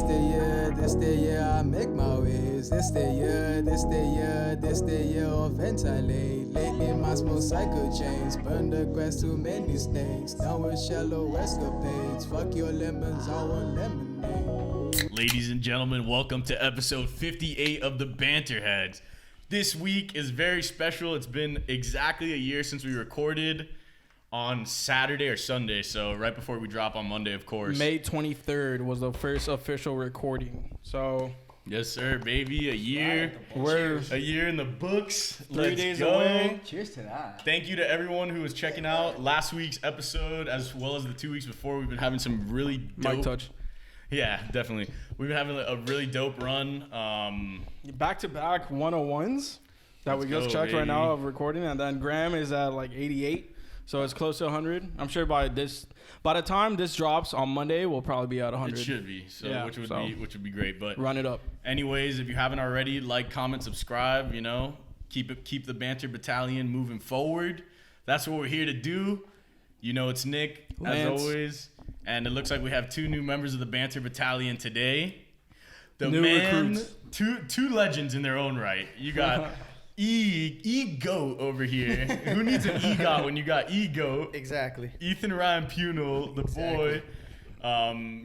this the year I make my ways. This the year of ventilate. Lately my small cycle chains, burn the grass too many snakes. Down with shallow escapades, fuck your lemons, I want lemonade. Ladies and gentlemen, welcome to episode 58 of the BanterHeads. This week is very special. It's been exactly a year since we recorded on Saturday or Sunday, so right before we drop on Monday, of course. May 23rd was the first official recording. So yes, sir, baby. A year. We're a year in the books. 3 days away. Cheers to that. Thank you to everyone who was checking out last week's episode as well as the 2 weeks before. We've been having some really dope. Mic touch. Yeah, definitely. We've been having a really dope run. Back-to-back 101s that we just checked right now of recording, and then Graham is at like 88. So it's close to 100. I'm sure by the time this drops on Monday, we'll probably be at 100. It should be. So Yeah, which would be great. But run it up. anyways, if you haven't already, like, comment, subscribe, you know. Keep the Banter Battalion moving forward. That's what we're here to do. You know, it's Nick, Lance. as always. And it looks like we have 2 new members of the Banter Battalion today. The New man, recruits. two legends in their own right. You got Ego over here. Who needs an EGOT when you got Ego? Exactly. Ethan Ryan Punal, the boy.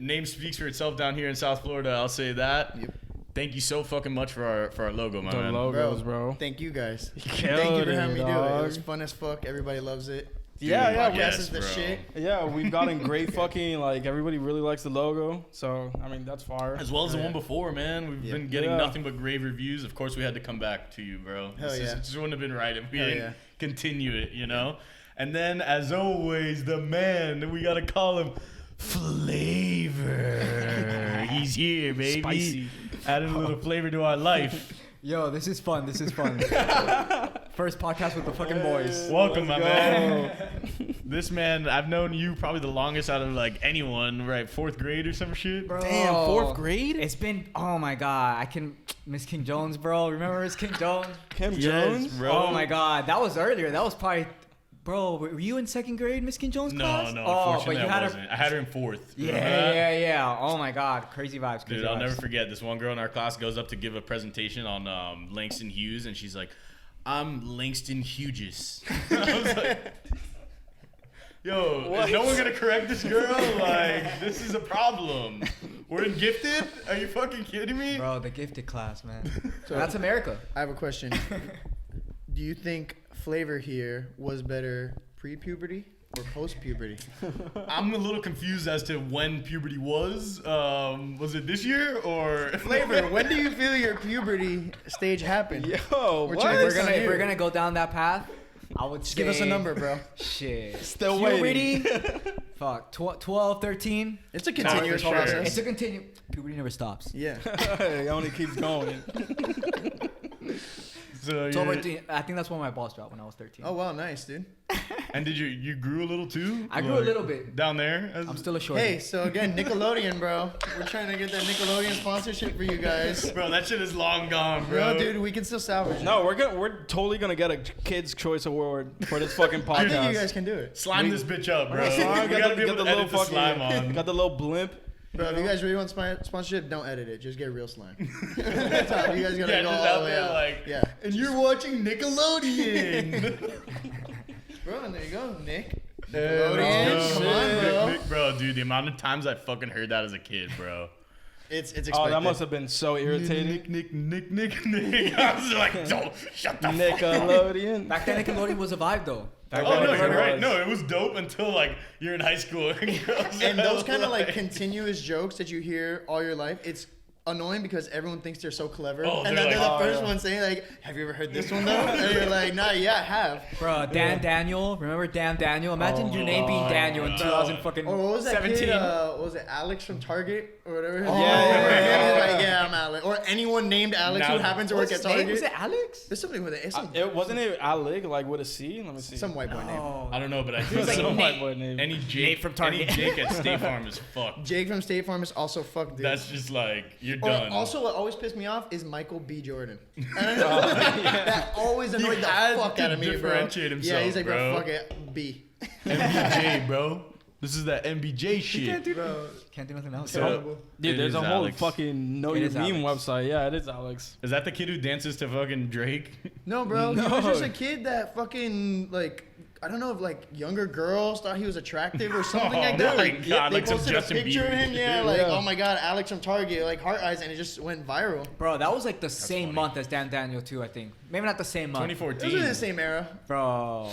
Name speaks for itself down here in South Florida. I'll say that. Yep. Thank you so fucking much for our logo, my The man. logos, bro. Thank you guys. Killed Thank you for having me do it. dog. It was fun as fuck. Everybody loves it. Yeah, Dude, Podcast yes, is the bro. shit. Yeah, we've gotten great fucking, like, everybody really likes the logo. So, I mean, that's fire. As well as the one before, man. We've Yeah. been getting Yeah. nothing but rave reviews. Of course, we had to come back to you, bro. Hell yeah. It just wouldn't have been right if we Hell didn't yeah. continue it, you know? And then, as always, the man, we got to call him Flavor. He's here, baby. Spicy. Adding a little flavor to our life. Yo, this is fun. First podcast with the fucking boys. Welcome, my go. man. This man, I've known you probably the longest out of, like, anyone, right? 4th grade or some shit? Bro, Damn, 4th grade? It's been, oh my God. Miss King Jones, bro. Remember Miss King Jones? Kim Yes, Jones? bro. Oh my God. That was earlier. That was probably, bro, were you in 2nd grade, Miss King Jones class? No, Oh, unfortunately but you I had wasn't. I had her in 4th. Yeah. Oh my God. Crazy vibes. Dude, I'll never forget. This one girl in our class goes up to give a presentation on Langston Hughes, and she's like, "I'm Langston Hughes." I was like, "Yo, What? is no one gonna correct this girl? Like, this is a problem. We're in gifted? Are you fucking kidding me?" Bro, the gifted class, man. So That's America. I have a question. Do you think Flavor here was better pre-puberty or post-puberty? I'm a little confused as to when puberty was. Was it this year or Flavor, when do you feel your puberty stage happened? Yo, We're what? trying to- If we're gonna go down that path, I would Just say, give us a number, bro. Shit. Still Puberty? waiting. Fuck. 12, 13. It's a continuous sure. process. It's a continue. Puberty never stops. Yeah. It only keeps going. So 12 or you're- 13. I think that's when my balls dropped when I was 13. Oh wow, nice, dude. And did you grew a little too? I grew a little bit. down there. I'm still a short. Hey, so again, Nickelodeon, bro. We're trying to get that Nickelodeon sponsorship for you guys. Bro, that shit is long gone, bro. No, dude, we can still salvage it. No, we're totally gonna get a Kids Choice Award for this fucking podcast. I think you guys can do it. Slime this bitch up, bro. Slime, We gotta be able to edit the slime on. Got the little blimp. Bro, if you guys really want sponsorship, don't edit it. Just get real slime. That's all. You guys gotta Yeah, go just all out the way there out. like, Yeah. and you're watching Nickelodeon. Bro, and there you go, Nick. Let's Nickelodeon. go. Come on, bro. Bro, dude, the amount of times I fucking heard that as a kid, bro. It's expected. Oh, that must have been so irritating. Nick. I was like, don't shut the fuck up. Nickelodeon. Back then, Nickelodeon was a vibe, though. Back Oh then, no, it you're was- right. No, it was dope until like you're in high school. And those kind of like continuous jokes that you hear all your life, it's annoying because everyone thinks they're so clever. Oh, and they're then they're like, the oh, first yeah. one saying like, have you ever heard this one though? And you're like, nah, yeah, I have. Bro, Dan Daniel. Remember Dan Daniel? Imagine your name being Daniel in God. 2017. Or what was that 17. kid, what was it, Alex from Target or whatever? yeah, yeah. Like, yeah, I'm Alex. Or anyone named Alex Now- who happens to work What's at his name? Target. Was it Alex? There's something with it. It's some, It wasn't it Alig, like with a C? Let me see. some white boy name. Oh. I don't know, but I It think was like Some Nate. white boy name. any Nate Jake from any Target. Jake at State Farm is fucked. Jake from State Farm is also fucked, dude. That's just like you're Or done. also, what always pissed me off is Michael B. Jordan. And I know that always annoyed the had fuck to out of me, bro. differentiate himself, Yeah, he's like, bro. fuck it, B. MBJ, bro. This is that MBJ shit. Can't do nothing else. So, Dude, it there's is a whole Alex. fucking Know It Your is Meme Alex. website. Yeah, it is Alex. Is that the kid who dances to fucking Drake? No, bro. No. He was just a kid that fucking like. I don't know if like younger girls thought he was attractive or something like that. Oh my Like God, they like some posted a Justin picture of Bieber. him, yeah, like Yeah. oh my God, Alex from Target, like heart eyes, and it just went viral. Bro, that was like the same funny. month as Dan Daniel too, I think. Maybe not the same month. 2014. It was in the same era. Bro.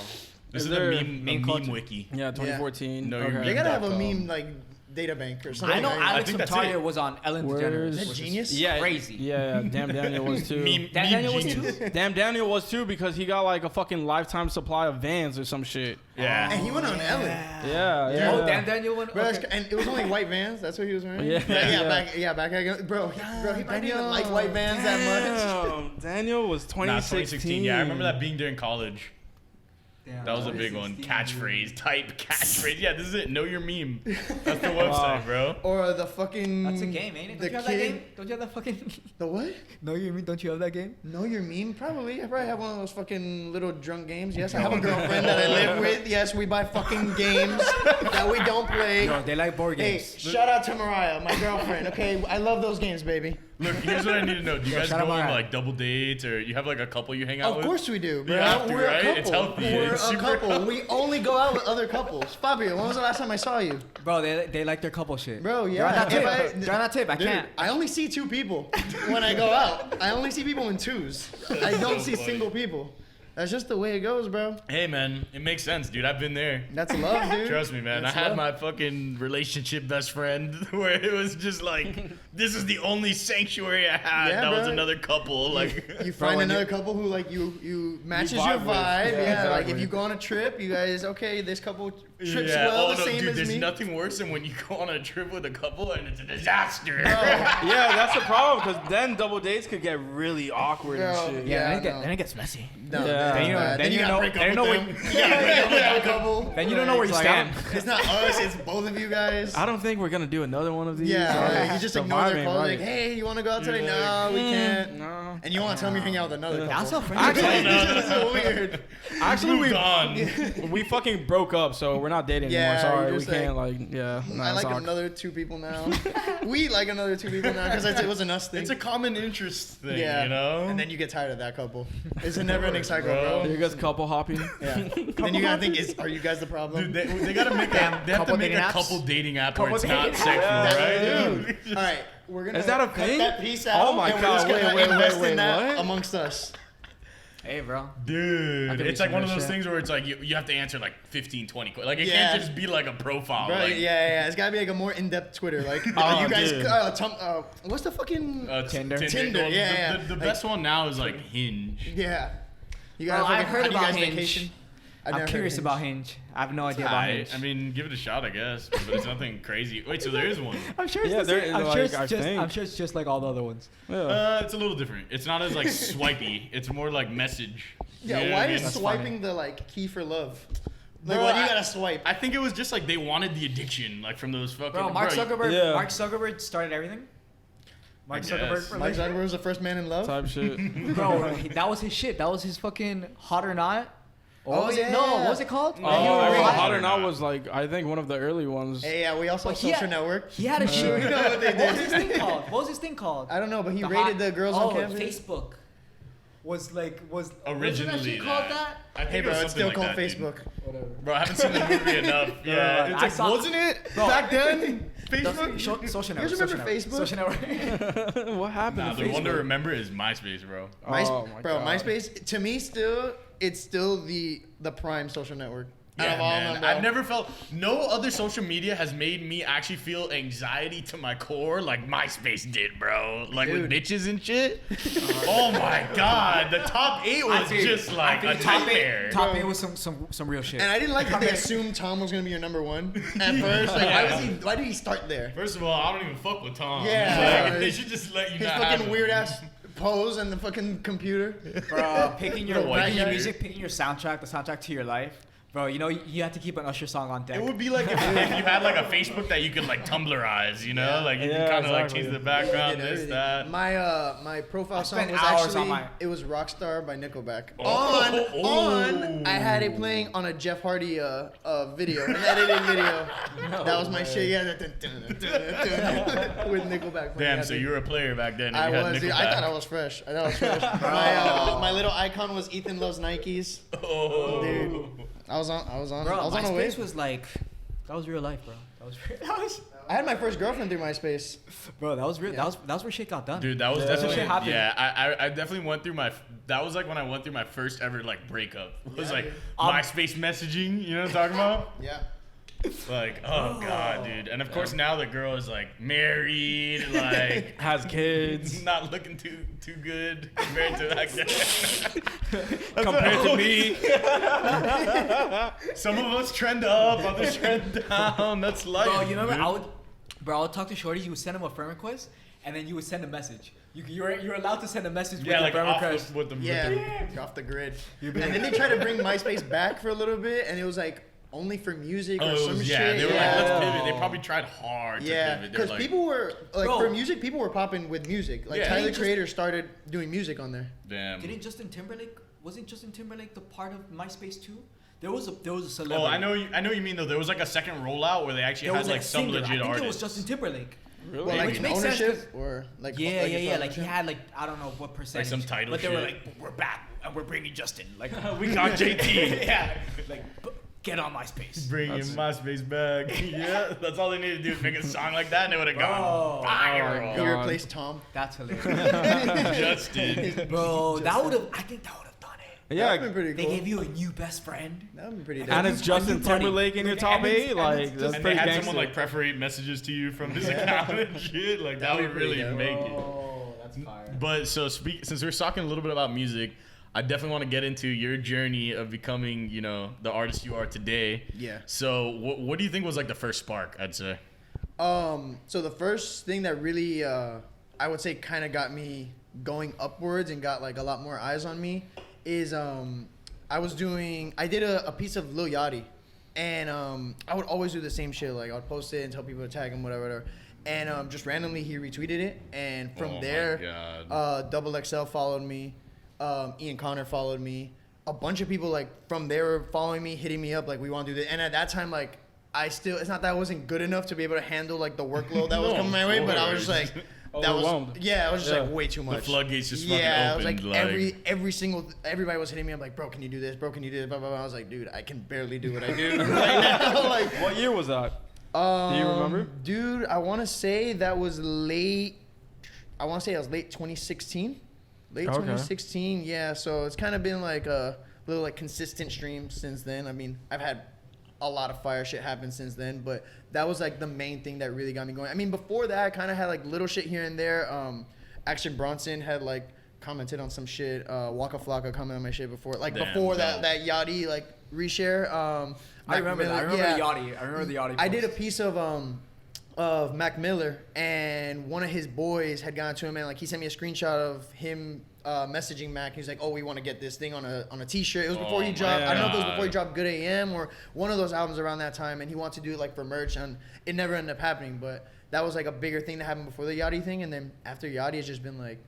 This Is is there a meme culture? wiki. Yeah, 2014. Know Your Okay. They gotta have a Meme.com. meme like data bank or something. I know right? Alex think from that's Target it. was on Ellen Where's- DeGeneres. Is that which is genius? Yeah, Crazy. Yeah, Damn Daniel was too. Meme, Dan meme Daniel was genius. too? Damn Daniel was too because he got like a fucking lifetime supply of Vans or some shit. Yeah. And he went on Ellen. Yeah. Oh, Dan Daniel went. Bro, Okay. and it was only white Vans. That's what he was wearing. Yeah. Back again. Bro, he probably didn't even like white Vans that much. Damn, Daniel was Nah, 2016. Yeah, I remember that being during college. Damn, That was a big one. Catchphrase type catchphrase. Yeah, this is it. Know Your Meme. That's the Wow. website, bro. Or the fucking. That's a game, ain't it? The Don't you have that game? kid. Don't you have that fucking? The what? No, you mean? Don't you have that game? Know Your Meme? Probably. I probably have one of those fucking little drunk games. Yes, I have a girlfriend that I live with. Yes, we buy fucking games that we don't play. Yo, they like board Hey, games. shout out to Mariah, my girlfriend. Okay, I love those games, baby. Look, here's what I need to know. Do you Yo, guys shout go out on Mariah. like double dates or you have like a couple you hang out Of with? course we do, bro. You have to, We're right? a couple. It's healthy. We're It's a super couple. healthy. We only go out with other couples. Fabio, when was the last time I saw you? Bro, they like their couple shit. Bro, They're yeah. on that If tip. I- They're on that tip. I Dude, can't. I only see two people when I go out. I only see people in twos. I don't so see funny. single people. That's just the way it goes, bro. Hey, man, it makes sense, dude. I've been there. That's love, dude. Trust me, man. That's I had love. my fucking relationship best friend where it was just like, this is the only sanctuary I had. Yeah, that was bro. another couple. Like, You find when another you- couple who like you matches You your vibe with. vibe. Yeah, Yeah, like exactly. if you go on a trip, you guys okay? This couple trips yeah. well Oh, the no, same dude, as there's me. nothing worse than when you go on a trip with a couple and it's a disaster. Yeah, that's the problem because then double dates could get really awkward Bro, and shit. Yeah, Yeah, then no. it gets messy. No, Yeah. that's Then you know- bad. then you gotta know- break up then you know with what- them. Yeah, break up with that couple. Then you don't know where you It's like, stand. It's not us. It's both of you guys. I don't think we're gonna do another one of these. Yeah, you just The ignore vibe their ain't calls. right. Like, hey, you want to go out today? Yeah. No, we can't. No. And you want to tell me you're hanging out with another couple. That's how friends Actually, It's so weird. Actually, Moved we on. we fucking broke up, so we're not dating Yeah, anymore. Sorry, you're we just can't like yeah. Nah, I it's like awkward. another two people now. We like another two people now because it was an us thing. It's a common interest thing, yeah, you know? And then you get tired of that couple. It's a never-ending cycle, Bro. bro. Here goes couple hopping. Yeah. Then you gotta think, are you guys the problem? Dude, they gotta make a, they have to Couple make dating a apps? couple dating app where Couple it's not dating sexual, apps? right? All right, we're gonna Is that a cut thing? that piece out. Oh my and God, we're just gonna wait, invest wait, in that what? amongst us. Hey, bro. Dude, could be it's like some one of good those shit. things where it's like you have to answer like 15, 20 questions. Like it Yeah. can't just be like a profile. Right? Like, Yeah. It's gotta be like a more in-depth Twitter. Like, Oh, you guys, dude. what's the fucking? Tinder. Tinder, Well, yeah, The like- best one now is like Hinge. Yeah. You Bro, guys, I've heard how do you about guys Hinge. vacation? I've I'm never curious heard about Hinge. I have no idea about Hinge. I mean, give it a shot, I guess, but it's nothing crazy. Wait, so there is one. I'm sure it's Yeah, the there same. is, I'm like, sure it's I just. think. I'm sure it's just like all the other ones. Yeah. It's a little different. It's not as like swipey. It's more like message. Yeah, You know why what I is mean? That's swiping the like key for love? Like, Bro, why do you I- gotta swipe? I think it was just like they wanted the addiction, like from those fucking. Bro, Mark Zuckerberg. Yeah. Mark Zuckerberg started everything. Mark I Zuckerberg. guess. Mike Zuckerberg was the first man in love. Type shit. Bro, that was his shit. That was his fucking hot or not. Or what Oh, was it? yeah. No, what was it called? Oh, he I was remember hot Hot or or Not Not. was like I think one of the early ones. Hey, yeah, we also But have he Social had- Network. He had a shit. You know what they What was did? his thing called? What was his thing called? I don't know, but he The rated hot- the girls oh, on campus. Facebook was Originally, wasn't that shit called that? I think Hey, it bro, was it's something still like called that, dude. Facebook. Whatever. Bro, I haven't seen the movie enough. Yeah, it's I like, saw- wasn't it Bro, Back then, Facebook? Social You network. guys remember social network, Facebook? Social network. What happened Nah, to the one to Facebook? remember is MySpace, bro. Oh my bro, God. MySpace to me it's still the prime social network. Out Yeah, of all of man. them, bro. I've never felt no other social media has made me actually feel anxiety to my core like MySpace did, bro. Like with bitches and shit. Oh my god, the top 8 was just like a nightmare. Top 8 was some real shit. And I didn't like that they assumed Tom was gonna be your number one at first. Like, why did he start there? First of all, I don't even fuck with Tom. Yeah. Like, they should just let you His not fucking have weird ass pose and the fucking computer. Bro, picking your White picking your shirt. music, picking your soundtrack, the soundtrack to your life. Bro, you know you have to keep an Usher song on deck. It would be like if you had like a Facebook that you could like Tumblrize, you know, like you can kind of like change the background, this, that. My profile song spent was hours actually on it was Rockstar by Nickelback. Oh. I had it playing on a Jeff Hardy video, an edited video. That was my shit. Yeah, with Nickelback. Damn, so you were a player back then. And you had Dude, I thought I was fresh. My little icon was Ethan Loves Nikes. Oh, Dude. I was on. Bro, I was on a MySpace wave. was like, that was real life, bro. That was I had my first girlfriend through MySpace. bro. That was real. That was where shit got done. dude, that was That's what definitely shit happened. yeah. I definitely went through that was like when I went through my first ever like breakup. It was like dude. MySpace messaging. You know what I'm talking about? Yeah. Like, oh god, dude. And of course now the girl is like married, like Has kids. not looking too good compared to that guy. Compared to me. Some of us trend up, others trend down. That's life. Bro, you remember dude. I would talk to shorties. You would send them a friend request, and then you would send a message. You're allowed to send a message with Yeah, your like friend off request. with the Yeah. Off the grid. And then they tried to bring MySpace back for a little bit, and it was like only for music or some yeah, shit. they were like, let's pivot. They probably tried hard to Yeah, pivot. They were because like, people were like Bro. for music, people were popping with music. Like Yeah. Tyler Didn't just- Creator started doing music on there. damn. Wasn't Justin Timberlake the part of MySpace too? There was a celebrity. Oh, I know what you mean though. There was like a second rollout where they actually There had was like a some singer. legit I think artists. it was Justin Timberlake. Really? Well, like Which in makes sense, ownership or like Yeah. Like he ownership? had like I don't know what percentage. some title But they were shit. like, we're back and we're bringing Justin. Like We got JT. yeah. Like get on MySpace. Bringing MySpace back. Yeah, that's all they needed to do is make a song like that, and they would have Bro. gone viral. He God. replaced Tom. That's hilarious. Justin. Bro, I think that would have done it. Yeah. That'd been pretty They cool. gave you a new best friend. That'd been pretty dope. And it's Justin buddy. Timberlake in your top And it's- 8. and Like, it's that's just- And they pretty had gangster. someone like perforate messages to you from his account and shit. Like that That'd would be pretty really dope. make it. Oh, that's fire. But so since we're talking a little bit about music, I definitely want to get into your journey of becoming, you know, the artist you are today. Yeah. So what do you think was like the first spark? I'd say. So the first thing that really, I would say, kind of got me going upwards and got like a lot more eyes on me, is I did a piece of Lil Yachty, and I would always do the same shit. Like I would post it and tell people to tag him, whatever. And just randomly he retweeted it, and from Oh my there, God. Double XL followed me, Ian Connor followed me. A bunch of people like from there were following me, hitting me up like we want to do this. And at that time, like it's not that I wasn't good enough to be able to handle like the workload that was No, coming my way, of but I was course. just like. That was Overwhelmed. yeah, it was just Yeah. like way too much. The floodgates just fucking yeah, I was opened, like everybody was hitting me up like, bro, can you do this? Bro, can you do this? Blah, blah, blah. I was like, dude, I can barely do what I do right now. Like, What year was that? Do you remember? dude? I want to say that was late. I want to say it was late 2016. Late Okay. 2016. Yeah. So it's kind of been like a little like consistent stream since then. I mean, I've had a lot of fire shit happen since then, but that was like the main thing that really got me going. I mean, before that, I kind of had like little shit here and there. Action Bronson had like commented on some shit. Waka Flocka commented on my shit before, like Damn, before dope. that Yachty like reshare. I remember that. I remember yeah. the Yachty. I remember the Yachty. I did a post. piece of Mac Miller, and one of his boys had gone to him, and like he sent me a screenshot of him messaging Mac. He's like, "Oh, we want to get this thing on a T-shirt." It was before he Oh dropped. my I don't know if it was God. before he dropped Good AM or one of those albums around that time, and he wanted to do it like for merch, and it never ended up happening. But that was like a bigger thing that happened before the Yachty thing, and then after Yachty, it's just been like,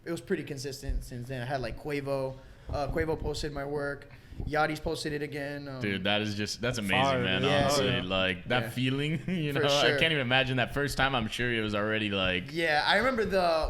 it was pretty consistent since then. I had like Quavo. Quavo posted my work. Yachty's posted it again. Dude, that's amazing, Fire, man. yeah. Honestly, Yeah. like that Yeah. feeling, you know, For I sure. can't even imagine that first time. I'm sure it was already like, Yeah, I remember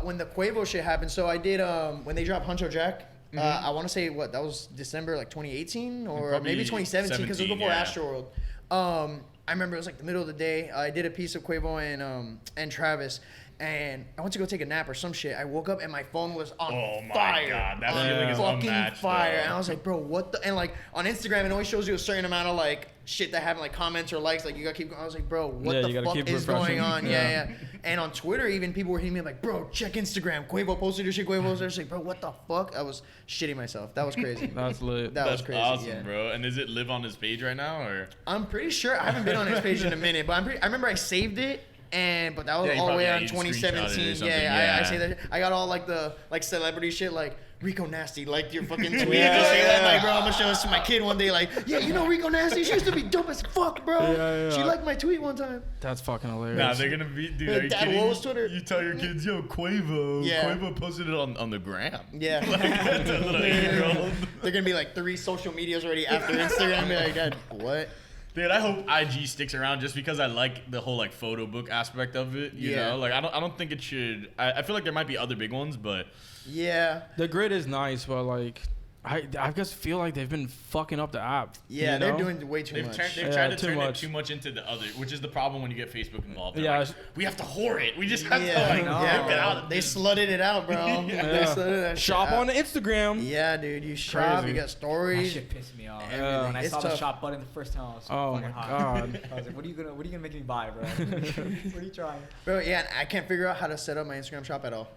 when the Quavo shit happened. So I did when they dropped Huncho Jack. I want to say that was December like 2018 or Probably maybe 2017 because it was 17, before yeah. Astroworld. I remember it was like the middle of the day. I did a piece of Quavo and Travis, and I went to go take a nap or some shit. I woke up and my phone was on oh my fire. God, that On feeling is fucking unmatched, fire. bro. And I was like, bro, what the? And like on Instagram, it only shows you a certain amount of like shit that happened, like comments or likes. Like you gotta keep going. I was like, bro, what Yeah, you the gotta fuck keep is refreshing. going on? Yeah. Yeah. And on Twitter, even people were hitting me like, bro, check Instagram. Quavo posted your shit. Quavo was there. I was like, bro, what the fuck? I was shitting myself. That was crazy. That's lit. That was that's crazy. awesome, yeah. bro. And does it live on his page right now, or? I'm pretty sure I haven't been on his page in a minute, but I remember I saved it but that was Yeah, you all the probably- way yeah, on you screenshot it or 2017. something, Yeah, I yeah. say that. I got all like the celebrity shit, like Rico Nasty, like your fucking tweet. Yeah, Just say that, yeah. like, bro, I'm gonna show this to my kid one day. Like, yeah, you know Rico Nasty? She used to be dope as fuck, bro. Yeah. She liked my tweet one time. That's fucking hilarious. Nah, they're gonna be, dude. Are you Dad, kidding? what was Twitter? You tell your kids, yo, Quavo. Yeah. Quavo posted it on the gram. Yeah. Like, a little 8-year-old. They're gonna be like 3 social medias already after Instagram. Be like, Dad, what? Dude, I hope IG sticks around just because I like the whole like photo book aspect of it. You Yeah. know, like I don't think it should. I feel like there might be other big ones, but Yeah. The grid is nice, but like, I just feel like they've been fucking up the app. Yeah, you they're know? doing way too they've much. they've Yeah, tried to too turn much. it too much into the other, which is the problem when you get Facebook involved. They're Yeah, like, we have to whore it. We just have to Yeah, like yeah, rip it out. bro. They slutted it out, bro. They slutted that shit Shop out. on Instagram. Yeah, dude, you shop, Crazy. you got That stories. shit pissed me off. Yeah. When I It's saw the tough. shop button the first time, I was so Oh fucking my hot. God. I was like, what are you gonna make me buy, bro? What are you trying? Bro, yeah, and I can't figure out how to set up my Instagram shop at all.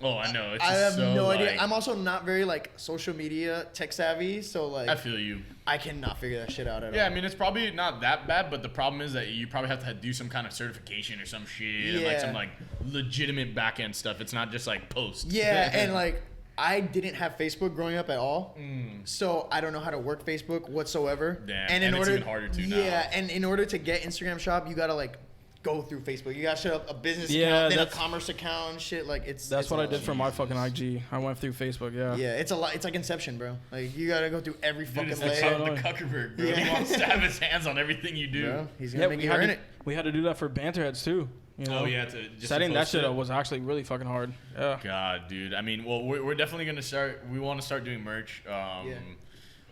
Oh, I know. It's I just have so, no idea. like, I'm also not very like social media tech savvy, so like I feel you. I cannot figure that shit out at Yeah, all. I mean, it's probably not that bad, but the problem is that you probably have to do some kind of certification or some shit, and like Yeah. some like legitimate back end stuff. It's not just like post. Yeah, and like I didn't have Facebook growing up at all, so I don't know how to work Facebook whatsoever. Damn, and and it's even harder to now. Yeah, and in order to get Instagram shop, you gotta like go through Facebook. You gotta set up a business Yeah, account, then a that's- commerce account, and shit. Like it's That's it's what a I lot. did for my fucking IG. I went through Facebook. Yeah. Yeah, it's a lot. It's like Inception, bro. Like you gotta go through every Dude, fucking it's layer. the Kuckerberg, bro. Yeah. He wants to have his hands on everything you do. Bro, he's Yeah, gonna make we you had earn to, it. we had to do that for BanterHeads too. You know? Oh yeah, to just Setting to that post shit it. up was actually really fucking hard. Yeah. God, dude. I mean, well, we're definitely gonna start. We want to start doing merch.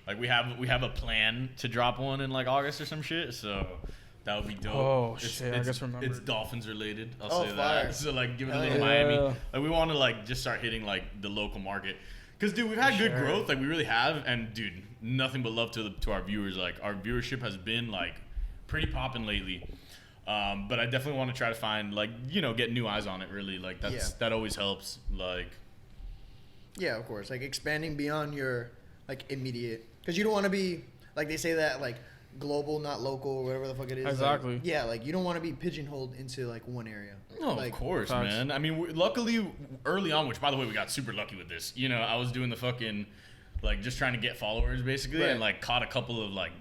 Like we have a plan to drop one in like August or some shit. So that would be dope. Oh, shit, I just remembered. It's Dolphins related. I'll Oh, say fire. that. So like, give it a Hell little yeah. Miami. Yeah. Like we want to like just start hitting like the local market. Cause dude, we've had good growth. Like we really have. And dude, nothing but love to our viewers. Like our viewership has been like pretty popping lately. But I definitely want to try to find like, you know, get new eyes on it. Really, like that always helps. Like. Yeah, of course. Like expanding beyond your like immediate, because you don't want to be like they say that like global, not local, or whatever the fuck it is. Exactly. Like, yeah, like you don't want to be pigeonholed into like one area. No, like, of course, facts. man. I mean, luckily, early on, which by the way, we got super lucky with this. You know, I was doing the fucking, like, just trying to get followers basically, Right. and like caught a couple of like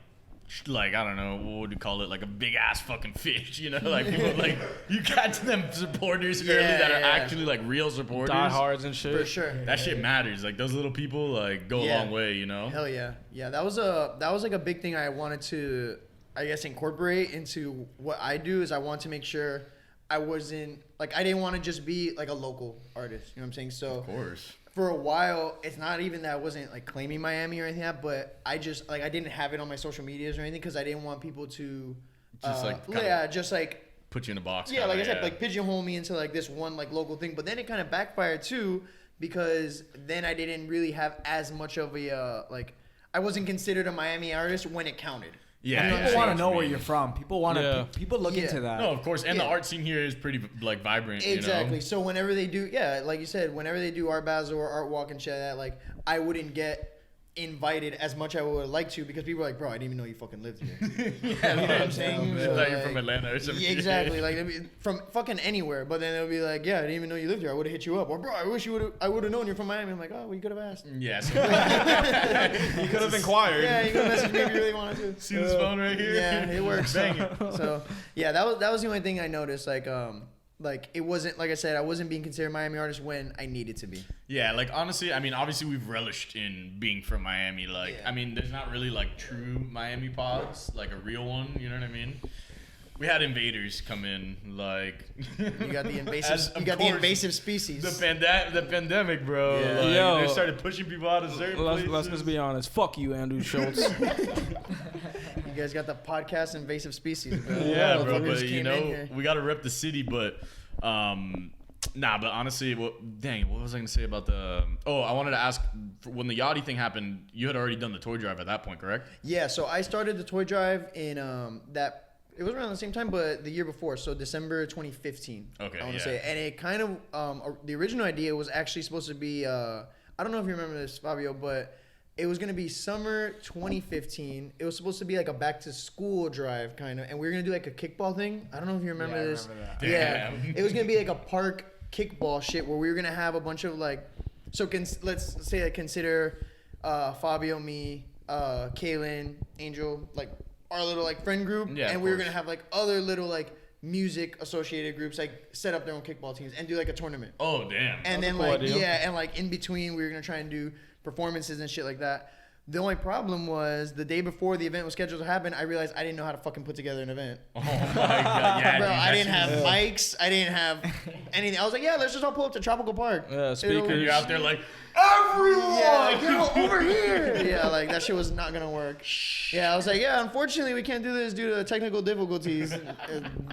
I don't know, what would you call it, like a big ass fucking fish. You know, like people like you catch them supporters early that are yeah. actually like real supporters. Diehards and shit. For sure. That shit matters. Like those little people like go a Yeah. long way. You know. Hell yeah, yeah. That was like a big thing I wanted to, I guess, incorporate into what I do. Is I want to make sure I wasn't like I didn't want to just be like a local artist. You know what I'm saying? So Of course. for a while, it's not even that I wasn't like claiming Miami or anything like that, but I just like I didn't have it on my social medias or anything because I didn't want people to Just, like, kinda- yeah, just like Put you in a box. yeah, kinda, like I said, like pigeonhole me into like this one like local thing. But then it kind of backfired too because then I didn't really have as much of a like I wasn't considered a Miami artist when it counted. Yeah. People yeah, I want what to you know where mean. you're from. People want to. Yeah. People look Yeah. into that. No, of course, and the Yeah. art scene here is pretty like vibrant. Exactly. You know? So whenever they do, yeah, like you said, whenever they do art battles or art walk and shit like that, like I wouldn't get invited as much I would like to because people are like, bro, I didn't even know you fucking lived here. Yeah, You know what I'm saying? I So, thought you're like, from Atlanta or something. yeah, exactly. Like I mean, from fucking anywhere, but then they'll be like, yeah, I didn't even know you lived here. I would have hit you up. Or bro, I wish I would have known you're from Miami. I'm like, oh, well, you could have asked. Yeah. You could have inquired. Yeah, you could have messaged me if you really wanted to. See this phone right here? Yeah, it works. Bang it. So yeah, that was the only thing I noticed. Like it wasn't like I said, I wasn't being considered a Miami artist when I needed to be. Yeah, like honestly, I mean, obviously we've relished in being from Miami. Like, Yeah. I mean, there's not really like true Miami pods, like a real one. You know what I mean? We had invaders come in, like You got the invasive. As- You of got the course, invasive species. the pandemic, bro. Yeah. Like, Yo. they started pushing people out of certain places. Let's just be honest. Fuck you, Andrew Schultz. You guys got the podcast invasive species. Bro. Yeah, bro. Motherfuckers But you came in know, here. we gotta rep the city. But nah. But honestly, what was I gonna say about the? Oh, I wanted to ask. When the Yachty thing happened, you had already done the toy drive at that point, correct? Yeah, so I started the toy drive in that. It was around the same time, but the year before, so December 2015. Okay, I want to yeah. say, and it kind of the original idea was actually supposed to be. I don't know if you remember this, Fabio, but It was gonna be summer 2015. It was supposed to be like a back to school drive kind of, and we were gonna do like a kickball thing. I don't know if you remember this. I remember that. Yeah, it was gonna be like a park kickball shit where we were gonna have a bunch of like, so let's say like consider Fabio, me, Kaylin, Angel, like our little like friend group, and we were gonna have like other little like music associated groups like set up their own kickball teams and do like a tournament. Oh damn! And then like and like in between we were gonna try and do performances and shit like that. The only problem was the day before the event was scheduled to happen, I realized I didn't know how to fucking put together an event. Oh my god, yeah, bro! dude, I didn't have mics. I didn't have anything. I was like, yeah, let's just all pull up to Tropical Park. Yeah, speakers. You're out there like everyone. Yeah, yo, over here. Yeah, like that shit was not gonna work. Yeah, I was like, yeah, unfortunately we can't do this due to technical difficulties. I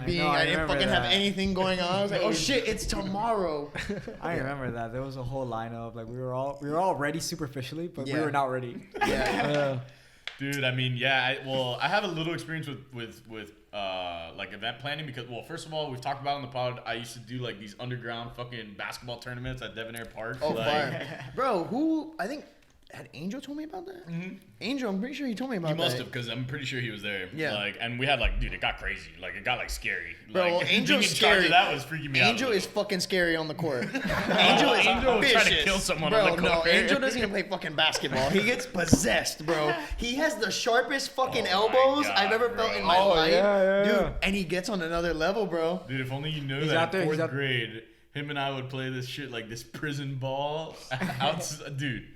didn't fucking have anything going on. I was like, oh shit, it's tomorrow. I remember that. There was a whole lineup. Like we were all ready superficially, but we were not ready. Yeah. Dude, I mean, I have a little experience with like event planning because, well, first of all, we've talked about on the pod, I used to do like these underground fucking basketball tournaments at Devonair Park. Oh, like, fire. Bro, I think, had Angel told me about that? Mm-hmm. Angel, I'm pretty sure he told me about that. He must have, because I'm pretty sure he was there. Yeah. Like, and we had like, dude, it got crazy. Like, it got like scary. Bro, like, well, Angel's scary. That was freaking me out. Angel is fucking scary on the court. Angel is Angel vicious. trying to kill someone bro, on the court. No, Angel doesn't even play fucking basketball. He gets possessed, bro. He has the sharpest fucking elbows God, I've ever felt in my Oh, life. yeah. Dude, and he gets on another level, bro. Dude, if only you knew He's that out there, in he's 4th out- grade, him and I would play this shit like this prison ball. Dude,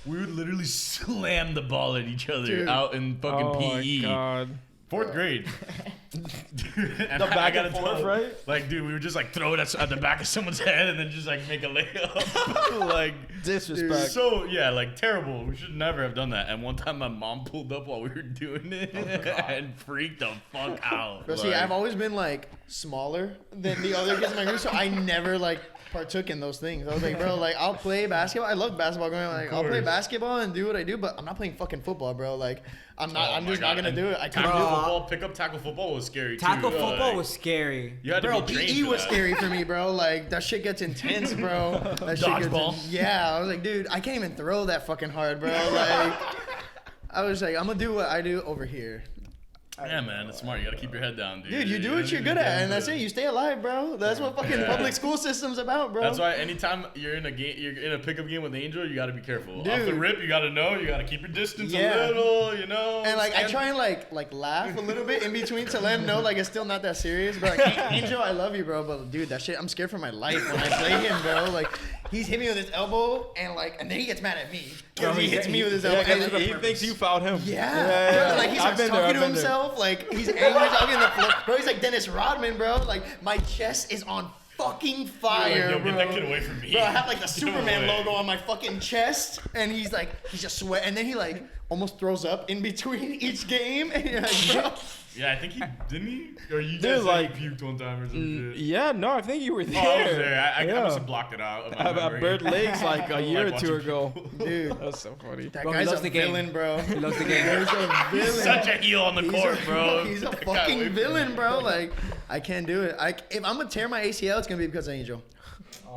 we would literally slam the ball at each other out in fucking PE. My God. 4th grade. Dude, and The back gotta and forth, right? Like, dude, we would just like throw it at the back of someone's head and then just like make a layup. Like, Disrespect. so yeah, like terrible. We should never have done that. And one time my mom pulled up while we were doing it and freaked the fuck out. Bro, see, I've always been like smaller than the other kids in my group, so I never like partook in those things. I was like, bro, like I'll play basketball. I love basketball. Going like I'll play basketball and do what I do, but I'm not playing fucking football, bro. Like I'm not. I'm just not gonna do it. I couldn't do it. Football, pick up tackle football was scary too. Tackle football like, was scary. You had to Bro, be trained PE for was that. scary for me, bro. Like that shit gets intense, bro. That shit gets Dodgeball. yeah, I was like, dude, I can't even throw that fucking hard, bro. Like, I was like, I'm gonna do what I do over here. Yeah, man, it's smart. You gotta keep your head down, dude. Dude, you do what you're good at, and that's it. You stay alive, bro. That's what fucking public school system's about, bro. That's why anytime you're in a game, you're in a pickup game with Angel, you gotta be careful. Dude. Off the rip, you gotta know. You gotta keep your distance Yeah. a little, you know. And like I try and like laugh a little bit in between to let him know like it's still not that serious. But like Angel, I love you, bro. But dude, that shit, I'm scared for my life when I play him, bro. Like he's hit me with his elbow and then he gets mad at me because he hits me with his elbow. Yeah, And, he thinks you fouled him. yeah. Bro, like he I've starts been there, talking I've to been there. himself. Like he's angry, talking on the floor. Bro, he's like Dennis Rodman, bro. Like my chest is on fucking fire, Yo, bro. get that kid away from me. Bro, I have like the Get Superman away. logo on my fucking chest, and he's just sweat, and then he like almost throws up in between each game, and you're like, bro. Yeah, I think he didn't he? Or you Dude, just like, puked one time or some shit. Yeah, no, I think you were there. Oh, I was there. I Yeah. must have blocked it out. Of my At memory. Bird Lakes like a year or watching two ago. Dude, That's so funny. that Bro, he guy's loves a the game. villain, bro. He loves the game. He's a villain. Such a heel on the court, bro. He's a Get that guy away fucking from villain, me. bro. Like, I can't do it. If I'm gonna tear my ACL, it's gonna be because of Angel.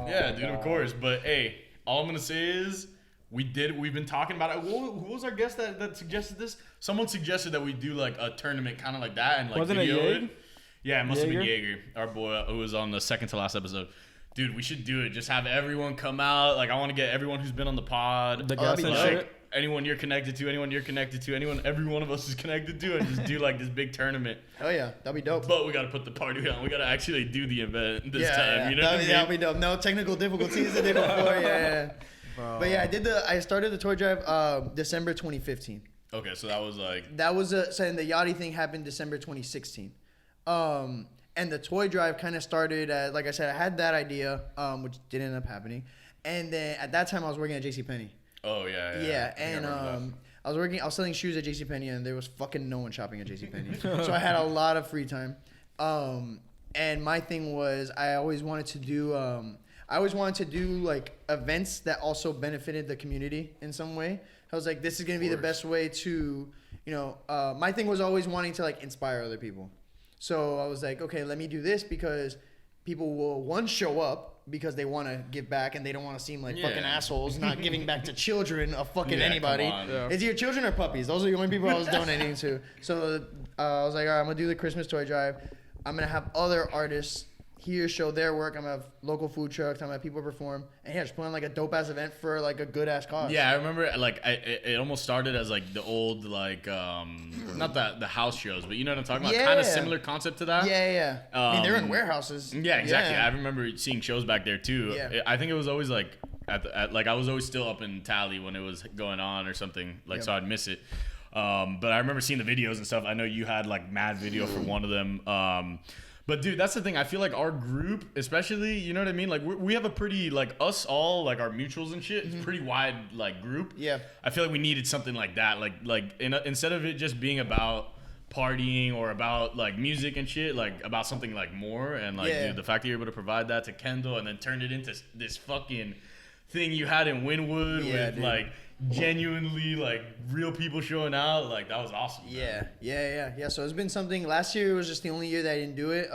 Yeah, dude, of course. But hey, all I'm gonna say is we've been talking about it. Who was our guest that suggested this? Someone suggested that we do like a tournament kind of like that and like Wasn't it video Yeg? it. Yeah, it must have been Jaeger? Jaeger, our boy who was on the second to last episode. Dude, we should do it. Just have everyone come out. Like I want to get everyone who's been on the pod. The guests and like, shit. anyone you're connected to, anyone you're connected to, anyone every one of us is connected to, and just do like this big tournament. Hell yeah, that'd be dope. But we gotta put the party on. We gotta actually do the event this time. You know what I mean? that'd be dope. No technical difficulties the day before. Yeah. But yeah, I started the toy drive December 2015. Okay, so that was like That was saying the Yachty thing happened December 2016. And the toy drive kind of started at, like I said, I had that idea, which didn't end up happening. And then at that time I was working at JCPenney. oh yeah. Yeah, I think I and remember that. I was selling shoes at JCPenney, and there was fucking no one shopping at JCPenney. So I had a lot of free time. And my thing was I always wanted to do like events that also benefited the community in some way. I was like, this is gonna be the best way to, my thing was always wanting to like inspire other people. So I was like, okay, let me do this because people will, one, show up, because they want to give back and they don't want to seem like Yeah. fucking assholes not giving back to children of fucking Yeah, anybody. come on. Yeah. It's either children or puppies. Those are the only people I was donating to. So I was like, all right, I'm gonna do the Christmas toy drive. I'm gonna have other artists here show their work. I'm gonna have local food trucks. I'm gonna have people perform, and yeah, just put on like a dope ass event for like a good ass cause. Yeah, I remember like it almost started as like the old like not the house shows, but you know what I'm talking about? Yeah. Kind of similar concept to that. Yeah. I mean, they're in Um, warehouses. Yeah, exactly. Yeah. I remember seeing shows back there too. Yeah. I think it was always like like I was always still up in Tally when it was going on or something, like Yep. so I'd miss it. But I remember seeing the videos and stuff. I know you had like mad video for one of them. But dude, that's the thing. I feel like our group, especially, you know what I mean? Like we have a pretty like us all like our mutuals and shit. It's a pretty wide like group. Yeah. I feel like we needed something like that. Instead of it just being about partying or about like music and shit, like about something like more. And like, Yeah. dude, the fact that you're able to provide that to Kendall and then turn it into this fucking thing you had in Wynwood Yeah, with dude. like genuinely like real people showing out, like that was awesome. man. Yeah. So it's been something. Last year was just the only year that I didn't do it.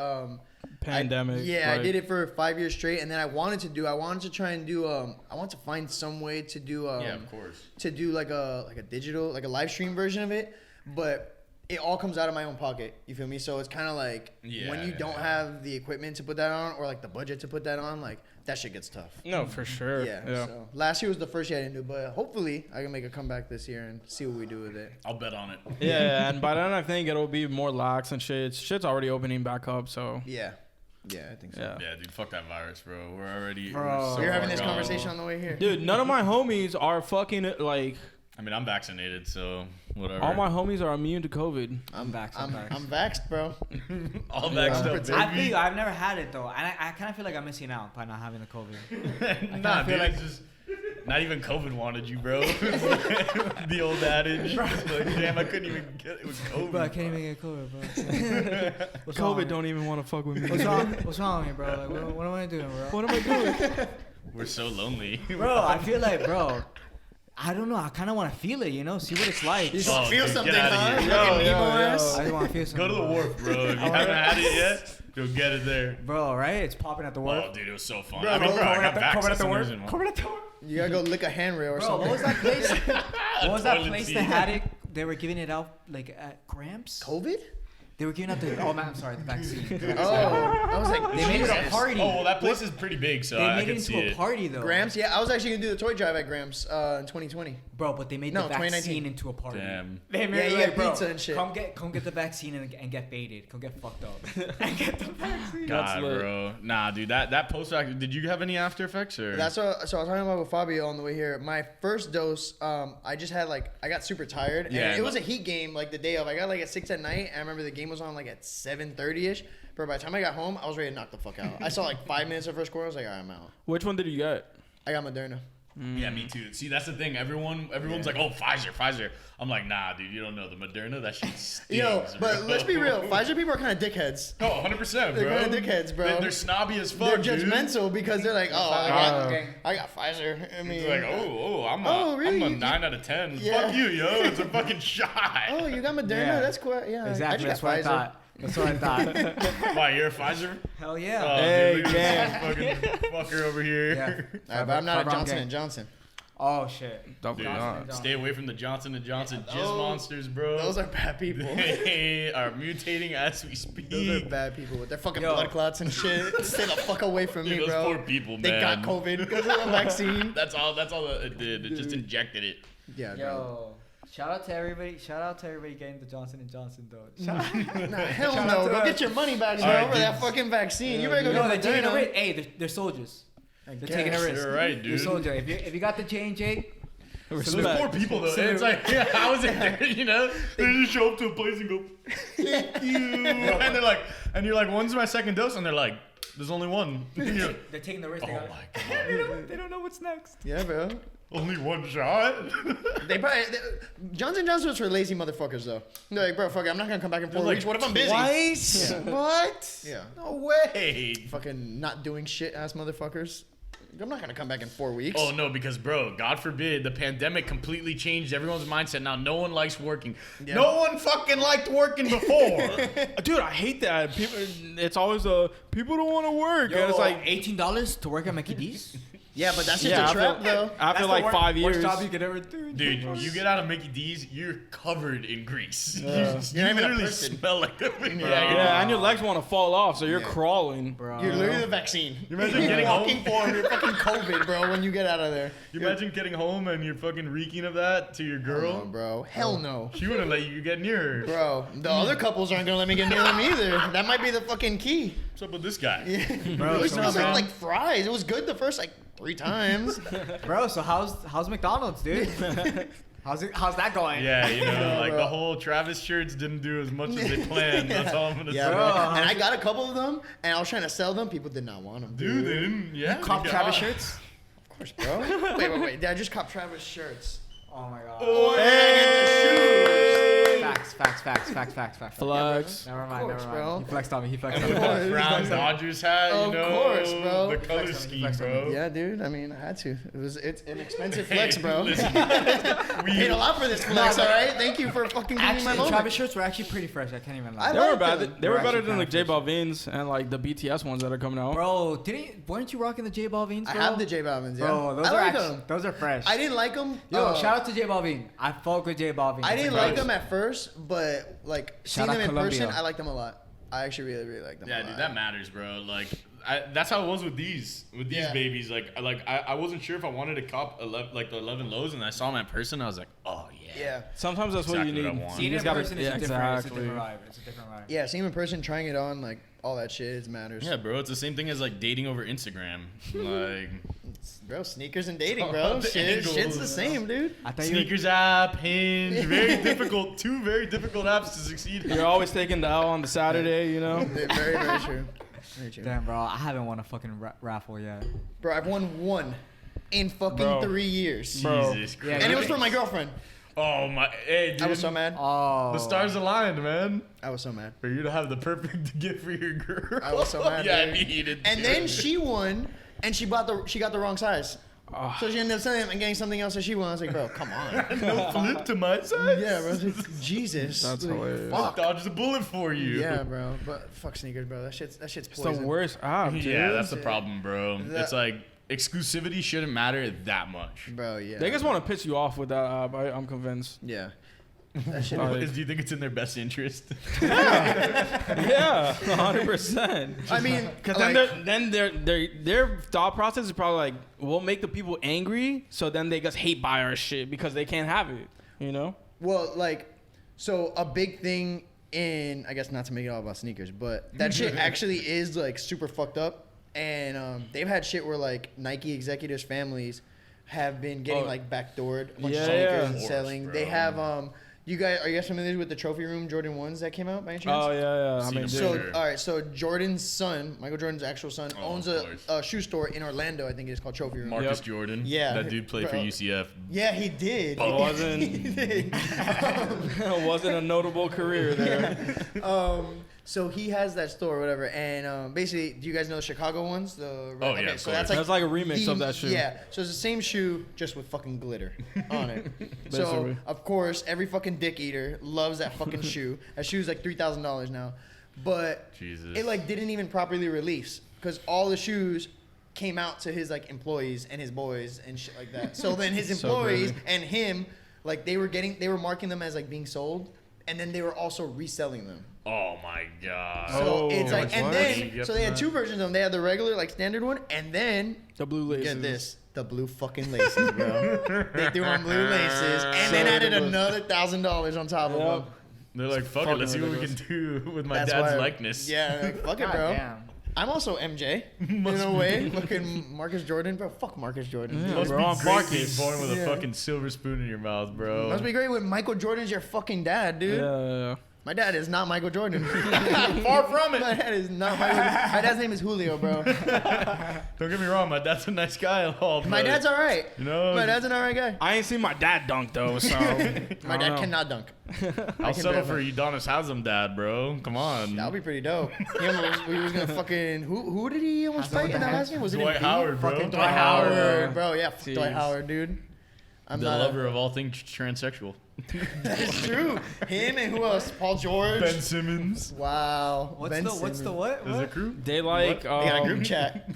Pandemic. I like- did it for 5 years straight, and then I wanted to try and do. I want to find some way to do. Yeah, of course. To do like a digital, like a live stream version of it, but it all comes out of my own pocket. You feel me? So it's kind of like when you don't have the equipment to put that on or like the budget to put that on, like that shit gets tough. No, for sure. Yeah. Yeah. So last year was the first year I didn't do, but hopefully I can make a comeback this year and see what we do with it. I'll bet on it. Yeah, and by then I think it'll be more lax and shit. Shit's already opening back up, so Yeah, I think so. yeah. Yeah, dude, fuck that virus, bro. We're already. Bro. we're so You're far having this gone. conversation on the way here. Dude, none of my homies are fucking like. I mean, I'm vaccinated, so whatever. All my homies are immune to COVID. I'm vaxxed, I'm I'm vaxxed, bro. all vaxxed up, baby. I think I've never had it though, and I kind of feel like I'm missing out by not having the COVID. Nah, feel dude, like- it's just not even COVID wanted you, bro. The old adage. Like, damn, I couldn't even get it with COVID. Bro, I can't even get COVID, bro. What's wrong COVID with don't even want to fuck with me. What's wrong? What's wrong with me, bro? Like, what am I doing, bro? What am I doing? We're so lonely. Bro, I feel like, bro, I don't know. I kind of want to feel it, you know, see what it's like. You Oh, just feel dude, something, get outta huh? here. Fucking Yo, emo yo, ass. I just want to feel something. Go to the wharf, bro. If you haven't had it yet, you'll get it there. Bro, right? It's popping at the wharf. Oh, dude, it was so fun. Bro, I remember I got vaxxed Covered for at the some wharf. reason. Covered at the wharf. You gotta go lick a handrail or Bro, something. what was that place? What was that Toilet place seat. that had it? They were giving it out like at Gramps. COVID? They were giving out the. Oh man, I'm sorry, the vaccine. Oh, I was like, They made it a Jesus. party. Oh, well, that place is pretty big, so They I made can it see into a it. party though. Grams? Yeah, I was actually gonna do the toy drive at Grams in 2020. Bro, but they made No, the vaccine 2019. into a party. Damn. They made Yeah, it you like, get bro, pizza and shit. Come get the vaccine and get baited. Come get fucked up. And get the vaccine. God, lit. bro. Nah, dude, that post-vac, did you have any after effects? Or? That's what. So I was talking about with Fabio on the way here. My first dose, I just had I got super tired. And Yeah, it was a heat game like the day of. I got like at 6 at night. And I remember the game was on like at 7:30ish. But by the time I got home, I was ready to knock the fuck out. I saw like 5 minutes of first quarter. I was like, all right, I'm out. Which one did you get? I got Moderna. Yeah, me too. See, that's the thing. Everyone's like, oh, Pfizer. I'm like, nah, dude, you don't know. The Moderna, that shit stings, Yo, but bro. let's be real. Pfizer people are kind of dickheads. Oh, 100%, bro. They're kind of dickheads, bro. They're snobby as fuck, They're dude. judgmental because they're like, oh, Uh, I got Pfizer. I mean, It's like, I'm Oh, really? a 9 out of 10. Yeah. Fuck you, yo. It's a fucking shot. oh, you got Moderna? Yeah. That's cool. Yeah, Exactly. I That's just what I got Pfizer. thought. That's what I thought. Why, you're a Pfizer? Hell yeah. Oh, Hey, dude, look at gang. this fucking fucker over here. Yeah. All right, but I'm not a Five-round Johnson gang. and Johnson. Oh shit. Definitely Dude, not. stay away from the Johnson & Johnson jizz those- monsters, bro. Those are bad people. They are mutating as we speak. Those are bad people with their fucking Yo. blood clots and shit. Stay the fuck away from Dude, me, those bro. poor people, They man. got COVID because of the vaccine. That's all that it did. It just injected it. Yeah, bro. Yo. Shout out to everybody getting the Johnson & Johnson though. Shout Nah, hell Shout no. out to Go them. get your money back, bro, All right, for dude. that fucking vaccine. You better go No, they're get taking a Moderna. risk. Hey, they're soldiers. They're taking a risk. You're right, They're dude. soldier. If you got the J&J, Those poor people, though. And it's like, yeah, how is it there? You know, they just show up to a place and go, thank you. And they're like, and you're like, when's my second dose? And they're like, there's only one. You're like, they're taking the risk. oh They got- my god, they don't know what's next. Yeah, bro. only one shot. Johnson Johnson was for lazy motherfuckers, though. They're like, bro, fuck it. I'm not going to come back in 4 like, weeks. What if I'm busy? twice? Yeah. What? Yeah. No way. Fucking not doing shit ass motherfuckers. I'm not gonna come back in 4 weeks. Oh no, because bro, God forbid, the pandemic completely changed everyone's mindset. Now no one likes working. Yeah. No one fucking liked working before. Dude, I hate that. People, it's always people don't want to work. Yo, And it's like, $18 to work at Mickey D's. Yeah, but that's just a trap, though. After like 5 years. Worst job you could ever do. Dude, you get out of Mickey D's, you're covered in grease. Yeah. You You're not even a literally person. smell like a Yeah, and your legs want to fall off, so you're crawling. Bro. You're literally the vaccine. You imagine You're getting walking home? form. You're fucking COVID, bro. When you get out of there. You imagine getting home and you're fucking reeking of that to your girl? No, bro. Hell no. She wouldn't let you get near her. Bro, the other couples aren't gonna let me get near them either. That might be the fucking key. What's up with this guy? Bro, It so, smells like fries. It was good the first like 3 times. bro, so how's McDonald's, dude? How's that going? Yeah, you know, like bro. the whole Travis shirts didn't do as much as they planned. That's all I'm gonna Yeah, say. bro. And I got a couple of them, and I was trying to sell them. People did not want them. Dude, they didn't. Yeah. Cop they Travis got- shirts? Of course, bro. Wait. Did I just cop Travis shirts? Oh my god. Oh, Facts. Flex. Never mind, course, never bro. mind. He flexed on me. The brown Dodgers hat, Of you know. course, bro. The color Flex on me, scheme, flex on me. bro. Yeah, dude. I mean, I had to. It's an expensive flex, bro. Listen, Paid a lot for this flex, all right? Thank you for fucking giving me my Actually, moment. Travis shirts were actually pretty fresh. I can't even lie. I They were like bad. them. They were They're better actually than the J kinda Balvin's and like the BTS ones that are coming out. Bro, weren't you rocking the J Balvins, I bro? have the J Balvin's, yeah. Bro, those I are like actually, them. those are fresh. I didn't like them. Yo, shout out to J Balvin. I fuck with J Balvin. I didn't That's like fresh. them at first, but like seeing Shout out them in Colombia. person, I like them a lot. I actually really like them. yeah, a lot. dude, that matters, bro. Like, that's how it was with these Yeah. babies. I wasn't sure if I wanted to cop the 11 lows, and I saw them in person. I was like, oh yeah. Yeah. Sometimes that's Exactly what you what I need. want. Seeing You it just in gotta, person is yeah, a different exactly. vibe. It's a different vibe. Yeah, seeing them in person, trying it on, like all that shit, it matters. Yeah, bro. It's the same thing as like dating over Instagram. Like Bro, sneakers and dating, bro. The Shit's angles. the same, dude. I thought you sneakers app, Hinge, very difficult. 2 very difficult apps to succeed. You're always taking the L on the Saturday, you know. Very, very true. Very true. Damn, bro, I haven't won a fucking raffle yet. Bro, I've won 1 in fucking Bro. 3 years. Bro. Jesus Christ. Yeah, And it was for my girlfriend. Oh my, hey, dude. I was so mad. Oh. The stars aligned, man. I was so mad. For you to have the perfect gift for your girl. I was so mad. Yeah, dude. I mean, you did And too. then she won, and she got the wrong size. So she ended up selling it and getting something else that she won. I was like, bro, come on. no flip to my size. Yeah, bro. Jesus. That's Like, hilarious. Fuck. Dodged a bullet for you. Yeah, bro. But fuck sneakers, bro. That shit's It's poison. the worst app, dude. Yeah, that's the problem, bro. That- It's like exclusivity shouldn't matter that much. Bro, yeah. They just want to piss you off with that app. I'm convinced. Yeah. That shit. Like- Do you think it's in their best interest? Yeah, 100%. I mean, Because like, then their thought process is probably like, we'll make the people angry, so then they just hate buy our shit because they can't have it. You know? well, like, so a big thing in, I guess not to make it all about sneakers, but that shit actually is like super fucked up. And they've had shit where like Nike executives' families have been getting Oh. like backdoored a bunch Yeah, of sneakers yeah. and Of selling. course, They bro. have are you guys familiar with the Trophy Room Jordan 1s that came out by any chance? Oh yeah. I Seen mean, them. dude. So Sure. all right, so Jordan's son, Michael Jordan's actual son, Oh, owns of a course. shoe store in Orlando. I think it's called Trophy Room. Marcus Yep. Jordan. Yeah. That dude played for Bro. UCF. Yeah, he did. It wasn't. He did. It wasn't a notable career there. So he has that store or whatever, and basically, do you guys know the Chicago ones? Oh, yeah, of so course. That's like a remix of that shoe. Yeah, so it's the same shoe, just with fucking glitter on it. So Basically. of course, every fucking dick eater loves that fucking shoe. That shoe's like $3,000 now, but Jesus. it like didn't even properly release because all the shoes came out to his like employees and his boys and shit like that. So then his So employees crazy. and him, like they were marking them as like being sold, and then they were also reselling them. Oh my god. So Oh, it's like, what? and What? then, so they had 2 versions of them. They had the regular, like standard one, and then The blue laces. get this, the blue fucking laces, bro. They threw on blue laces, and So then added ridiculous. another $1,000 on top of Yep. them. They're like, fuck it, Fucking let's see what we ridiculous. can do with my That's dad's why- likeness. Yeah, like, fuck it, God bro. damn. I'm also MJ in a way. Fucking Marcus Jordan, bro. Fuck Marcus Jordan. Yeah. dude. Must Bro, be I'm great Marcus. being born with Yeah. a fucking silver spoon in your mouth, bro. Must be great when Michael Jordan's your fucking dad, dude. Yeah. My dad is not Michael Jordan. Far from it. My dad is not Michael Jordan. My dad's name is Julio, bro. Don't get me wrong, my dad's a nice guy and all. My dad's all right. You know, My dad's an all right guy. I ain't seen my dad dunk though, so My dad cannot dunk. I'll settle for Udonis Haslam dad, bro. Come on. That would be pretty dope. We was gonna fucking who did he almost fight in that last game? Was it Dwight Embiid? Howard, bro. Fucking Dwight Howard, Howard. bro. Yeah, Jeez. Dwight Howard, dude. I'm The not lover of all things transsexual. That is true. Him and who else? Paul George. Ben Simmons. Wow. What's Ben the what? Is it crew? they like They got a group chat.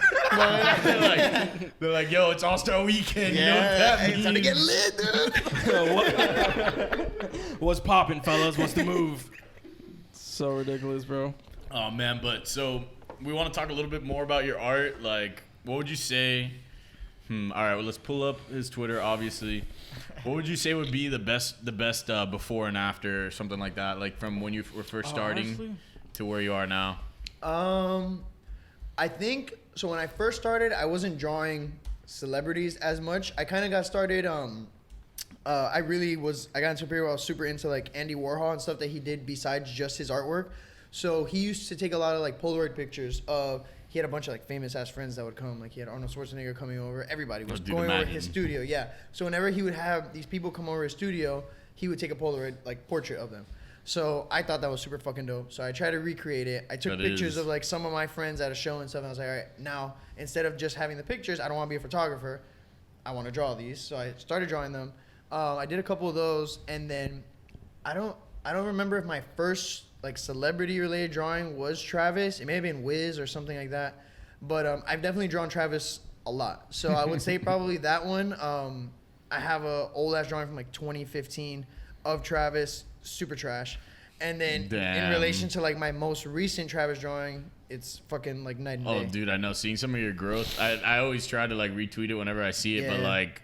They're like, yo, it's All-Star Weekend. You know what Yeah, that hey, means? time to get lit, dude. What's poppin', fellas? What's the move? So ridiculous, bro. Oh, man. But so we want to talk a little bit more about your art. Like, what would you say? All right, well, let's pull up his Twitter, obviously. What would you say would be the best before and after, or something like that, like from when you were first starting honestly? to where you are now? I think so. When I first started, I wasn't drawing celebrities as much. I kind of got started. I got into a period where I was super into like Andy Warhol and stuff that he did besides just his artwork. So he used to take a lot of like Polaroid pictures of. He had a bunch of like famous ass friends that would come. Like he had Arnold Schwarzenegger coming over. Everybody was going over his studio. Yeah. So whenever he would have these people come over his studio, he would take a Polaroid like portrait of them. So I thought that was super fucking dope. So I tried to recreate it. I took pictures of like some of my friends at a show and stuff. And I was like, all right, now instead of just having the pictures, I don't want to be a photographer. I want to draw these. So I started drawing them. I did a couple of those, and then I don't remember if my first like celebrity related drawing was Travis. It may have been Wiz or something like that. But I've definitely drawn Travis a lot. So I would say probably that one. I have a old ass drawing from like 2015 of Travis, super trash. And then in relation to like my most recent Travis drawing, it's fucking like night and day. Oh, dude, I know. Seeing some of your growth, I always try to like retweet it whenever I see it. Yeah. But like,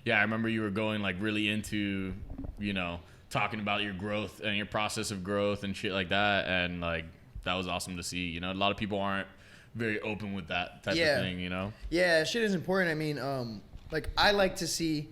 yeah, I remember you were going like really into, you know, talking about your growth and your process of growth and shit like that. And like, that was awesome to see. You know, a lot of people aren't very open with that type of thing, you know? Yeah, shit is important. I mean, like I like to see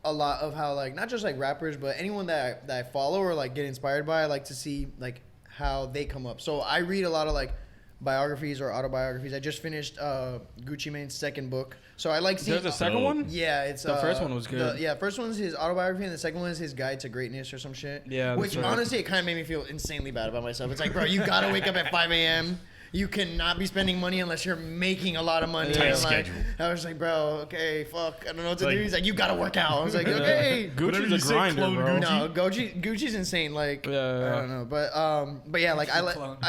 a lot of how like, not just like rappers, but anyone that I follow or like get inspired by, I like to see like how they come up. So I read a lot of like biographies or autobiographies. I just finished Gucci Mane's second book. So I like seeing. There's a second one? Yeah, it's The first one was good. First one's his autobiography, and the second one is his guide to greatness or some shit. Yeah, Which that's right. honestly, it kind of made me feel insanely bad about myself. It's like, bro, you gotta wake up at 5 a.m. You cannot be spending money unless you're making a lot of money. Tight And, schedule. I was like, bro, okay, fuck, I don't know what to Like- do. He's like, you gotta work out. I was like, okay. Whatever you Gucci's a say, grinder, clone bro. Gucci. No, Gucci's insane. Like, Yeah. I don't know, but yeah, like I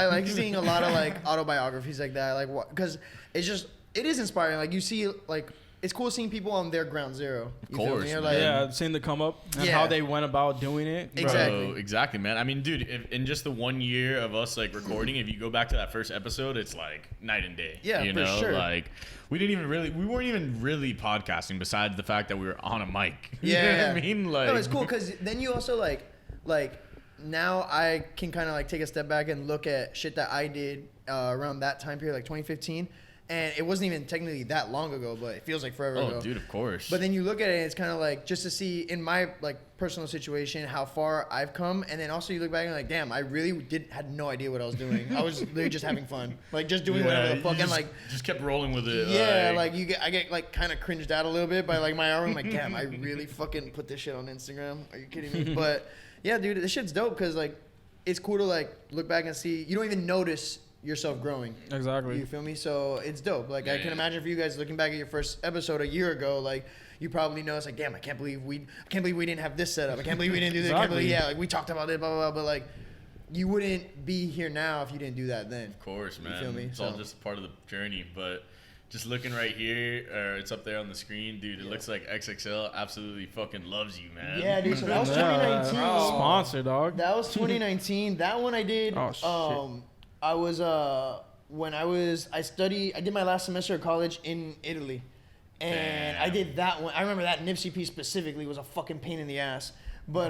like seeing a lot of like autobiographies like that, like what, because it is inspiring. Like you see, like it's cool seeing people on their ground zero. You feel course, me? Or, man. like, Yeah, seeing the come up and Yeah. how they went about doing it. Bro. Exactly. Bro, exactly, man. I mean, dude, in just the 1 year of us like recording, if you go back to that first episode, it's like night and day. Yeah, you for know, sure. like we weren't even really podcasting besides the fact that we were on a mic. Yeah, You know yeah. what I mean, like, No, it's cool because then you also like now I can kind of like take a step back and look at shit that I did around that time period, like 2015, and it wasn't even technically that long ago, but it feels like forever ago. Oh, dude, of course. But then you look at it, and it's kind of like just to see in my like personal situation how far I've come, and then also you look back and like, damn, I really had no idea what I was doing. I was literally just having fun, like just doing whatever the you fuck, and just, like just kept rolling with it. yeah, like I get like kind of cringed out a little bit by like my hour. I'm like, damn, I really fucking put this shit on Instagram. Are you kidding me? But yeah, dude, this shit's dope because like it's cool to like look back and see. You don't even notice yourself growing. Exactly. You feel me? So it's dope. Like I can Yeah. imagine for you guys looking back at your first episode a year ago, like you probably know it's like, damn, I can't believe we didn't have this set up. I can't believe we didn't do this. I can't believe, Exactly. yeah, like we talked about it, blah blah blah. But like you wouldn't be here now if you didn't do that then. Of course, man. feel me? It's all So- just part of the journey. But just looking right here, it's up there on the screen, dude. It looks like XXL absolutely fucking loves you, man. Yeah, dude. So that was Yeah. 2019. Sponsor, dog. That was 2019. That one I did. Oh, shit. I was I did my last semester of college in Italy, and I did that one. I remember that Nipsey piece specifically was a fucking pain in the ass. But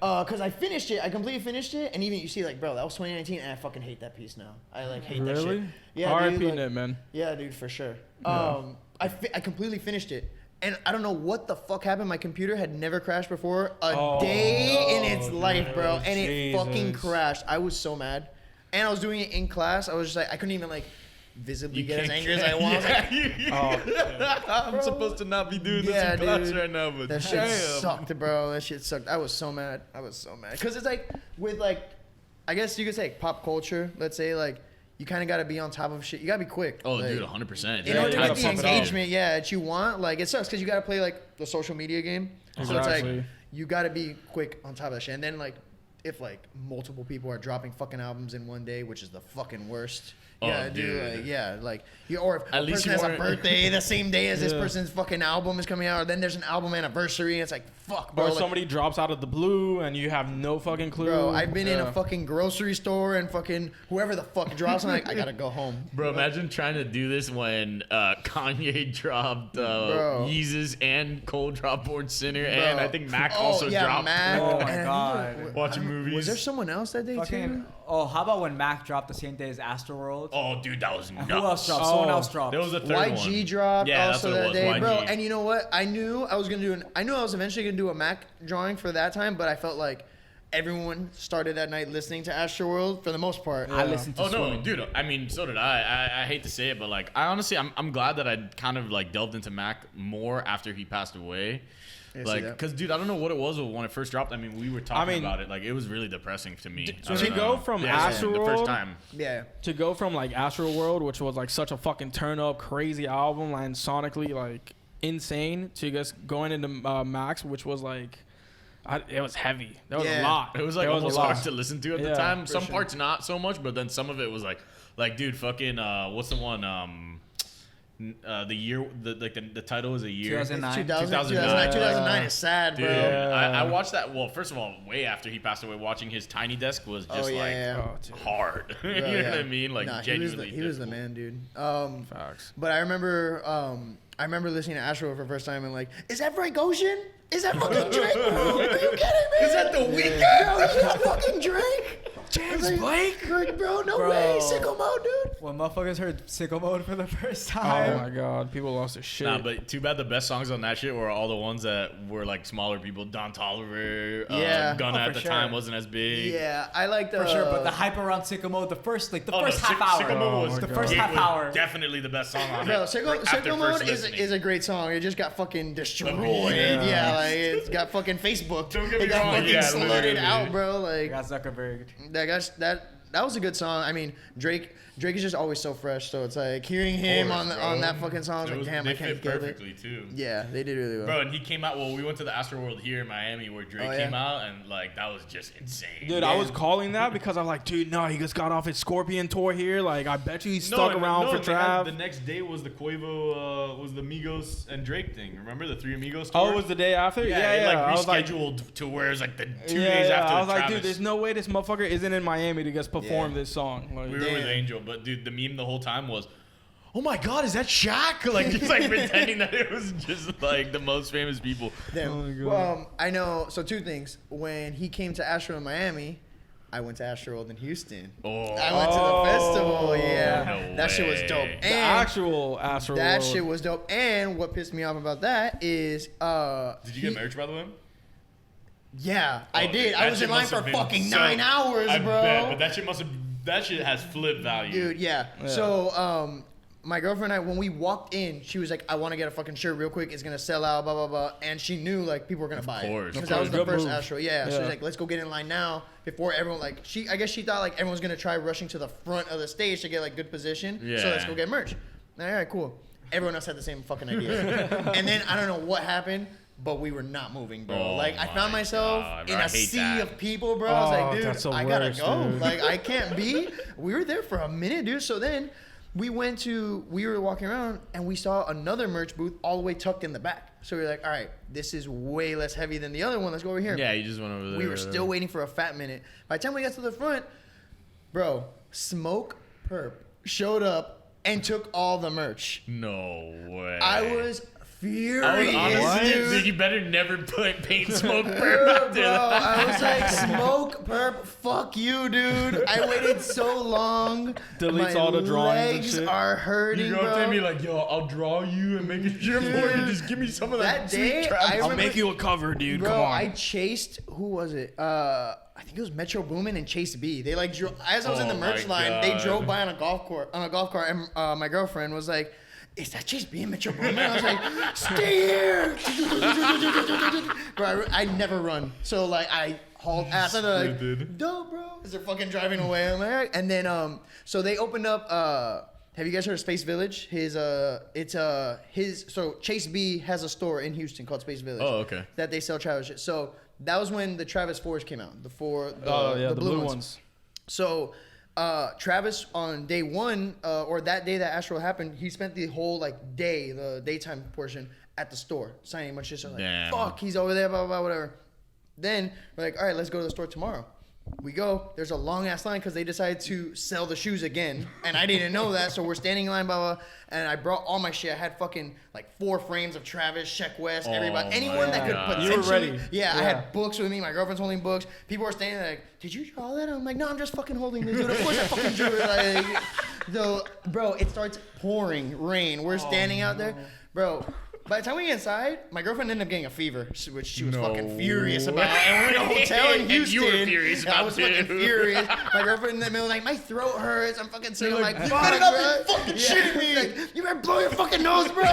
cause I finished it, I completely finished it, and even you see like, bro, that was 2019, and I fucking hate that piece now. I like hate that shit. Really? Yeah, R.I.P. dude, like, Nip, man. yeah, dude, for sure. I completely finished it, And I don't know what the fuck happened. My computer had never crashed before a day in its life, bro. And it fucking crashed. I was so mad. And I was doing it in class. I was just like, I couldn't even like visibly get as angry as I want. I'm supposed to not be doing this in class right now, but that shit sucked, bro. That shit sucked. I was so mad. Because it's like, with like, I guess you could say pop culture, let's say, like, you kind of got to be on top of shit. You got to be quick. Oh, like, dude, 100%. In order to get the engagement, that you want, like, it sucks because you got to play, like, the social media game. Exactly. So it's like, you got to be quick on top of that shit. And then, like, if, like, multiple people are dropping fucking albums in one day, which is the fucking worst. Yeah, dude. Or if a person has a birthday the same day as this person's fucking album is coming out, or then there's an album anniversary, and it's like, fuck, bro. Or like, somebody drops out of the blue, and you have no fucking clue. Bro, I've been in a fucking grocery store, and fucking whoever the fuck drops, I'm like, I gotta go home. Bro, imagine trying to do this when Kanye dropped Yeezus and Cole dropped Born Sinner, and I think Mac also dropped. Mac. Oh my god. Watching movies. Was there someone else that day too? Oh, how about when Mac dropped the same day as Astroworld? Oh, dude, that was nuts. Who else dropped? Someone else dropped. There was a third one. YG dropped also that day, YG. bro. And you know what? I knew I was eventually gonna do a Mac drawing for that time, but I felt like everyone started that night listening to Astroworld for the most part. I listened to no, dude. I mean, so did I. I hate to say it, but like, I honestly, I'm glad that I kind of like delved into Mac more after he passed away. Like, cause dude, I don't know what it was when it first dropped. I mean, we were talking about it. Like, it was really depressing to me. So to go from Astroworld, the first time, to go from like Astroworld, which was like such a fucking turn up, crazy album, and sonically like insane, to just going into Max, which was like, it was heavy. That was a lot. It was like almost hard to listen to at the time. Some parts not so much, but then some of it was like, dude, fucking, what's the one? The year, the title is a year. 2009. 2009 is sad, bro. Dude, I watched that. Well, first of all, way after he passed away, watching his Tiny Desk was just hard. Bro, you know what I mean? Like, genuinely. He was the man, dude. Facts. But I remember listening to Astro for the first time and like, is that Frank Ocean? Is that fucking Drake, bro? Are you kidding me? Is that The Weeknd? Bro, is that fucking Drake? James Blake? Like, bro, no way. Sicko mode, dude. When motherfuckers heard Sicko Mode for the first time. Oh my god, people lost their shit. Nah, but too bad the best songs on that shit were all the ones that were like smaller people. Don Toliver, Gunna at the time wasn't as big. Yeah, I like the For sure, but the hype around Sicko Mode, the first half hour. Sicko Mode was the first half hour. Definitely the best song on Bro, it. Sicko Mode is a great song. It just got fucking destroyed. Yeah, like it's got fucking Facebook. It got fucking slutted out, bro. Like Got Zuckerberg. That was a good song. I mean, Drake is just always so fresh. So it's like hearing him on that fucking song. I was like, damn, I can't get it. Perfectly too. Yeah, they did really well. Bro, and he came out. Well, we went to the Astroworld here in Miami where Drake came out, and like that was just insane. Dude, I was calling that because I'm like, dude, no, he just got off his Scorpion tour here. Like, I bet you he's stuck around for Trav. The next day was the Quavo, was the Migos and Drake thing. Remember the Three Amigos tour? Oh, it was the day after? Yeah. Like rescheduled to where it was like the 2 days after. I was like, Travis. dude, there's no way this motherfucker isn't in Miami to just perform this song. Like, we were with Angel, but dude, the meme the whole time was, oh my god, is that Shaq? Like, just like pretending that it was just like the most famous people. Damn. I know. So two things. When he came to Astro in Miami, I went to Astroworld in Houston. I went to the festival. Yeah, that shit was dope. The actual Astroworld. That shit was dope. And what pissed me off about that is, did you get merch by the way? Yeah, I did. I was in line for fucking 9 hours, bro. I bet, but that shit has flip value. Dude, yeah. So, my girlfriend and I, when we walked in, she was like, I want to get a fucking shirt real quick. It's going to sell out, blah, blah, blah. And she knew, like, people were going to buy it. Because that was the first Astro. Yeah. She was like, let's go get in line now before everyone, like, I guess she thought, like, everyone's going to try rushing to the front of the stage to get, like, good position. Yeah. So let's go get merch. All right, cool. Everyone else had the same fucking idea. And then, I don't know what happened, but we were not moving, bro. Like, I found myself in a sea of people, bro. I was like, dude, I gotta go. Dude. Like, I can't be. We were there for a minute, dude. So then we were walking around and we saw another merch booth all the way tucked in the back. So we were like, all right, this is way less heavy than the other one. Let's go over here. Yeah, you just went over there. We were still waiting for a fat minute. By the time we got to the front, bro, Smoke Perp showed up and took all the merch. No way. I was furious. I would honestly dude. think you better never put paint smoke perp out there. Bro, I was like, smoke perp, fuck you, dude. I waited so long. Deletes My all the drawings and legs shit. are hurting, You go up bro. to me like, yo, I'll draw you and make it your for you. Just give me some of that, That sweet day, Travis. I I'll remember- make you a cover, dude. Bro, Come on. I chased, who was it? I think it was Metro Boomin and Chase B. They like drove, as I was in the Oh merch my line, they God. drove by on a golf cart, and my girlfriend was like, "Is that Chase B and Metro Boomin?" I was like, "Stay here." Bro, I never run, so like I hauled ass and they're like, Sprinted. "Dope, bro," as they're fucking driving away. I'm like, "All right." And then so they opened up. Have you guys heard of Space Village? So Chase B has a store in Houston called Space Village. Oh, okay. That they sell Travis shit. So that was when the Travis 4s came out. The blue ones. So Travis on day one, or that day that Astroworld happened, he spent the whole like day, the daytime portion, at the store signing a bunch of shit. So like, Damn. fuck, he's over there, blah blah blah, whatever. Then we're like, all right, let's go to the store tomorrow. We go. There's a long ass line because they decided to sell the shoes again, and I didn't know that. So we're standing in line, blah blah. And I brought all my shit. I had fucking like 4 frames of Travis, Sheck West, everybody, Oh anyone that could my God. You were potentially. ready. Yeah, I Yeah. had books with me. My girlfriend's holding books. People were standing there like, "Did you draw that?" I'm like, "No, I'm just fucking holding this, dude. Of course I fucking drew it." Like, so, bro, it starts pouring rain. We're standing out there, bro. By the time we get inside, my girlfriend ended up getting a fever, which she was No fucking furious about. And we're in a hotel in And Houston. you were furious and I about was too. fucking furious. My girlfriend in the middle, like, my throat hurts. I'm fucking sick. I'm like, like, fuck, "Spit it up, bro. you fucking shitting me." Like, you better blow your fucking nose, bro.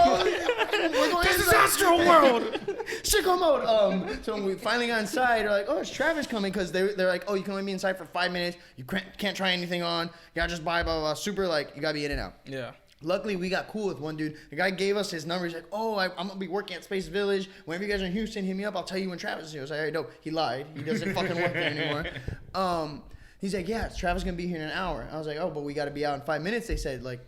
This is Astroworld. Sicko mode. So when we finally got inside, they're like, "Oh, it's Travis coming," because they're like, "Oh, you can only be inside for 5 minutes. You can't try anything on. You gotta just buy blah blah blah." Super like, you gotta be in and out. Yeah. Luckily, we got cool with one dude. The guy gave us his number. He's like, "Oh, I'm gonna be working at Space Village. Whenever you guys are in Houston, hit me up. I'll tell you when Travis is here." I was like, "All right, dope." He lied. He doesn't fucking work there anymore. He's like, "Yeah, Travis gonna be here in an hour." I was like, "Oh, but we gotta be out in 5 minutes." They said, like,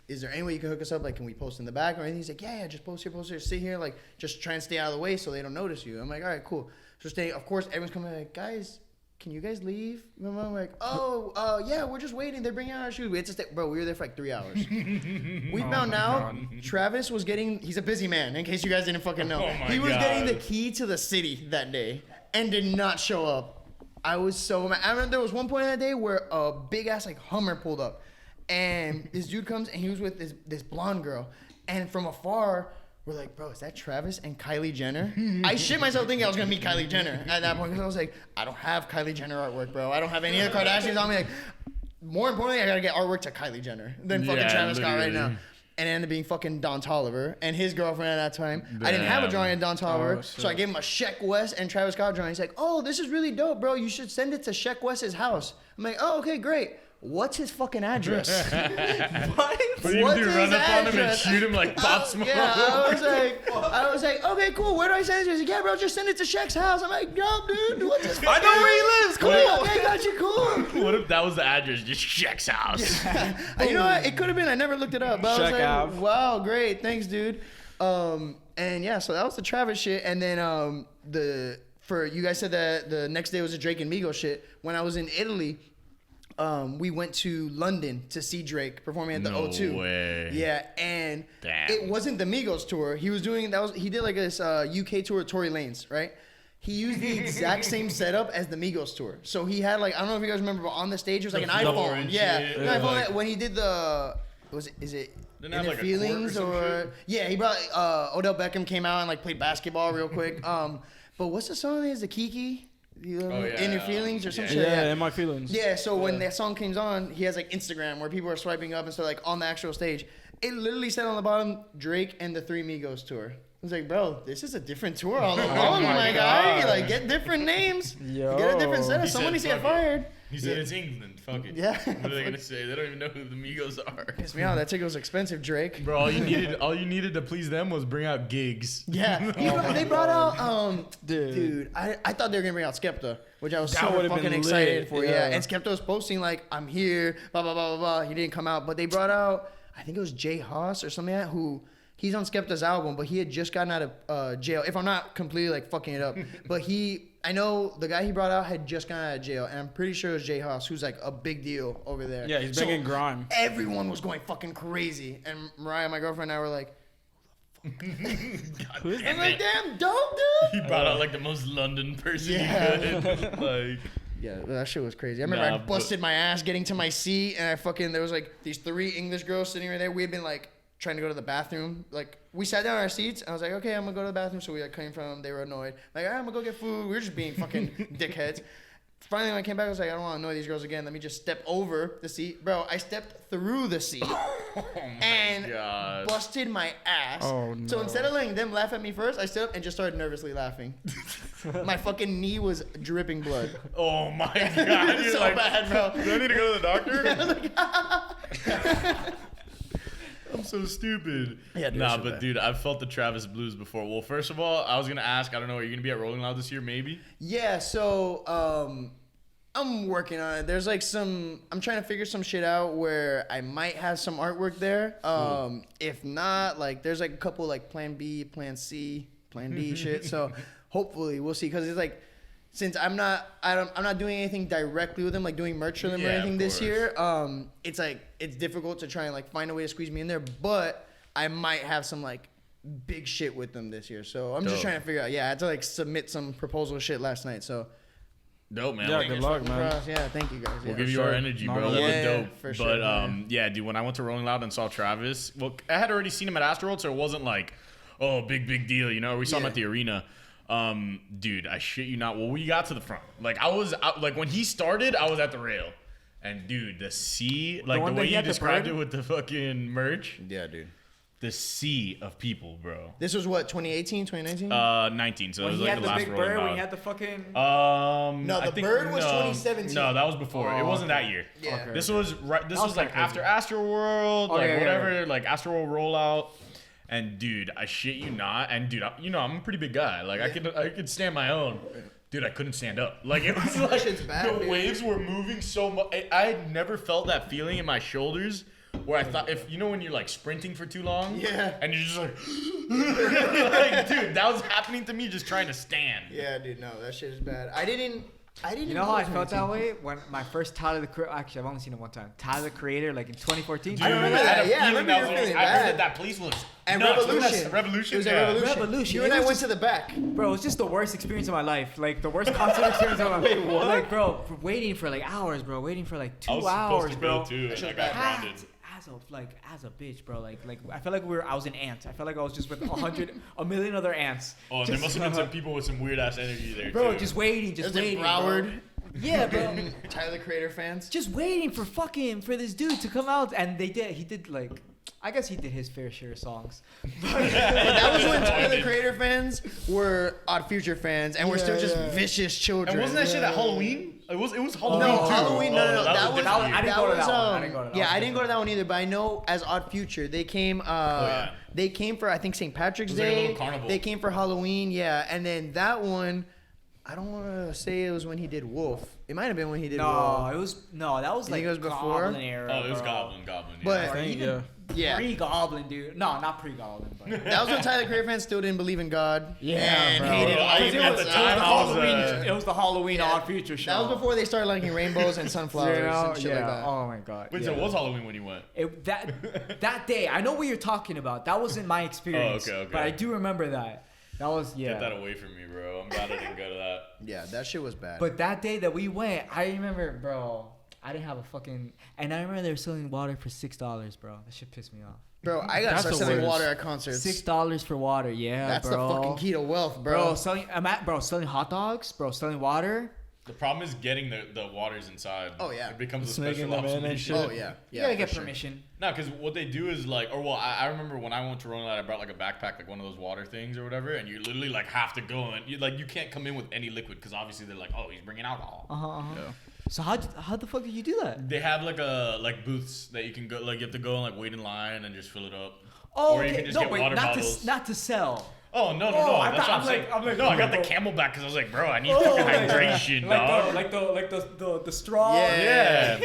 is there any way you can hook us up? Like, can we post in the back or anything? He's like, yeah, just post here, sit here. Like, just try and stay out of the way so they don't notice you. I'm like, all right, cool. So of course, everyone's coming like, guys, can you guys leave? And I'm like, yeah, we're just waiting. They're bringing out our shoes. We had to stay. Bro, we were there for like 3 hours. We found out Travis was he's a busy man, in case you guys didn't fucking know. Oh my He was God. getting the key to the city that day and did not show up. I was so mad. I remember there was one point in that day where a big ass like Hummer pulled up. And this dude comes and he was with this blonde girl. And from afar, we're like, bro, is that Travis and Kylie Jenner? I shit myself thinking I was going to meet Kylie Jenner at that point. Because I was like, I don't have Kylie Jenner artwork, bro. I don't have any of the Kardashians on me. Like, more importantly, I got to get artwork to Kylie Jenner than fucking Yeah, Travis Scott right literally. now. And it ended up being fucking Don Toliver and his girlfriend at that time. I didn't have a drawing of Don Toliver, so I gave him a Sheck West and Travis Scott drawing. He's like, oh, this is really dope, bro. You should send it to Sheck West's house. I'm like, oh, okay, great. What's his fucking address? What do you What's do? his Run up on him and address? shoot him like Pop Smoke? Yeah, I was like, okay, cool. Where do I send it? He's like, yeah, bro, just send it to Sheck's house. I'm like, yo, dude, what's his I know where he lives. Cool. Okay, got you, cool. What if that was the address? Just Sheck's house. You know what? It could have been. I never looked it up. But I was Sheck like, Ave. wow, great. Thanks, dude. And yeah, so that was the Travis shit. And then you guys said that the next day was the Drake and Migos shit. When I was in Italy, we went to London to see Drake performing at the No O2. way. Yeah, and Damn. it wasn't the Migos tour. He did like this UK tour with Tory Lanez, right? He used the exact same setup as the Migos tour. So he had like, I don't know if you guys remember, but on the stage it was like an floor iPhone. and Yeah, shit. an Yeah, iPhone like- that when he did is it Didn't In have, Their like, a court or Feelings some shit? yeah, he brought Odell Beckham came out and like played basketball real quick. But what's the song? Is the Kiki? You know, Oh, yeah. In Your Feelings or some Yeah. shit. Yeah, in my feelings. Yeah, so when that song comes on, he has like Instagram where people are swiping up and stuff like on the actual stage. It literally said on the bottom, Drake and the Three Migos tour. I was like, bro, this is a different tour all along, my guy. God. Like, get different names. Yo. Get a different setup. He Someone said, needs to get "Fuck it." fired. He said it's England. Fuck it. Yeah. What are they gonna say? They don't even know who the Migos are. Piss me off. That ticket was expensive, Drake. Bro, all you needed to please them was bring out gigs. Yeah. They brought out, Dude. I thought they were going to bring out Skepta, which I was That super would've fucking been excited lit, for. yeah. Yeah. And Skepta was posting, like, I'm here, blah, blah, blah, blah, blah. He didn't come out. But they brought out, I think it was Jay Haas or something like that, who, he's on Skepta's album, but he had just gotten out of jail. If I'm not completely, like, fucking it up. But I know the guy he brought out had just gotten out of jail. And I'm pretty sure it was Jay Haas, who's, like, a big deal over there. Yeah, he's So big in grime. everyone was going fucking crazy. And Mariah, my girlfriend, and I were like, God Who's damn I'm like, it. damn, dope, He dude. brought out like the most London person Yeah. he could. Like, Yeah, that shit was crazy. I remember Nah, I busted my ass getting to my seat, and there was like these 3 English girls sitting right there. We had been like trying to go to the bathroom. Like we sat down in our seats, and I was like, okay, I'm gonna go to the bathroom. So we like came from them. They were annoyed. Like, all right, I'm gonna go get food. We were just being fucking dickheads. Finally, when I came back, I was like, I don't want to annoy these girls again. Let me just step over the seat. Bro, I stepped through the seat and God. busted my ass. Oh, So no. instead of letting them laugh at me first, I stood up and just started nervously laughing. My fucking knee was dripping blood. Oh my God. You're So like, bad, bro. do I need to go to the doctor? I'm so stupid. Yeah, dude, nah, so but bad. dude, I've felt the Travis blues before. Well, first of all, I was gonna ask. I don't know. Are you gonna be at Rolling Loud this year? Maybe. Yeah, so I'm working on it. There's like I'm trying to figure some shit out where I might have some artwork there. If not, like there's like a couple like plan B, plan C, plan D shit. So hopefully we'll see, because it's like, since I'm not doing anything directly with them, like doing merch for them or Yeah, of anything this course. year. It's like it's difficult to try and like find a way to squeeze me in there, but I might have some like big shit with them this year. So I'm just Dope. trying to figure out. Yeah, I had to like submit some proposal shit last night. So Dope, man. Yeah, Like, good luck, man. yeah, thank you guys. We'll Yeah. give you sure. our energy, No, bro. no, That yeah, was dope. for sure, But yeah, dude, when I went to Rolling Loud and saw Travis, well, I had already seen him at Astroworld, so it wasn't like, oh, big deal, you know. We saw him Yeah. at the arena. Dude, I shit you not. Well, we got to the front. Like I was like when he started, I was at the rail, and dude, the sea, like the one that way he you had the described bird? it with the fucking merch, Yeah, dude. the sea of people, bro. This was what, 2018, 2019? 19, so it When was he like had the the last big Rolling bird, when Loud. he had the fucking. No, I the think- bird was 2017. No, that was before. It Oh, wasn't okay. that year. Yeah. Okay. This was right. This That was was like kinda after Astroworld, Oh, like yeah, whatever, like Astroworld rollout. And dude, I shit you not. And dude, you know I'm a pretty big guy. Like I could stand my own. Dude, I couldn't stand up. Like it was like shit's bad, the dude. waves were moving so much. I had never felt that feeling in my shoulders where I thought, if you know when you're like sprinting for too long, Yeah. and you're just like, like dude, that was happening to me just trying to stand. Yeah, dude, no, that shit is bad. I didn't. You know how I felt that way when my first Tyler the Creator. Actually, I've only seen it one time. Tyler the Creator, like in 2014. Dude, I remember had that. a Yeah, I feeling remember you was- feeling I heard bad. that place was And nuts. Revolution. Revolution. It was at yeah. Revolution. Revolution. You It and I was went just- to the back. Bro, it's just the worst experience of my life. Like the worst concert experience of my life. Wait, what? Like, bro, for waiting for like hours, bro. Waiting for like 2 I was hours, supposed to bro. go too, and I shit's got bad. grounded. Packed as a bitch, bro. Like I felt like I was an ant. I felt like I was just with a million other ants. Oh, and there must have been some people with some weird ass energy there Bro, too. just waiting, Is just it waiting. Broward? Bro. Yeah, bro. Tyler the Creator fans. Just waiting for this dude to come out, and he did like, I guess he did his fair share of songs. That was when Tyler the Disappointed. Creator fans were Odd Future fans, and we're still just vicious children. And wasn't that shit at Halloween? It was Halloween. No, too. Halloween. No, Oh, that was. I didn't go to that one. I didn't go to that Yeah, one. I didn't go to that one either. But I know as Odd Future, they came. yeah. They came for I think St. Patrick's It was like a Day. little carnival. They came for Halloween. Yeah, and then that one, I don't want to say it was when he did Wolf. It might have been when he did No, Wolf. that was You like think it was before? Goblin era. Oh, it was bro. Goblin. Yeah. But- Or think, even yeah. pre-Goblin, dude. No, not pre-Goblin, but. That was when Tyler the Creator fans still didn't believe in God. Yeah, and bro. hated Bro, I life. even It at was, the it was time, the I was, Halloween. It was the Halloween Yeah. Odd Future show. That was before they started liking rainbows and sunflowers and shit yeah. like that. Oh my god. Wait, yeah. so it was Halloween when you went? That day, I know what you're talking about. That wasn't my experience. okay. But I do remember that. That was Get that away from me, bro. I'm glad I didn't go to that. Yeah, that shit was bad. But that day that we went, I remember, bro. I didn't have a fucking. And I remember they were selling water for $6, bro. That shit pissed me off. Bro, I gotta That's start the selling worst. water at concerts. $6 for water, yeah, That's bro. the fucking key to wealth, Bro, selling hot dogs, bro, selling water. The problem is getting the waters inside. Oh, yeah. It becomes a Sneaking special them in and observation. shit. Oh yeah, You yeah. gotta for get sure. permission. No, because what they do is like, I remember when I went to Rolling Loud, I brought like a backpack, like one of those water things or whatever, and you literally like have to go and you can't come in with any liquid because obviously they're like, oh, he's bringing alcohol. Yeah. So how the fuck did you do that? They have like booths that you can go, like you have to go and like wait in line and just fill it up. Oh, Or you okay. can just No, get wait, water not bottles. not to sell. Oh no! Oh, I That's thought- what I'm saying. I'm like, no, I got the bro. Camelback because I was like, bro, I need fucking hydration, dog. Like the straw. Yeah.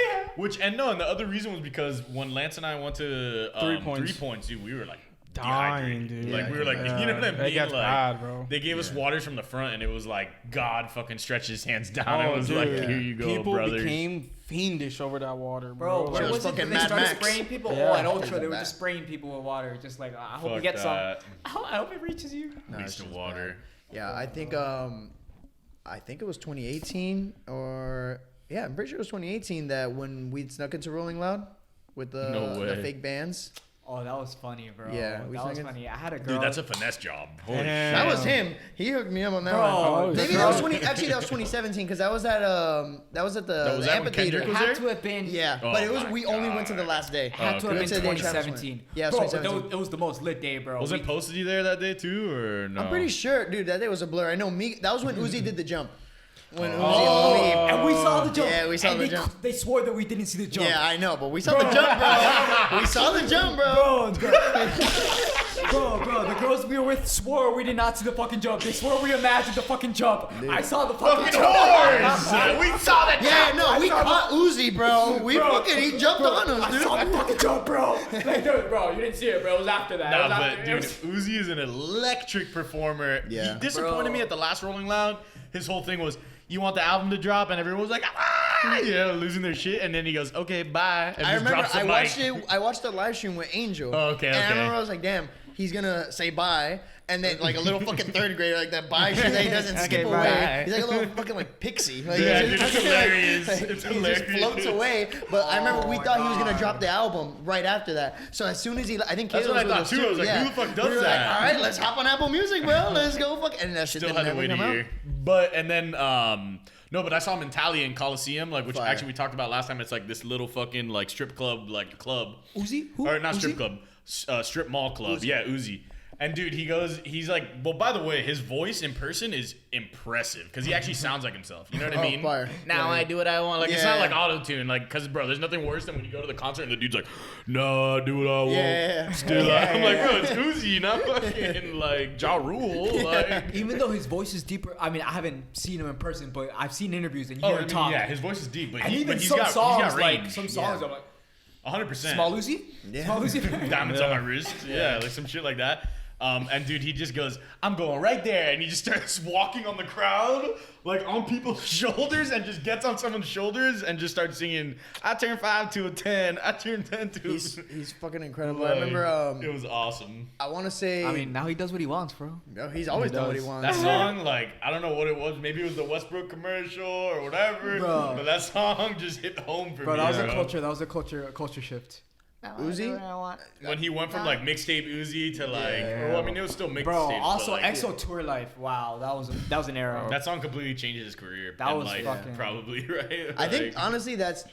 And the other reason was because when Lance and I went to 3 points. 3 points, dude, we were like dying, dehydrated. dude. Like we were like, you know what I mean? It gets like, bad, bro. They gave us waters from the front, and it was like God fucking stretched his hands down. and it was like, here you go, People brothers. became fiendish over that water, Bro, bro. where It was was it? fucking They Mad started Max. spraying people. Yeah. Oh, at Ultra, they were Bad. just spraying people with water. Just like, I hope Fuck you get some. that. I hope it reaches you. No, Waste it's of just water. bad. Yeah, I think it was 2018 or yeah, I'm pretty sure it was 2018 that when we snuck into Rolling Loud with No the way. fake bands. Oh, that was funny, bro. Yeah, we that was sang it. funny. I had a girl. Dude, that's a finesse job. Holy Damn. That was him. He hooked me up on that Bro, one. Oh, Maybe shit. that was 20. Actually, that was 2017 because that was at the was the that when amphitheater. Kendrick It was had there? to have been. Yeah, Oh but it was my we only went to the God. last day. It had to We have went been to the day Travis 2017. went. Yeah, it was bro, 2017. it was the most lit day, bro. Wasn't Posty there that day too, or no? I'm pretty sure, dude. That day was a blur. I know me. That was when Uzi did the jump. When Uzi Oh, and we saw the jump. Yeah, we saw and the they, jump. They swore that we didn't see the jump. Yeah, I know, but we saw the jump, bro. We saw the jump, bro. Bro, the girls we were with swore we did not see the fucking jump. They swore we imagined the fucking jump. I saw the fucking jump. Whores! We saw that. Yeah, no, we caught Uzi, bro. He jumped on us, I dude. saw the fucking jump, bro. Like, dude, bro, you didn't see it, bro. It was after that. It Nah, was but after, dude, Uzi is an electric performer. Yeah. He disappointed Bro. me at the last Rolling Loud. His whole thing was, you want the album to drop, and everyone was like, ah, you know, losing their shit. And then he goes, okay, bye. And I just remember drops the I mic. watched it. I watched the live stream with Angel. Oh, okay, And I okay. remember I was like, damn, he's gonna say bye. And then like a little fucking third grader, like that bye shit that he doesn't skip bye. away. He's like a little fucking like pixie. Like, Yeah, he dude, just, it's hilarious. like, It's he hilarious. just floats away. But I remember we my thought he was gonna God. drop the album right after that. So as soon as I think That's Kayla what I was with thought us too. I was like, yeah. who the fuck does we were that? Like, all right, let's hop on Apple Music, bro. Let's go fuck. And that shit Still didn't had to never wait a come year. out. But, and then, no, but I saw Mentalia in Coliseum, like, which Fire. actually we talked about last time. It's like this little fucking, like, strip club, like, club. Uzi? Who? Or not strip Uzi? club, strip mall club. Yeah, Uzi. And dude, he's like, well, by the way, his voice in person is impressive because he actually sounds like himself. You know what I Oh, mean? fire. Now Yeah. I do what I want. Like, it's not Yeah. like auto-tune. Like, because, bro, there's nothing worse than when you go to the concert and the dude's like, no, I do what I want. Yeah. Still, I'm like, bro, it's Uzi, not fucking, like, Ja Rule. Like, Even though his voice is deeper, I mean, I haven't seen him in person, but I've seen interviews and you oh, hear I him mean, talk. yeah, his voice is deep, but, And he, even but he's some got, songs, he's got like range. some songs, I'm like, 100%. Small Uzi? Yeah. Small Uzi? Diamonds on my wrist. Yeah, like some shit like that. And dude, he just goes, I'm going right there. And he just starts walking on the crowd, like on people's shoulders, and just gets on someone's shoulders and just starts singing, I turned 5 to a 10. I turned 10 to a... He's fucking incredible. Like, I remember. it was awesome. I want to say. I mean, now he does what he wants, bro. no, he's always done what he wants. That song, like, I don't know what it was. Maybe it was the Westbrook commercial or whatever. Bro. But that song just hit home for Bro, me. that was bro. a culture. That was a culture shift. Uzi? When he went from like mixtape Uzi to like, Yeah. well, I mean, it was still mixtape. Bro, but, also like, EXO Tour Life. Wow, that was an era. that song completely changes his career. That and was life, fucking- probably right. I think Like, honestly that's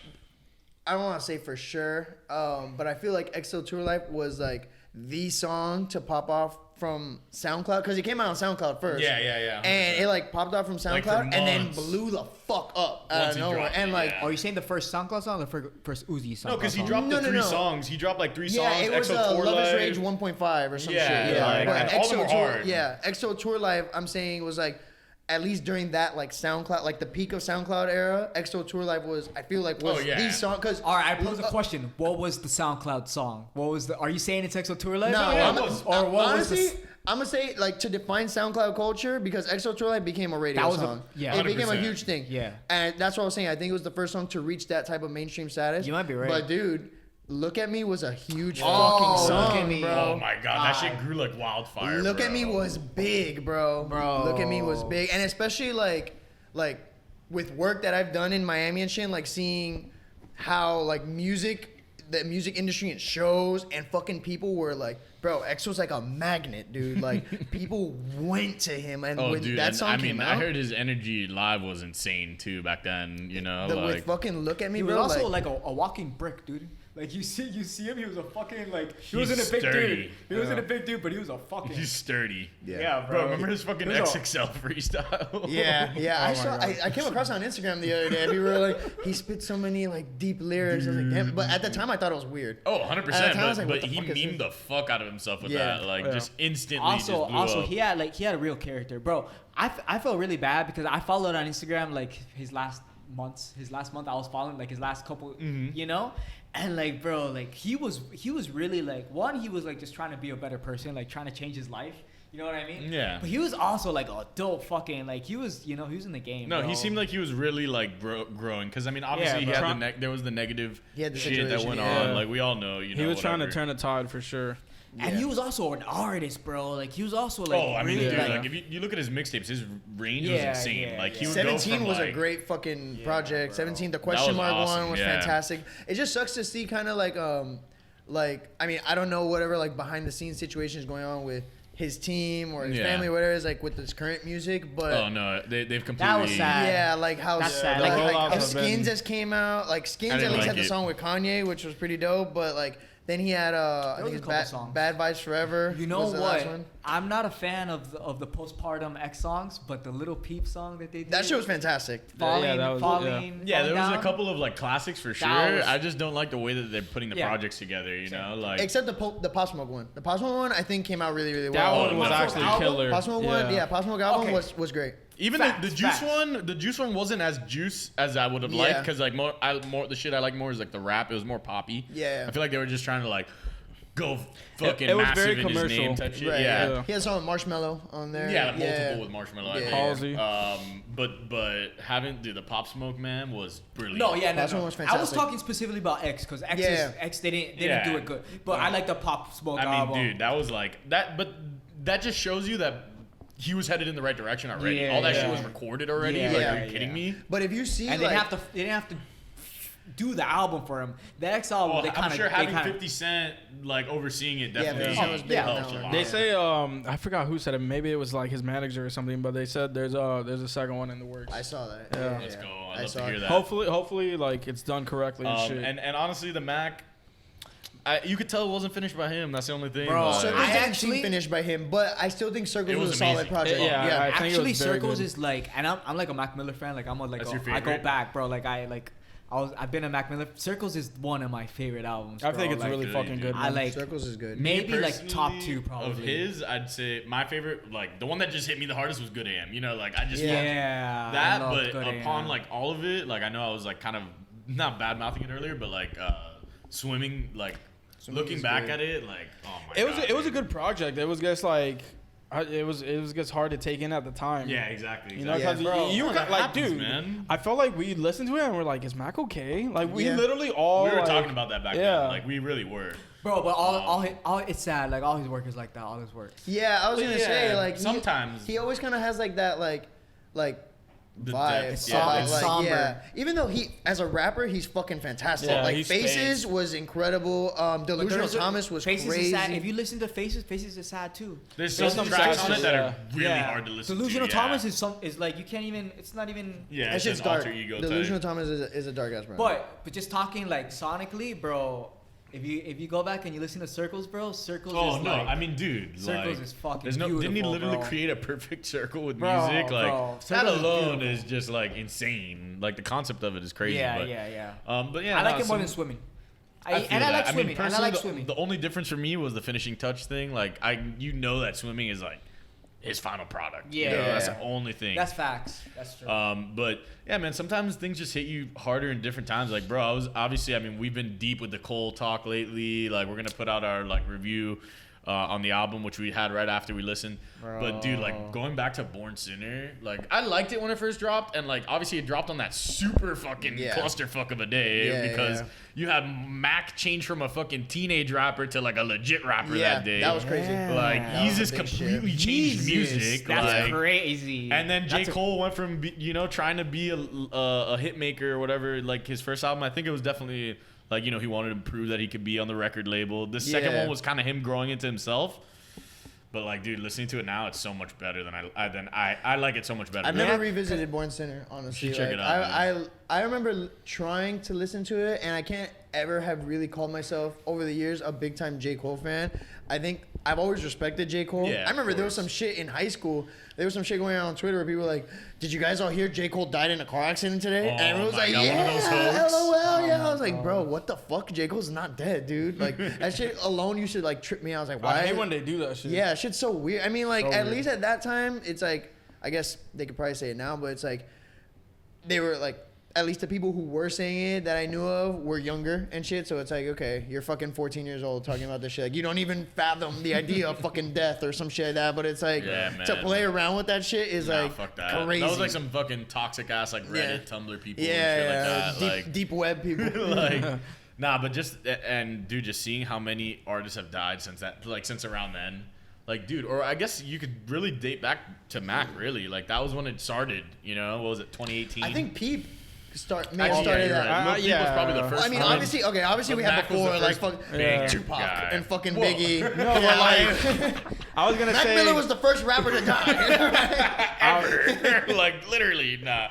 I don't want to say for sure, but I feel like EXO Tour Life was like the song to pop off from SoundCloud because it came out on SoundCloud first. Yeah. And it like popped off from Like, for SoundCloud and then months. blew the fuck up Once out of he nowhere. dropped And it, like yeah. Are you saying the first SoundCloud song or the first Uzi song? no, because he dropped No, the no, three no. songs. He dropped like three yeah, songs. it was EXO Tour Love Is Live. Rage 1.5 or some Yeah, shit. like, But all of them were Tour, hard. yeah, EXO Tour Live. I'm saying was like. At least during that like SoundCloud, like the peak of SoundCloud era, EXO Tour Live was I feel like was Oh, yeah. the song because All right, I pose a question. What was the SoundCloud song? What was the? Are you saying it's EXO Tour Life? No, yeah, I'm, it was. Or what honestly, was the? I'm gonna say like to define SoundCloud culture because EXO Tour Life became a radio That was a- song. yeah. it became a 100%. huge thing. Yeah. and that's what I was saying. I think it was the first song to reach that type of mainstream status. You might be right. but dude, Look at Me was a huge Oh, fucking song, Look at Me. bro. Oh my god, that shit grew like wildfire. Look bro. at Me was big, bro. Bro. Look at Me was big, and especially like with work that I've done in Miami and shit, like seeing how like the music industry and shows and fucking people were like, bro, X was like a magnet, dude. Like people went to him, and Oh, when dude, that and song I came mean, out, I heard his energy live was insane too back then. You know, with like fucking Look at Me, He was bro. also like, like a walking brick, dude. Like you see him, he was a fucking like he He's wasn't a big sturdy. dude. He wasn't a big dude, but he was a fucking he's sturdy. yeah, Bro, remember his fucking He was a- XXL freestyle? yeah, Oh I saw. I came across it on Instagram the other day. And we were like, he spit so many like deep lyrics. I was like, damn. But at the time, I thought it was weird. Oh, At the 100%. time, I was like, But what the he fuck is memed this? the fuck out of himself with Yeah. that. Like, Yeah. just instantly just blew Also, up. he had a real character, bro. I felt really bad because I followed on Instagram like his last month I was following like his last couple, Mm-hmm. you know, And like, bro, like he was really like, one, he was like just trying to be a better person, like trying to change his life. You know what I mean? Yeah. But he was also like a dope fucking, like he was, he was in the game. No, bro. he seemed like he was really like growing. Because I mean, obviously he had there was the negative shit that went on. Like we all know, he was trying to turn the tide for sure. And he was also an artist, bro. Like he was also like. Oh, I mean, really, dude, like if you look at his mixtapes, his range was insane. Like he would 17 go from, was like, a great fucking project. bro. 17, the question mark awesome, one was yeah. fantastic. It just sucks to see kind of like I mean, I don't know whatever like behind the scenes situation is going on with his team or his family or whatever is like with this current music, but oh no, they've completely. That was sad. yeah, like how That's sad. like Rollouts how have Skins been- just came out. Like Skins I at didn't least like had the it. song with Kanye, which was pretty dope. But like then he had I was think a it's couple songs. Bad Vibes Forever. You know was the last what? one. I'm not a fan of the postpartum X songs, but the Little Peep song that they did. That shit was fantastic. Falling, that was- falling. Yeah, there was Falling a Down. couple of like classics for sure. was- I just don't like the way that they're putting the Yeah. projects together. You know, like Except the Pop Smoke one. The Pop Smoke one I think came out really really That well. one was no. actually Album? killer. Pop Smoke one, yeah, Pop Smoke album Okay. was great. even Facts, the Juice facts. the Juice one wasn't as juice as I would have liked Yeah. because like more the shit I like more is like the rap. It was more poppy. Yeah. I feel like they were just trying to like go fucking it was massive very in his name commercial. type shit. Right, Yeah. He had a song with Marshmello on there. Yeah, multiple with Marshmallow. I Yeah. think. Halsey. But having the Pop Smoke man was brilliant. No, yeah, no, That song no. was I was fantastic. talking specifically about X because X, Yeah. X they didn't Yeah. do it good. But I like the Pop Smoke I mean, album. dude, that was like that. But that just shows you that he was headed in the right direction already. Yeah, All that shit yeah. was recorded already. Yeah, like, yeah, are you kidding me? But if you see And like they didn't have to do the album for him. The X album, Well, they kind I'm of. sure having 50 Cent like overseeing it definitely 50 Cent was big yeah. on helps that a one. lot. They say I forgot who said it. Maybe it was like his manager or something. But they said there's a second one in the works. I saw that. Yeah. Let's go. I I'd love to saw hear it. that. Hopefully, like it's done correctly and shit. And honestly, the Mac, you could tell it wasn't finished by him. That's the only thing. Bro, like- Circles I didn't actually- seem finished by him, but I still think Circles It was was a solid amazing. project. Yeah, I think it Actually, was very Circles good. is like, and I'm like a Mac Miller fan. Like I'm a, like That's a, your I go favorite? back, bro. Like I've been a Mac Miller. Circles is one of my favorite albums. I bro. think it's like, really dude, fucking dude. good. I man. like Circles is good. maybe like Personally, top two probably. of his. I'd say my favorite, like the one that just hit me the hardest was Good AM. You know, like I just Yeah. loved Yeah, that. I love But Good upon AM. like all of it, like I know I was like kind of not bad mouthing it earlier, but like swimming, like looking is back good. at it, like oh my It was god, it was a dude. good project. It was just like it was just hard to take in at the time. Yeah, exactly. You know, exactly. because Bro, you no, got that like, happens, dude, man. I felt like we listened to it and we're like, is Mac okay? Like we Yeah. literally all We were like, talking about that back yeah. then. Like we really were. Bro, but all it's sad. Like all his work is like that. All his work. Yeah, I was But gonna yeah, say like sometimes- he always kind of has like that like The vibe. depth, It's yeah. somber. about, It's like, somber. yeah. Even though he as a rapper he's fucking fantastic. Yeah, like he's Faces space. was incredible. Delusional Thomas was Faces crazy. Is sad. If you listen to Faces, Faces is sad too. There's There's some some tracks tracks, on it that yeah. are really hard to listen Delusional to. yeah. Thomas is like you can't even. It's not even. Yeah, that it's shit's an dark. alter ego Delusional type. Thomas is a dark ass bro. But just talking like sonically, bro. If you go back and you listen to Circles, bro, Circles Oh is no! like. I mean, dude, Circles like, is fucking there's no. Didn't he beautiful, literally bro. create a perfect circle with Bro, music? Like bro, that Circles is alone beautiful. is just like insane. Like the concept of it is crazy. Yeah, but, yeah. But yeah, I like no, it more some- than swimming. I feel I that. like I swimming. mean, And I personally, like swimming. the only difference for me was the finishing touch thing. Like that swimming is like his final product. You know, Yeah. that's the only thing. That's facts. That's true. But yeah, man, sometimes things just hit you harder in different times. Like, bro, we've been deep with the Cole talk lately. Like, we're gonna put out our like review on the album, which we had right after we listened. But dude, like going back to Born Sinner, like I liked it when it first dropped, and like obviously it dropped on that super fucking Yeah. clusterfuck of a day Yeah, because yeah. you had Mac change from a fucking teenage rapper to like a legit rapper yeah, that day. that was crazy. Like That he's was just a big completely shit. changed Jesus, music. That's like, crazy. and then J. That's a- Cole went from, trying to be a hit maker or whatever, like his first album, I think it was definitely, like, he wanted to prove that he could be on the record label. The second Yeah. one was kind of him growing into himself. But, like, dude, listening to it now, it's so much better than I like it so much better. I've than never revisited Born Sinner, honestly. should check Like, it out, I remember trying to listen to it, and I can't ever have really called myself over the years a big time J. Cole fan. I think I've always respected J. Cole. Yeah, I remember of there was course. some shit in high school. There was some shit going on Twitter where people were like, "Did you guys all hear J. Cole died in a car accident today?" Oh and everyone was my like, God, one of those "Yeah, hoax? LOL, yeah." I was like, "Bro, what the fuck? J. Cole's not dead, dude. Like that shit alone used to like trip me out." I was like, "Why?" I hate when they do that shit. Yeah, shit's so weird. I mean, like, So at weird. least at that time, it's like, I guess they could probably say it now, but it's like, they were like, at least the people who were saying it that I knew of were younger and shit. So it's like, okay, you're fucking 14 years old talking about this shit. Like, you don't even fathom the idea of fucking death or some shit like that. But it's like, to play around with that shit is fuck that. crazy. That was like some fucking toxic ass like Reddit, Tumblr people and shit like that. Deep web people. Like, nah, but just just seeing how many artists have died since that, like since around then. Like, dude, or I guess you could really date back to Mac, really. Like, that was when it started, you know? What was it, 2018? I think Peep started that. Right. Peep was probably the first I mean, one. obviously we had Mac was before, the like, first fucking Tupac and fucking Biggie. No, but like, I was gonna Mac say Miller was the first rapper to die. Ever. Like, literally, nah.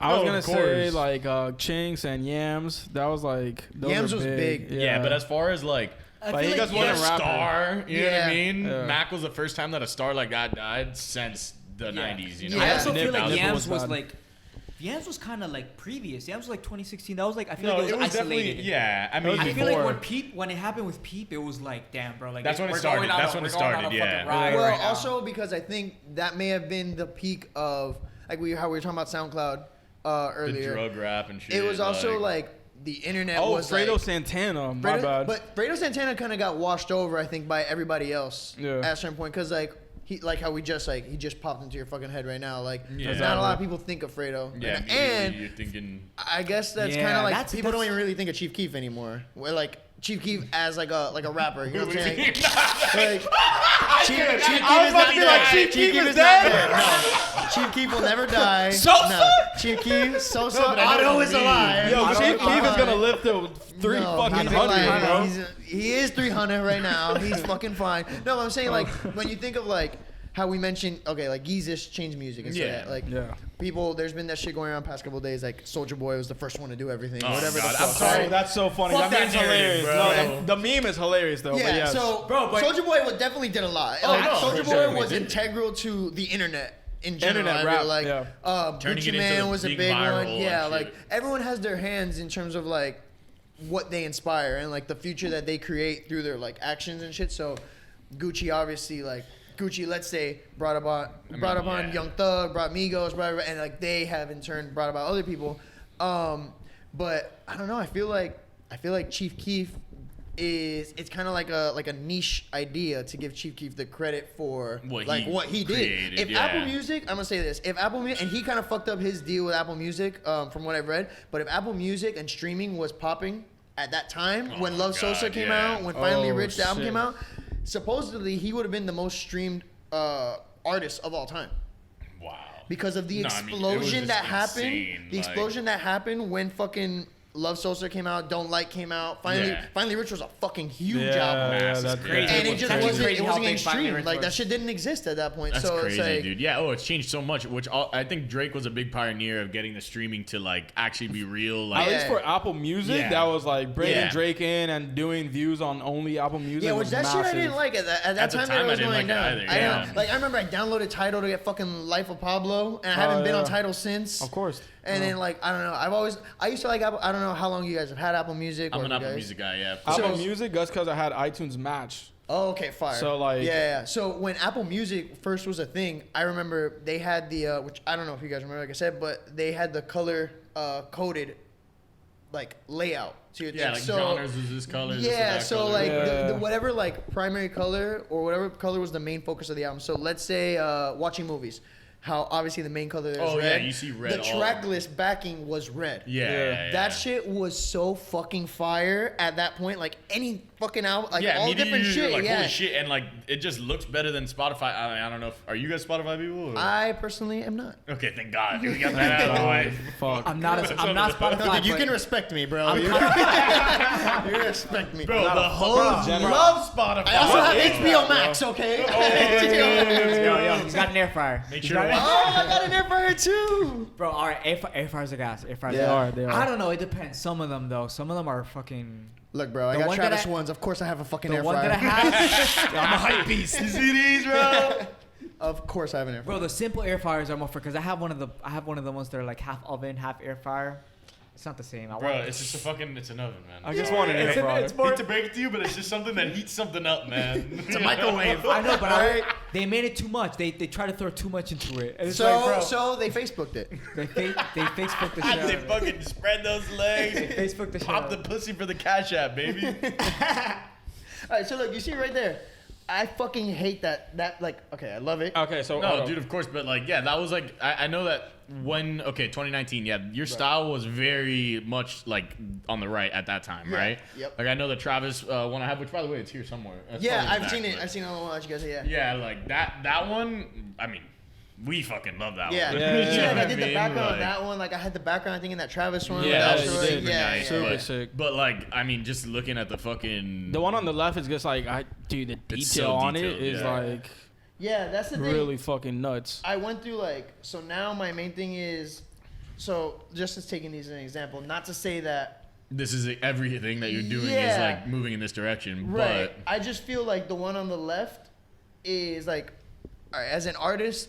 I was gonna say like Chinks and Yams. That was like Yams was big. Yeah, but as far as like But he just wasn't a rapping. star, you know what I mean? Yeah. Mac was the first time that a star like that died since the 90s, you know? I also Nip- feel like Nip Yams was was bad. like. Yams was kind of like previous. Yams was like 2016. That was like I feel No, like it was isolated. definitely, yeah. I mean, I feel like before. when it happened with Peep, it was like, damn, bro. Like That's when it we're started. going on That's a- when it we're going on started, a yeah. fucking ride Well, right now. also because I think that may have been the peak of like how we were talking about SoundCloud the earlier. drug rap and shit. It was also like the internet Oh, was Fredo like, Santana. My bad. But Fredo Santana kind of got washed over, I think, by everybody else at a certain point because like. Like how he just popped into your fucking head right now. Like, not a lot of people think of Fredo. Yeah, and you're thinking. I guess that's Yeah, kind of like that's- people don't even really think of Chief Keef anymore. Where like Chief Keef as like a rapper. You know what I'm saying? Like, Chief Keef is not dead. Chief Keef is not dead? No, Chief Keef will never die. Sosa? No. Chief Keef, Sosa, but Otto is alive. Yo, Otto Chief Keef is gonna live to three No, fucking he's hundred, alive. bro. He is 300 right now. He's fucking fine. No, I'm saying like when you think of like how we mentioned, okay, like Yeezus changed music and stuff. Like people, there's been that shit going around past couple of days. Like Soulja Boy was the first one to do everything. Oh, whatever God, the I'm fuck. sorry. Oh, that's so funny. Fuck That meme's that narrative, hilarious. bro. No, the meme is hilarious though. Yeah, but yes. so Bro, but- Soulja Boy definitely did a lot. Oh, Like, no, Soulja for Boy sure. was He did. integral to the internet in general. Internet I rap, feel like Turning it Gucci into Man the was a big big viral one. and Yeah, shit. like everyone has their hands in terms of like what they inspire and like the future that they create through their like actions and shit. So Gucci obviously like Gucci, let's say, brought up on Young Thug, brought Migos, and like they have in turn brought about other people. But I don't know. I feel like Chief Keef it's kind of like a niche idea to give Chief Keef the credit for what he created, did. If Apple Music, I'm gonna say this: if Apple Music, and he kind of fucked up his deal with Apple Music, from what I've read. But if Apple Music and streaming was popping at that time when Love Sosa came out, when Finally Rich the album came out. Supposedly, he would have been the most streamed artist of all time. Wow. Because of the No, I mean, it was explosion just that happened. insane, The like- explosion that happened when fucking Love Sosa came out, Don't Like came out. Finally Rich was a fucking huge album. Massive, that's crazy. And it just That's wasn't, crazy it how wasn't big getting Finally streamed. Rich Like, was. that shit didn't exist at that point. That's so crazy, it's like, dude. Yeah. Oh, it's changed so much. I think Drake was a big pioneer of getting the streaming to like actually be real. Like, At least for Apple Music, Yeah. that was like bringing Yeah. Drake in and doing views on only Apple Music. yeah, which was that massive. shit I didn't like at that At the time. time, That it I was didn't going like it down. either, yeah. I remember I downloaded Tidal to get fucking Life of Pablo, and I haven't been on Tidal since. Of course. And then like I don't know. I used to like Apple. I don't know how long you guys have had Apple Music. I'm or an you Apple guys- Music guy. Yeah. Apple So- Music, that's because I had iTunes Match. Oh, okay, fire. So, like- yeah. So when Apple Music first was a thing, I remember they had the which I don't know if you guys remember, like I said, but they had the color coded like layout to your Yeah, thing. like So genres is this color. this is yeah, that so color. like Yeah. the whatever like primary color or whatever color was the main focus of the album. So let's say watching movies. How obviously the main color there is Oh, yeah, red. you see red The all track list backing was red. Yeah. That shit was so fucking fire at that point. Like any fucking album, like Yeah, all immediately different you're shit. like, yeah. holy shit, and like it just looks better than Spotify. I don't know. Are you guys Spotify people? Or? I personally am not. Okay, thank God. We got that out of the way. Fuck. I'm not Spotify. No, dude, you but- can respect me, bro. You respect me. Bro, the whole love Spotify. I also have HBO Max, okay? Yo, he's got an air fryer. Make He's sure got to an- Oh, I got an air fryer too. Bro, all right, air fryers are gas. Air fryers They are. are. They are. I don't know. It depends. Some of them though. Some of them are fucking. Look, bro, I The got one that Travis I- ones. Of course, I have a fucking The air one fryer. that I have. I'm a hype beast. You see these, bro? Of course, I have an air fryer. Bro, the simple air fryers are more for because I have one of the ones that are like half oven, half air fryer. It's not the same. Bro, it's just it's an oven, man. I just want an air fryer. it's more. Hate to break it to you, but it's just something that heats something up, man. It's a microwave. I know, but they made it too much. They try to throw too much into it. And it's So like, bro, so they Facebooked it. they Facebooked the shit. out They of it. fucking spread those legs. They Facebooked the shit. Pop out the of it. pussy for the Cash App, baby. All right, so look, you see right there. I fucking hate that. Okay, I love it. Okay, so No, dude, of course, but like, yeah, that was like, I know that 2019, yeah, your style was very much like on the right at that time, Yeah, right? yep. Like I know the Travis one I have, which by the way, it's here somewhere. That's Yeah, probably in the I've seen back, it. but- I've seen all the one that you guys say. Yeah. Yeah, like that one. I mean, we fucking love that Yeah, one. Yeah, You know yeah. what I did the mean? background Like, of that one. Like I had the background, I think, in that Travis one. Yeah, with that was Astroworld. super yeah, nice. Super but, sick. but like, I mean, just looking at the fucking the one on the left is just like, dude, the It's detail so on it detailed, is yeah. like Yeah, that's the thing. really fucking nuts. I went through so now my main thing is, so just as taking these as an example, not to say that. this is everything that you're doing is Yeah. like moving in this direction, Right. I just feel like the one on the left is like, all right, as an artist,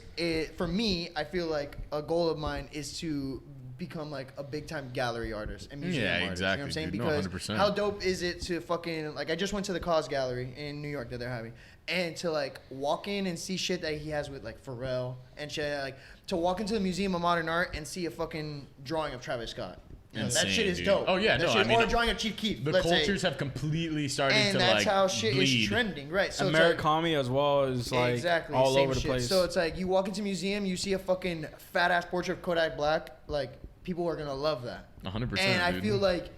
for me, I feel like a goal of mine is to become like a big time gallery artist and museum Yeah, artist. exactly, You know what I'm saying? dude. No, Because 100%. how dope is it to fucking like I just went to the Cause Gallery in New York that they're having, and to like walk in and see shit that he has with like Pharrell and shit, like to walk into the Museum of Modern Art and see a fucking drawing of Travis Scott. You know, that Insane, shit is dude. dope. Oh, yeah, That no, shit, I mean, or a drawing of Chief Keef. The let's say. cultures have completely started And to that's like how shit bleed. is trending, right? So it's like, Americami as well is like exactly all same over the shit. place. So it's like you walk into a museum, you see a fucking fat ass portrait of Kodak Black, like people are gonna love that. 100%. And I dude. feel like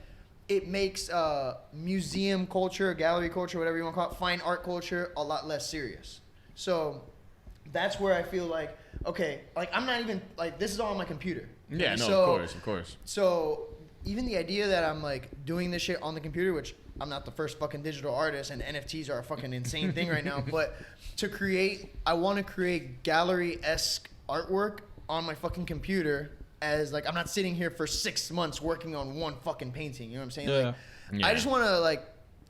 it makes museum culture, gallery culture, whatever you want to call it, fine art culture, a lot less serious. So that's where I feel like, okay, like I'm not even like this is all on my computer. Yeah, no, So- of course. So even the idea that I'm like doing this shit on the computer, which I'm not the first fucking digital artist, and NFTs are a fucking insane thing right now. But to create, I want to create gallery-esque artwork on my fucking computer. As like I'm not sitting here for 6 months working on one fucking painting. You know what I'm saying? Yeah. Like, Yeah. I just want to like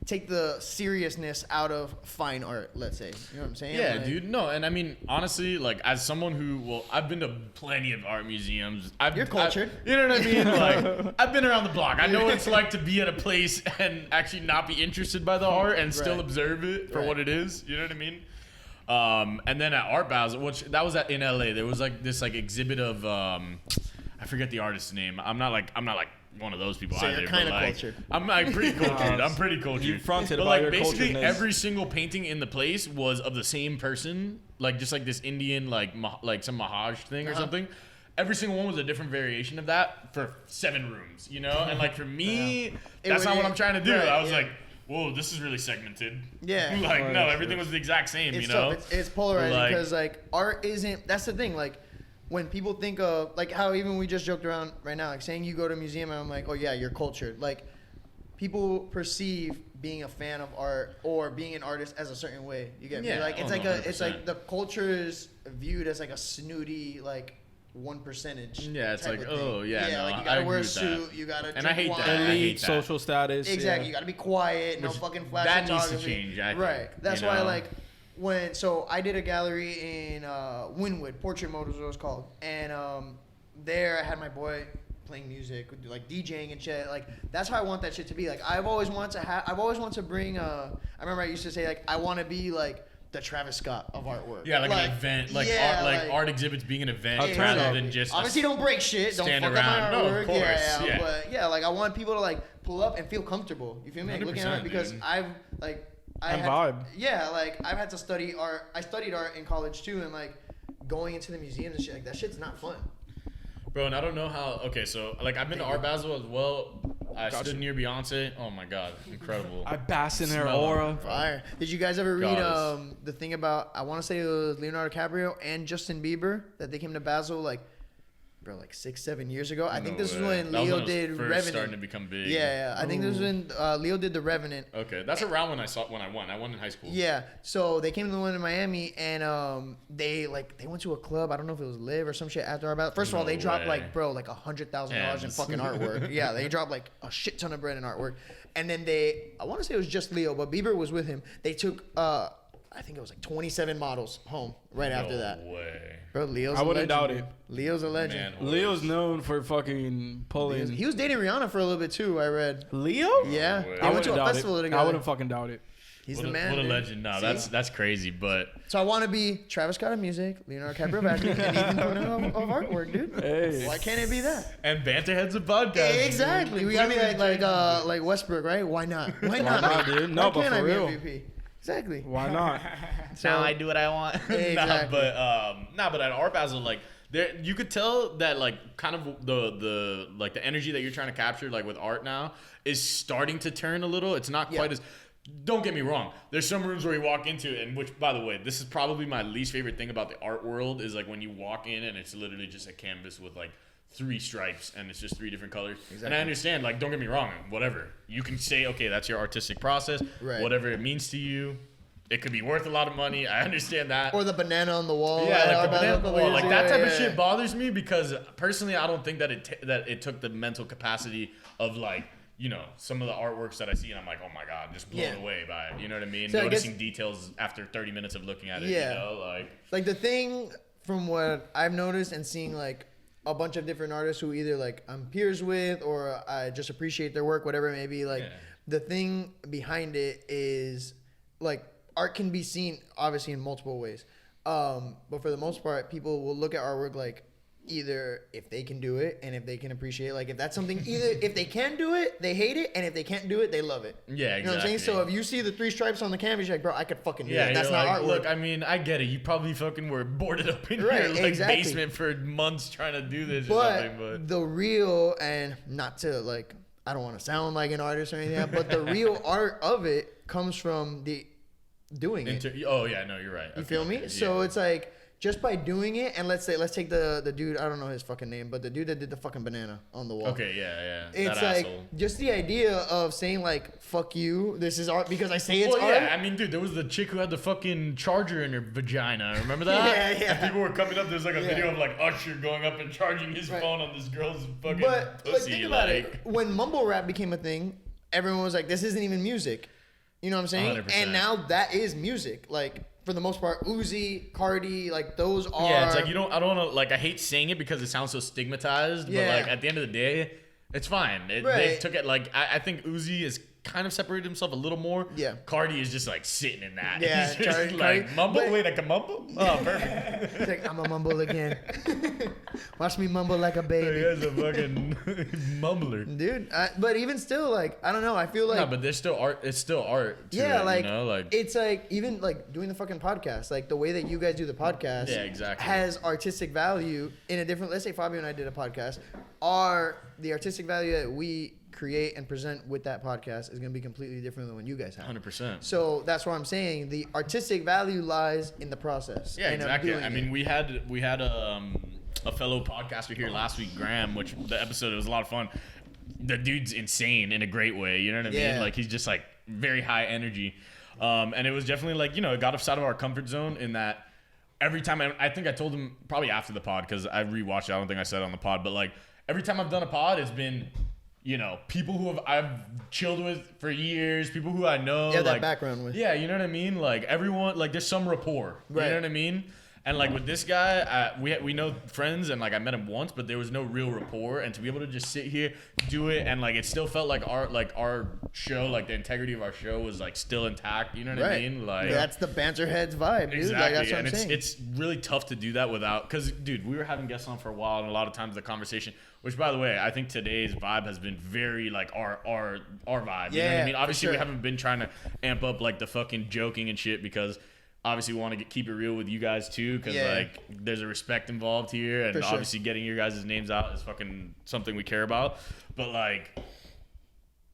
take the seriousness out of fine art. Let's say. You know what I'm saying? Yeah, Like, dude. No, and I mean, honestly, like as someone who, well, I've been to plenty of art museums. You're cultured. You know what I mean? Like, I've been around the block. I know what it's like to be at a place and actually not be interested by the art and still Right. observe it for Right. what it is. You know what I mean? And then at Art Basel, which that was in LA, there was like this like exhibit of I forget the artist's name. I'm not like one of those people So either. you're but, kinda like, cultured. I'm like pretty cultured. I'm pretty cultured. You fronted but by like your basically culturedness. every single painting in the place was of the same person, like just like this Indian like some Mahaj thing or something. Every single one was a different variation of that for 7 rooms, you know? And like for me, that's not what I'm trying to do. Right, I was yeah. like, whoa, this is really segmented. Yeah. like Right, no, sure. everything was the exact same, It's you know? tough. It's polarizing Like- because like art isn't. That's the thing. Like when people think of like how even we just joked around right now, like saying you go to a museum and I'm like, oh yeah, you're cultured. Like people perceive being a fan of art or being an artist as a certain way. You get me? Yeah, Like it's oh, like no, it's 100%. like the culture is viewed as like a snooty like 1%. Yeah, it's type like, of thing. oh, yeah, no, like you I gotta agree wear a with that. suit, you gotta And I drink hate wine. that. I hate elite that. social status. Exactly. Yeah. You gotta be quiet. No Which- fucking flash that needs to photography. change, I think, right. That's you why know? like so I did a gallery in Wynwood, Portrait Motors, what it was called, and there I had my boy playing music, like DJing and shit. Like that's how I want that shit to be. Like I've always wanted to bring. I remember I used to say like I want to be like the Travis Scott of artwork. Yeah, like an event, like yeah, art exhibits being an event Alternative. rather than just obviously don't break shit, don't fuck stand up my around. No, of artwork. course, yeah, yeah. but yeah, like I want people to like pull up and feel comfortable. You feel me? Like, looking at 100%, it because dude. I've like And vibe. Yeah, like I've had to study art. I studied art in college too, and like going into the museums and shit, like that shit's not fun. Bro, and I don't know how. Okay, so like I've been to Art Basel as well. I stood near Beyonce. Oh my god, incredible. I bask in her Smell it. aura. Fire. Did you guys ever read Goddess. the thing about I want to say it was Leonardo DiCaprio and Justin Bieber that they came to Basel like 6-7 years ago? I think No this was way. when That was Leo it was did first Revenant. starting to become big. Yeah, I think this was when Leo did the Revenant. Okay, that's around when I won. I won in high school. Yeah, so they came to the one in Miami, and they went to a club. I don't know if it was Live or some shit after our battle. First of all, No they dropped way. like $100,000 in Yes. fucking artwork. Yeah, they dropped like a shit ton of bread in artwork, and then I want to say it was just Leo, but Bieber was with him. They took I think it was like 27 models home right after that. No way. Bro, Leo's I wouldn't a legend. doubt it. Leo's a legend. Man, Leo's known for fucking pulling. He was dating Rihanna for a little bit too, I read. Leo? Yeah. way. They went to a festival together. I wouldn't fucking doubt it. He's What the a, man. what a dude. legend. No, See? that's crazy. But So I want to be Travis Scott of music, Leonardo DiCaprio of acting, and Ethan Punal of artwork, dude. Hey. Why can't it be that? and BanterHeads of podcast. Exactly. We gotta be like Westbrook, right? Why not? Why not, not, dude? No, Why but can't for I be real. MVP? Exactly. Why not? Now I do what I want. Exactly. But at Art Basel, like there, you could tell that like kind of the like the energy that you're trying to capture like with art now is starting to turn a little. It's not quite as. Don't get me wrong. There's some rooms where you walk into, and which, by the way, this is probably my least favorite thing about the art world is like when you walk in and it's literally just a canvas with like 3 stripes and it's just 3 different colors. Exactly. And I understand, like, don't get me wrong, whatever. You can say, okay, that's your artistic process, Right. whatever it means to you. It could be worth a lot of money. I understand that. Or the banana on the wall. Yeah, like the banana wall, like that type of yeah. shit bothers me because personally, I don't think that it took the mental capacity of like, you know, some of the artworks that I see and I'm like, oh my god, just blown away by it. You know what I mean? So Noticing details after 30 minutes of looking at it. Yeah. You know, Like the thing from what I've noticed and seeing like a bunch of different artists who either like I'm peers with or I just appreciate their work, whatever it may be. Like the thing behind it is like art can be seen obviously in multiple ways. But for the most part, people will look at artwork like either if they can do it and if they can appreciate it. Like if that's something, either if they can do it, they hate it, and if they can't do it, they love it. Yeah, exactly. You know what I'm saying? So if you see the 3 stripes on the canvas, you're like, bro, I could fucking do yeah, that. That's you're not like, artwork. look, I mean, I get it. You probably fucking were boarded up in Right, your like exactly. basement for months trying to do this or but something. But the real, and not to like, I don't want to sound like an artist or anything, but the real art of it comes from the doing it. oh yeah, no, you're right. You feel me? So it's like just by doing it, and let's take the dude, I don't know his fucking name, but the dude that did the fucking banana on the wall. Okay, yeah. It's that like asshole. just the idea of saying like "fuck you," this is art because I say it's Well, art. yeah, I mean, dude, there was the chick who had the fucking charger in her vagina. Remember that? Yeah. And people were coming up. There's like a video of like Usher going up and charging his phone on this girl's fucking But like, pussy. think about it. When mumble rap became a thing, everyone was like, "This isn't even music." You know what I'm saying? 100%. And now that is music. Like for the most part, Uzi, Cardi, like those are. Yeah, it's like I don't want to like. I hate saying it because it sounds so stigmatized. Yeah. But like at the end of the day, it's fine. They Right. took it like I think Uzi is kind of separated himself a little more. Yeah. Cardi is just like sitting in that. Yeah, He's just Cardi- like mumble. but- Wait, I can mumble. Oh, perfect. It's like, I'm a mumble again. Watch me mumble like a He baby. is a fucking mumbler. Dude, but even still, like, I don't know. I feel like. No, but there's still art. It's still art. To Yeah, it, like, you know? Like it's like even like doing the fucking podcast, like the way that you guys do the podcast, Yeah, exactly. has artistic value in a different. Let's say Fabio and I did a podcast, the artistic value that we create and present with that podcast is going to be completely different than what you guys have. 100%. So that's what I'm saying. The artistic value lies in the process. Yeah, and of exactly. doing I mean, it. we had a fellow podcaster here last week, Graham, which the episode was a lot of fun. The dude's insane in a great way. You know what I Yeah. mean? Like he's just like very high energy, and it was definitely like it got us out of our comfort zone in that. Every time I think I told him probably after the pod because I rewatched it. I don't think I said it on the pod, but like every time I've done a pod, it's been people who I've chilled with for years, people who I know. Yeah, that like, background with. Yeah, you know what I mean? Like everyone, like there's some rapport. Right. You know what I mean? And like with this guy, we know friends, and like I met him once, but there was no real rapport. And to be able to just sit here, do it, and like it still felt like our show, like the integrity of our show was like still intact. You know what I mean? Like that's the BanterHeads vibe, dude. exactly. Like, that's what and I'm saying. it's really tough to do that without, because dude, we were having guests on for a while, and a lot of times the conversation. Which, by the way, I think today's vibe has been very like our vibe. You know what I Yeah, mean? for Obviously, we sure. haven't been trying to amp up like the fucking joking and shit because obviously we want to keep it real with you guys too, because Yeah. like there's a respect involved here, and For sure. obviously getting your guys' names out is fucking something we care about. But like,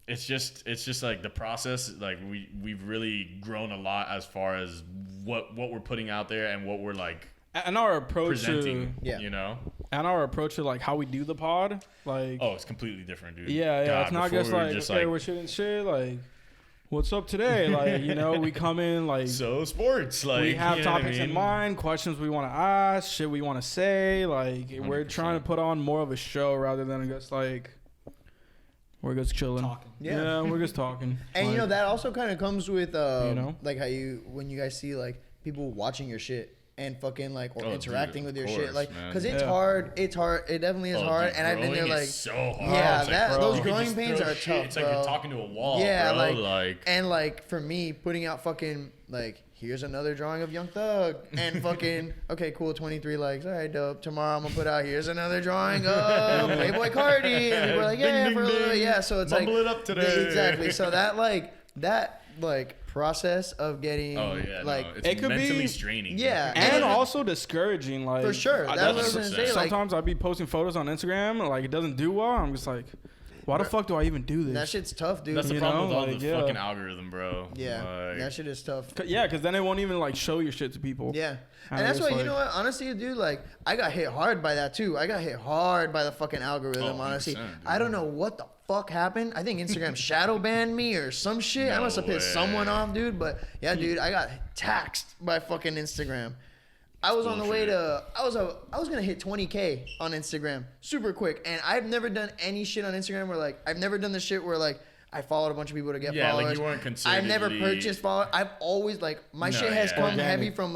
it's just like the process. Like we've really grown a lot as far as what we're putting out there and what we're like And our approach presenting. to, Yeah. You know. and our approach to like how we do the pod, like Oh, it's completely different, dude. yeah, God, it's not before just we were like just okay, like, we're shooting shit, like what's up today, like we come in like so sports, like we have you know what I topics in mean? mind, questions we want to ask, shit we want to say, like we're 100%. trying to put on more of a show rather than just like we're just chilling. Talking. Yeah. We're just talking. And Like, that also kind of comes with know? like how when you guys see like people watching your shit and fucking like or Oh, interacting dude, with your of shit, course, like man. because it's Yeah. hard. It's hard. It definitely is hard. Dude, And I've been there growing like is so hard. yeah, It's bro, those you could growing just pains throw are shit. tough, It's bro. like you're talking to a wall, Yeah, bro. like and like for me, putting out fucking like here's another drawing of Young Thug and fucking okay, cool, 23 likes. All right, dope. Tomorrow I'm gonna put out here's another drawing of Playboy Cardi, and we're like yeah, Ding, for a ding, little bit, ding. yeah. So it's Mumble like it up today. exactly. So that process of getting Oh yeah, like no, it's it could mentally be- straining. yeah, And also discouraging, like for sure. That's what I was gonna 100%. say. Like sometimes I'll be posting photos on Instagram, like it doesn't do well. I'm just like, why the fuck do I even do this? that shit's tough, dude. That's the You problem know, with all like, the yeah. fucking algorithm, bro. Yeah, Like, that shit is tough. Yeah, because then it won't even like show your shit to people. Yeah. And And that's it's why, you like- know what? Honestly, dude, like, I got hit hard by that, too. I got hit hard by the fucking algorithm, Oh, honestly. 100%, dude. I don't know what the fuck happened. I think Instagram shadow banned me or some shit. I No must have pissed someone way. off, dude. But, yeah, dude, I got taxed by fucking Instagram. I was on the way to, I was going to hit 20K on Instagram super quick. And I've never done any shit on Instagram where, like, I've never done the shit where, like, I followed a bunch of people to get Yeah, like, followers. you weren't I've never concertedly- purchased followers. I've always, like, my No, shit has yeah. come Organic. heavy from,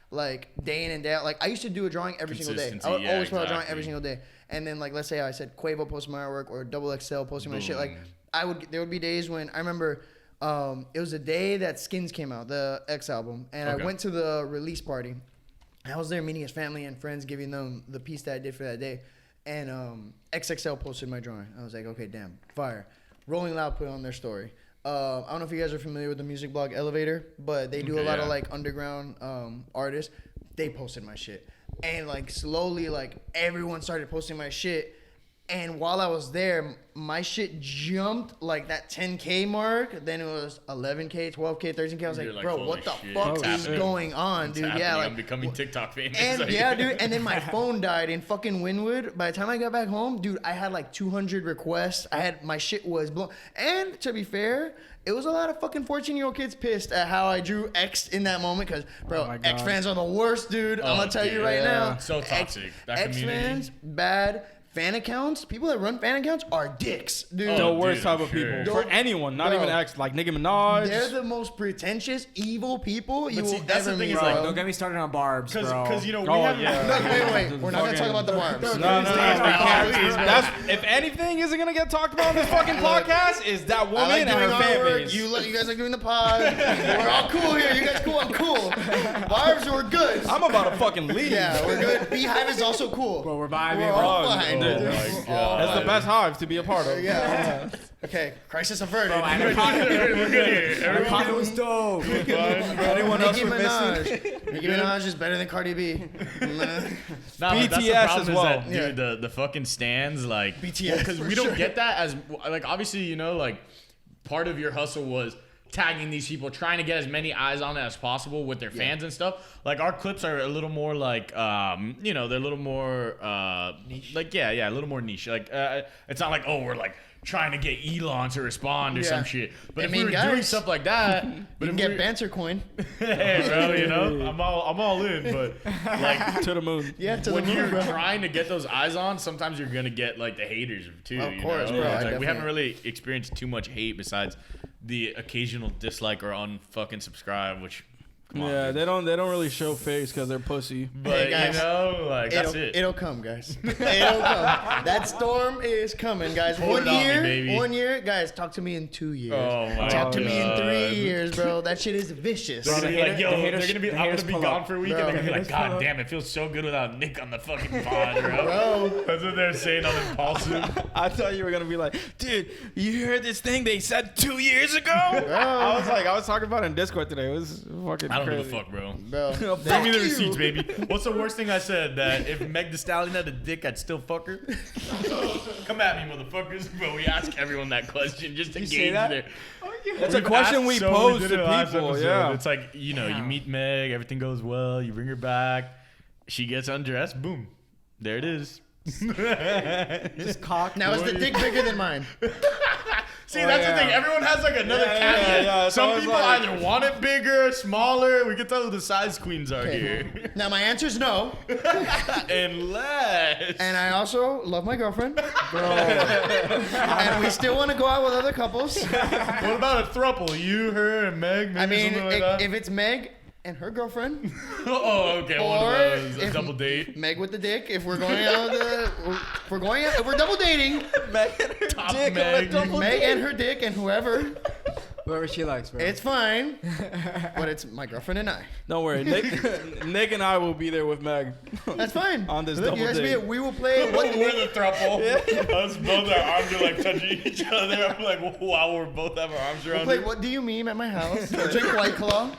like day in and day out. Like I used to do a drawing every single day. I Consistency, would yeah, always put out a drawing every exactly. single day. And then like let's say I said Quavo posted my artwork or Double XL posting my shit. Like Boom. there would be days when I remember it was the day that Skins came out, the X album, and Okay. I went to the release party. I was there meeting his family and friends, giving them the piece that I did for that day. And XXL posted my drawing. I was like, okay, damn, fire. Rolling Loud put it on their story. I don't know if you guys are familiar with the music blog Elevator, but they do a Okay, lot of yeah. like underground artists. They posted my shit, and like slowly, like everyone started posting my shit. And while I was there, my shit jumped like that 10K mark. Then it was 11K, 12K, 13K. I was You're like, like, bro, holy what the shit, fuck it's is happening. going on, It's dude? happening. Yeah, like I'm becoming TikTok famous. and Like- yeah, dude. And then my phone died in fucking Wynwood. By the time I got back home, dude, I had like 200 requests. My shit was blown. And to be fair, it was a lot of fucking 14-year-old kids pissed at how I drew X in that moment. Because, bro, my God. X fans are the worst, dude. I'm Oh, gonna tell you dude. right Yeah. now. So toxic. That X community. fans, bad. Fan accounts, people that run fan accounts are dicks, dude. The Oh, worst dude, type of sure. people for anyone, not Bro. even X, like Nicki Minaj. They're the most pretentious, evil people you see, will that's the ever thing meet, is, bro. like, Don't get me started on barbs, bro. Because you know we Oh, have yeah. No, wait. We're not gonna talk about the barbs. No, we can't. That's if anything isn't gonna get talked about on this fucking podcast is that I woman like and doing her our fan work. base. You guys like doing the pod. We're all cool here. You guys cool? I'm cool. Barbs, we're good. I'm about to fucking leave. Yeah, we're good. Beehive is also cool. Bro, we're vibing, We're bro. all Oh, fine. oh dude. my We're God. all That's the fine. best hive to be a part of. Yeah. Okay, crisis averted. Bro, Anaconda, we're good here. Anaconda was dope. Anyone else Nicki we're missing? Minaj. Nicki Minaj is better than Cardi B. Nah, but that's the BTS problem as is well. that, dude, the fucking stands, like, BTS, because for we don't sure. get that as, like, obviously, you know, like, part of your hustle was tagging these people, trying to get as many eyes on it as possible with their fans and stuff. Like, our clips are a little more, like, you know, they're a little more, niche. Like, yeah, a little more niche. Like, it's not like, oh, we're, like, trying to get Elon to respond or Yeah. some shit. But I if mean, we were doing guys, stuff like that, but You if can get we Banter coin. hey, bro, you know, I'm all in, but like To the moon. Yeah, to when the you're moon, bro. trying to get those eyes on, sometimes you're gonna get like the haters too. Of you course, know? bro, It's I like, we haven't definitely- really experienced too much hate besides the occasional dislike or unfucking subscribe, which come on, Yeah, dude. they don't really show face because they're pussy. But Hey, guys, you know, like that's it. It'll come, guys. It'll come. That storm is coming, guys. Hold it on me, baby. 1 year, guys. Talk to me in 2 years. Oh my Talk to me in God. 3 years, bro. That shit is vicious. They're gonna be like, yo, the haters- they're gonna be. the I'm gonna haters be pull gone up. for a week, Bro. and they're gonna be like, Haters pull God up. damn, it feels so good without Nick on the fucking pod, bro. Bro. That's what they're saying on Impulsive. I thought you were gonna be like, dude, you heard this thing they said 2 years ago? I was talking about it in Discord today. It was fucking I don't crazy. give a fuck, bro. Bro. Bring me the you. receipts, baby. What's the worst thing I said? That if Meg Thee Stallion had a dick, I'd still fuck her? Come at me, motherfuckers. Bro, we ask everyone that question just to You say gauge that? their... It's a We've question asked we so pose did to it last people. episode. Yeah. It's like, you know, you meet Meg, everything goes well, you bring her back, she gets undressed, boom. There it is. Just cock. Now is the dick bigger than mine? See, that's the thing. Everyone has like another caveat. yeah. It's Some always people like- either want it bigger, smaller. We can tell who the size queens are here. Now my answer's no. Unless. And I also love my girlfriend. Bro. And we still want to go out with other couples. What about a throuple? You, her, and Meg? Maybe I mean, something like that? if it's Meg and her girlfriend. Oh, okay. One Or of those. A if- double date. Meg with the dick. If we're going out, if we're double dating, Meg and her Top dick on Meg. a double Meg date. and her dick and whoever, Whoever she likes, bro. it's fine. But it's my girlfriend and I. Don't worry, Nick and I will be there with Meg. That's fine. On this Look, double you guys date. we will play. What We're the throuple. Us both, our arms are like touching each other. I'm like, wow, we're both have our arms We'll around play you. What Do You Meme at my house. We'll drink White Claw.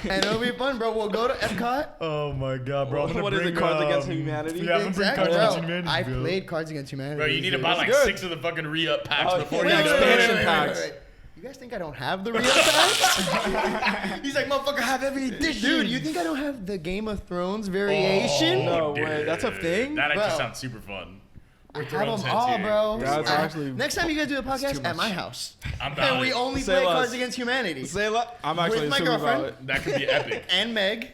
And it'll be fun, bro. We'll go to Epcot. Oh my god, bro. I'm gonna What is bring, it, Cards Against Humanity? Yeah, I'm gonna bring Exactly, Cards bro. Against Humanity. I bro. played Cards Against Humanity. Bro, you need to dude. buy like good. 6 of the fucking re-up packs Oh, before yeah. you go. Expansion packs. You guys think I don't have the real packs? He's like, motherfucker, I have every edition. Dude, you think I don't have the Game of Thrones variation? No way, that's a dude. thing? That actually Bro. sounds super fun. I We're have Thrones them heads all, here. bro. That's I- actually- Next time you guys do a too podcast at much. my house. I'm down. And we only Say play less. Cards Against Humanity. Say la- I'm actually With my assuming about girlfriend. it. That could be epic. And Meg.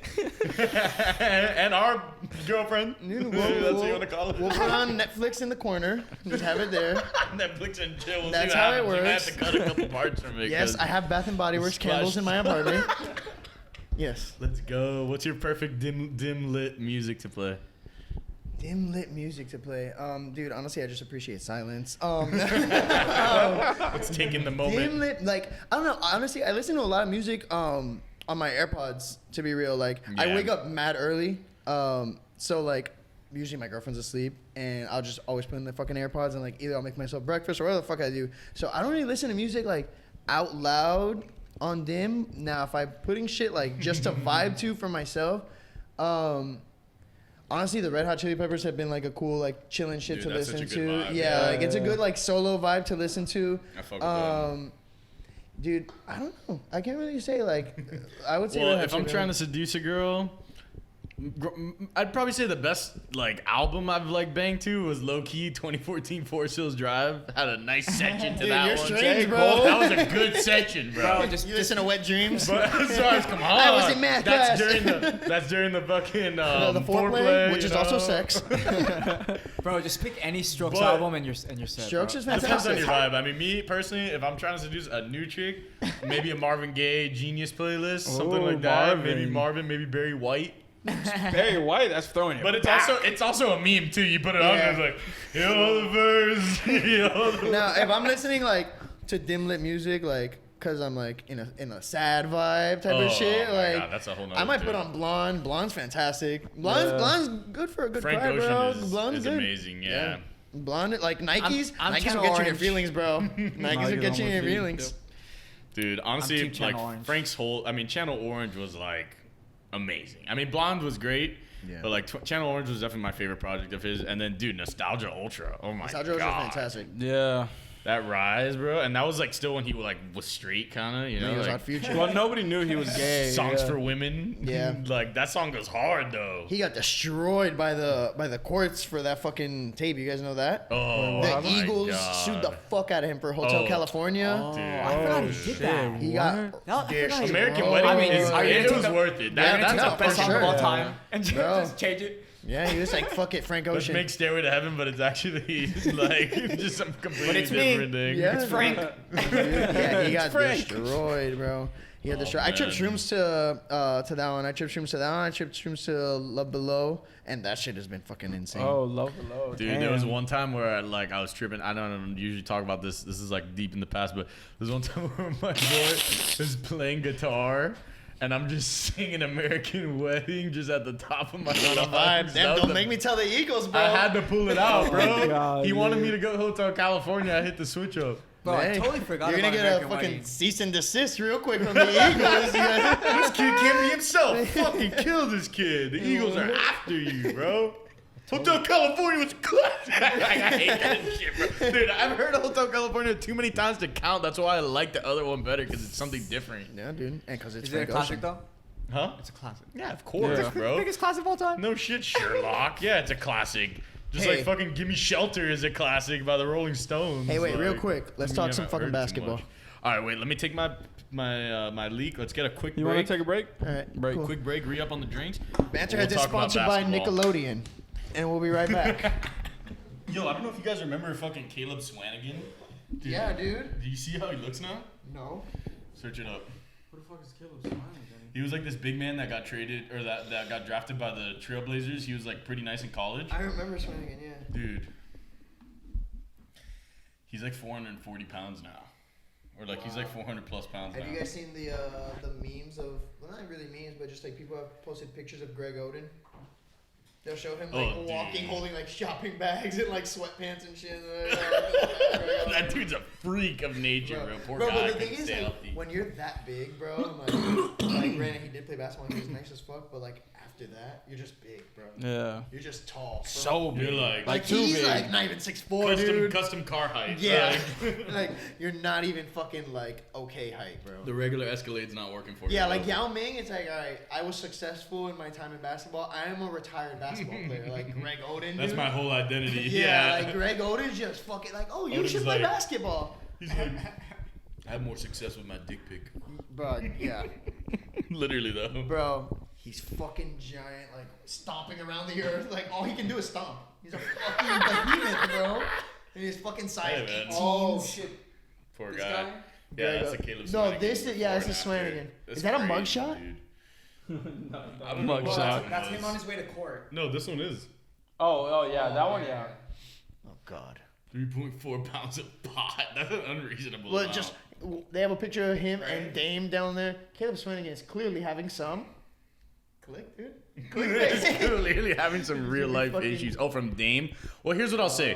And our girlfriend. Dude, That's what you want to call We'll it. put on Netflix in the corner. Just have it there. Netflix and chill. We'll That's see what how it happens. You might have works. to cut a couple parts from it. Yes, 'cause- I have Bath and Body Works Splash. candles in my apartment. Yes. Let's go. What's your perfect dim lit music to play? Dim lit music to play. Dude, honestly, I just appreciate silence. Let's take in the Dim moment. lit, like, I don't know. Honestly, I listen to a lot of music on my AirPods, to be real. Like, I Yeah. wake up mad early. So, like, usually my girlfriend's asleep, and I'll just always put in the fucking AirPods, and, like, either I'll make myself breakfast or whatever the fuck I do. So, I don't really listen to music, like, out loud on dim. Now, if I'm putting shit, like, just to vibe to for myself, honestly, the Red Hot Chili Peppers have been like a cool, like, chilling shit Dude, to that's listen such a good to. vibe. Yeah, Yeah, like it's a yeah. good like solo vibe to listen to. I fuck with that. Dude, I don't know. I can't really say like. I would say. Well, Red Hot if I'm Chili trying to Peppers. seduce a girl, I'd probably say the best like album I've like banged to was low key 2014 Forest Hills Drive. Had a nice section to Dude, that you're one. strange, J. bro. Cole, that was a good section, bro. just You listen to Wet Dreams. But sorry, come on. I was in math that's class. during the fucking the foreplay, which is also sex. bro, just pick any Strokes But- album and you're set. Strokes bro. is Depends on fantastic. your vibe. I mean, me personally, if I'm trying to seduce a new chick, maybe a Marvin Gaye Genius playlist, something Oh, like that. Marvin. Maybe Marvin, maybe Barry White. Barry White, that's throwing it. But back. it's also a meme too. You put it on, Yeah. and it's like, yo, the verse, yo, the Now, if I'm listening like to dim lit music, like, cause I'm like in a sad vibe type of shit, my like. God, that's a whole nother I might tune. put on Blonde. Blonde's fantastic. Blonde's good for a good Frank cry, bro. Ocean Blonde's is good. amazing, yeah. Blonde, like Nikes. I'm Nikes Channel will get you in your Orange. feelings, bro. Nikes will get you in your feelings. Dude, honestly, Team Channel like Orange. Frank's Channel Orange was like amazing. I mean, Blonde was great, Yeah. but like Channel Orange was definitely my favorite project of his. And then, dude, Nostalgia Ultra. Oh my Nostalgia was god, fantastic. Yeah. that rise, bro. And that was like still when he was straight, kind of, you know, He was like on Future. Well, nobody knew he was gay. songs yeah. for women. Yeah. like that song goes hard though. He got destroyed by the courts for that fucking tape. You guys know that? Oh, The my Eagles God. sued the fuck out of him for Hotel Oh. California. Oh, Dude. I forgot he Oh, did shit. that. He got I forgot he- American Bro, Wedding I mean, is are you gonna it take was the- worth it. They're gonna That's take a the best for song fucking of all sure. time and Bro. just change it. Yeah, he was like, fuck it, Frank Let's Ocean. make Stairway to Heaven, but it's actually like just some completely it's me. different thing. Yeah. It's Frank. Yeah, he got Frank. destroyed, bro. He got destroyed. I tripped man. shrooms to that one. I tripped shrooms to that one. I tripped shrooms to Love Below, and that shit has been fucking insane. Oh, love below. Dude, there was one time where I was tripping. I don't usually talk about this. This is like deep in the past, but there's one time where my boy is playing guitar. And I'm just singing American Wedding just at the top of my lungs. Damn, don't make me tell the Eagles, bro. I had to pull it out, bro. God, He wanted dude. me to go Hotel California. I hit the switch up. Bro, I Hey, totally forgot You're about gonna get American a fucking Wedding. cease and desist real quick from the Eagles. This kid can't be himself. Fucking kill this kid. The Eagles are after you, bro. Hotel California was classic. I hate that shit, bro. Dude, I've heard of Hotel California too many times to count. That's why I like the other one better because it's something different. Yeah, dude. And because it's Is it a Frank classic Ocean. though? Huh? It's a classic. Yeah, of course, Yeah. bro. Biggest classic of all time. No shit, Sherlock. Yeah, it's a classic. Just Hey. like fucking Gimme Shelter is a classic by the Rolling Stones. Hey, wait, real Like, quick. Let's you talk haven't some fucking heard too basketball. much. All right, wait. Let me take my leak. Let's get a quick You break. want to take a break? All right, Break. cool. Quick break. Re up on the drinks. BanterHeads We'll is talk about sponsored by basketball. Nickelodeon, and we'll be right back. Yo, I don't know if you guys remember fucking Caleb Swanigan. Dude, Yeah, dude. Do you see how he looks now? No. Search it up. What the fuck is Caleb Swanigan? He was like this big man that got traded or that got drafted by the Trailblazers. He was like pretty nice in college. I remember Swanigan, yeah. Dude. He's like 440 pounds now. Or like he's like 400 plus pounds now. Have you guys seen the memes of, well, not really memes, but just like people have posted pictures of Greg Oden? They'll show him like walking, holding like shopping bags and like sweatpants and shit. That dude's a freak of nature, bro. Poor bro, guy. But the thing is, like, when you're that big, bro, like granted he did play basketball and he was nice as fuck, but like after that, you're just big, bro. Yeah. You're just tall. Bro. So big. You're like too he's big. like not even 6'4", dude. Custom car height. Yeah. Like you're not even fucking like okay height, bro. The regular Escalade's not working for you. Yeah, like Yao Ming, it's like, all right, I was successful in my time in basketball. I am a retired basketball player. Like Greg Oden, dude. That's my whole identity. Yeah, like Greg Oden's just fucking like, oh, you Oden's should play like- basketball. He's like, I have more success with my dick pic. Bro, yeah. Literally though. Bro, he's fucking giant, like stomping around the earth. Like all he can do is stomp. He's a fucking behemoth, bro. And he's fucking size Hey, man. 18. Oh shit. Poor This guy. guy? Yeah, Greg that's a Oden. Caleb No, Swanigan this is before this and is after. Swanigan. That's Is that a crazy, mugshot? dude. I don't Mugshot. know what that one That's was. him on his way to court. No, this one is Oh yeah, that one, yeah. Oh God. 3.4 pounds of pot. That's an unreasonable Well, amount. just they have a picture of him and Dame down there. Caleb Swanigan is clearly having some. Click, dude. He's clearly having some real life Fucking- issues. Oh, from Dame? Well, here's what I'll say.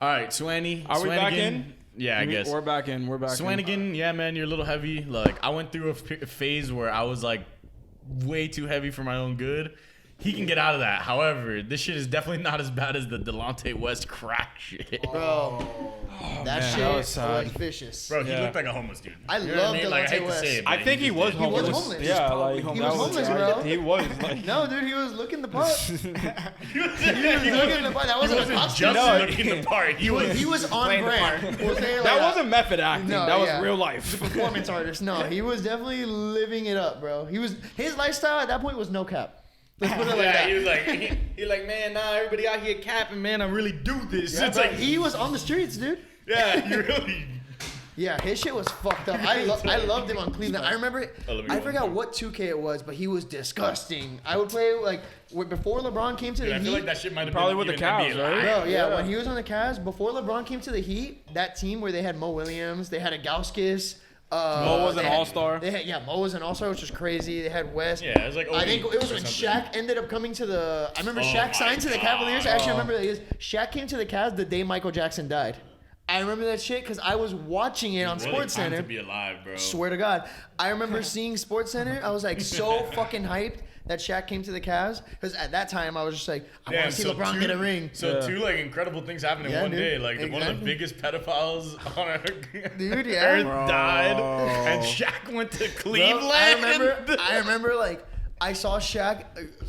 All right, Swanny. Are we back in? Yeah, I guess. We're back in. Swanigan, yeah, man, you're a little heavy. Like, I went through a phase where I was, like, way too heavy for my own good. He can get out of that. However, this shit is definitely not as bad as the Delonte West crack shit. Bro, that man, shit that was was sad. vicious. Bro, he Yeah. looked like a homeless dude. I You know what love mean? Like, I hate Delonte to say West. it, but I think he just was did. homeless. homeless. Yeah, Probably like homeless. He was homeless, bro. He was like. No, dude, he was looking the part. He He was looking the part. That wasn't a wasn't costume. just looking the part. He was on playing the brand. We'll say it like That wasn't method acting. No, that was yeah. real life. performance artist. No, he was definitely living it up, bro. His lifestyle at that point was no cap. Let's put it like Yeah, that. he was like, he like, man, nah, everybody out here capping, man. I really do this. Yeah, It's bro, like, he was on the streets, dude. yeah, he really. Yeah, his shit was fucked up. I loved him on Cleveland. I remember, I forgot what 2K it was, but he was disgusting. I would play like before LeBron came to Dude, the I Heat. feel like that shit might have Probably been with the even Cavs, NBA right? Live. Bro, yeah, Yeah. when he was on the Cavs, before LeBron came to the Heat, that team where they had Mo Williams, they had a Gauskis. Mo was an they had- all-star. Mo was an all-star, which was crazy. They had West. Yeah, it was like I think it was or when something. Shaq ended up coming to the. I remember Oh Shaq my signed to the God. Cavaliers. I actually remember that. Shaq came to the Cavs the day Michael Jackson died. I remember that shit because I was watching it on Really Sports time Center. to be alive, bro. Swear to God, I remember seeing Sports Center. I was like so fucking hyped that Shaq came to the Cavs because at that time I was just like, I want to see LeBron get a ring. So Yeah. two like incredible things happened in Yeah, one dude. day. Like one of the Exactly. biggest pedophiles on earth, Dude, yeah. earth Bro. died, and Shaq went to Bro, Cleveland. I remember like I saw Shaq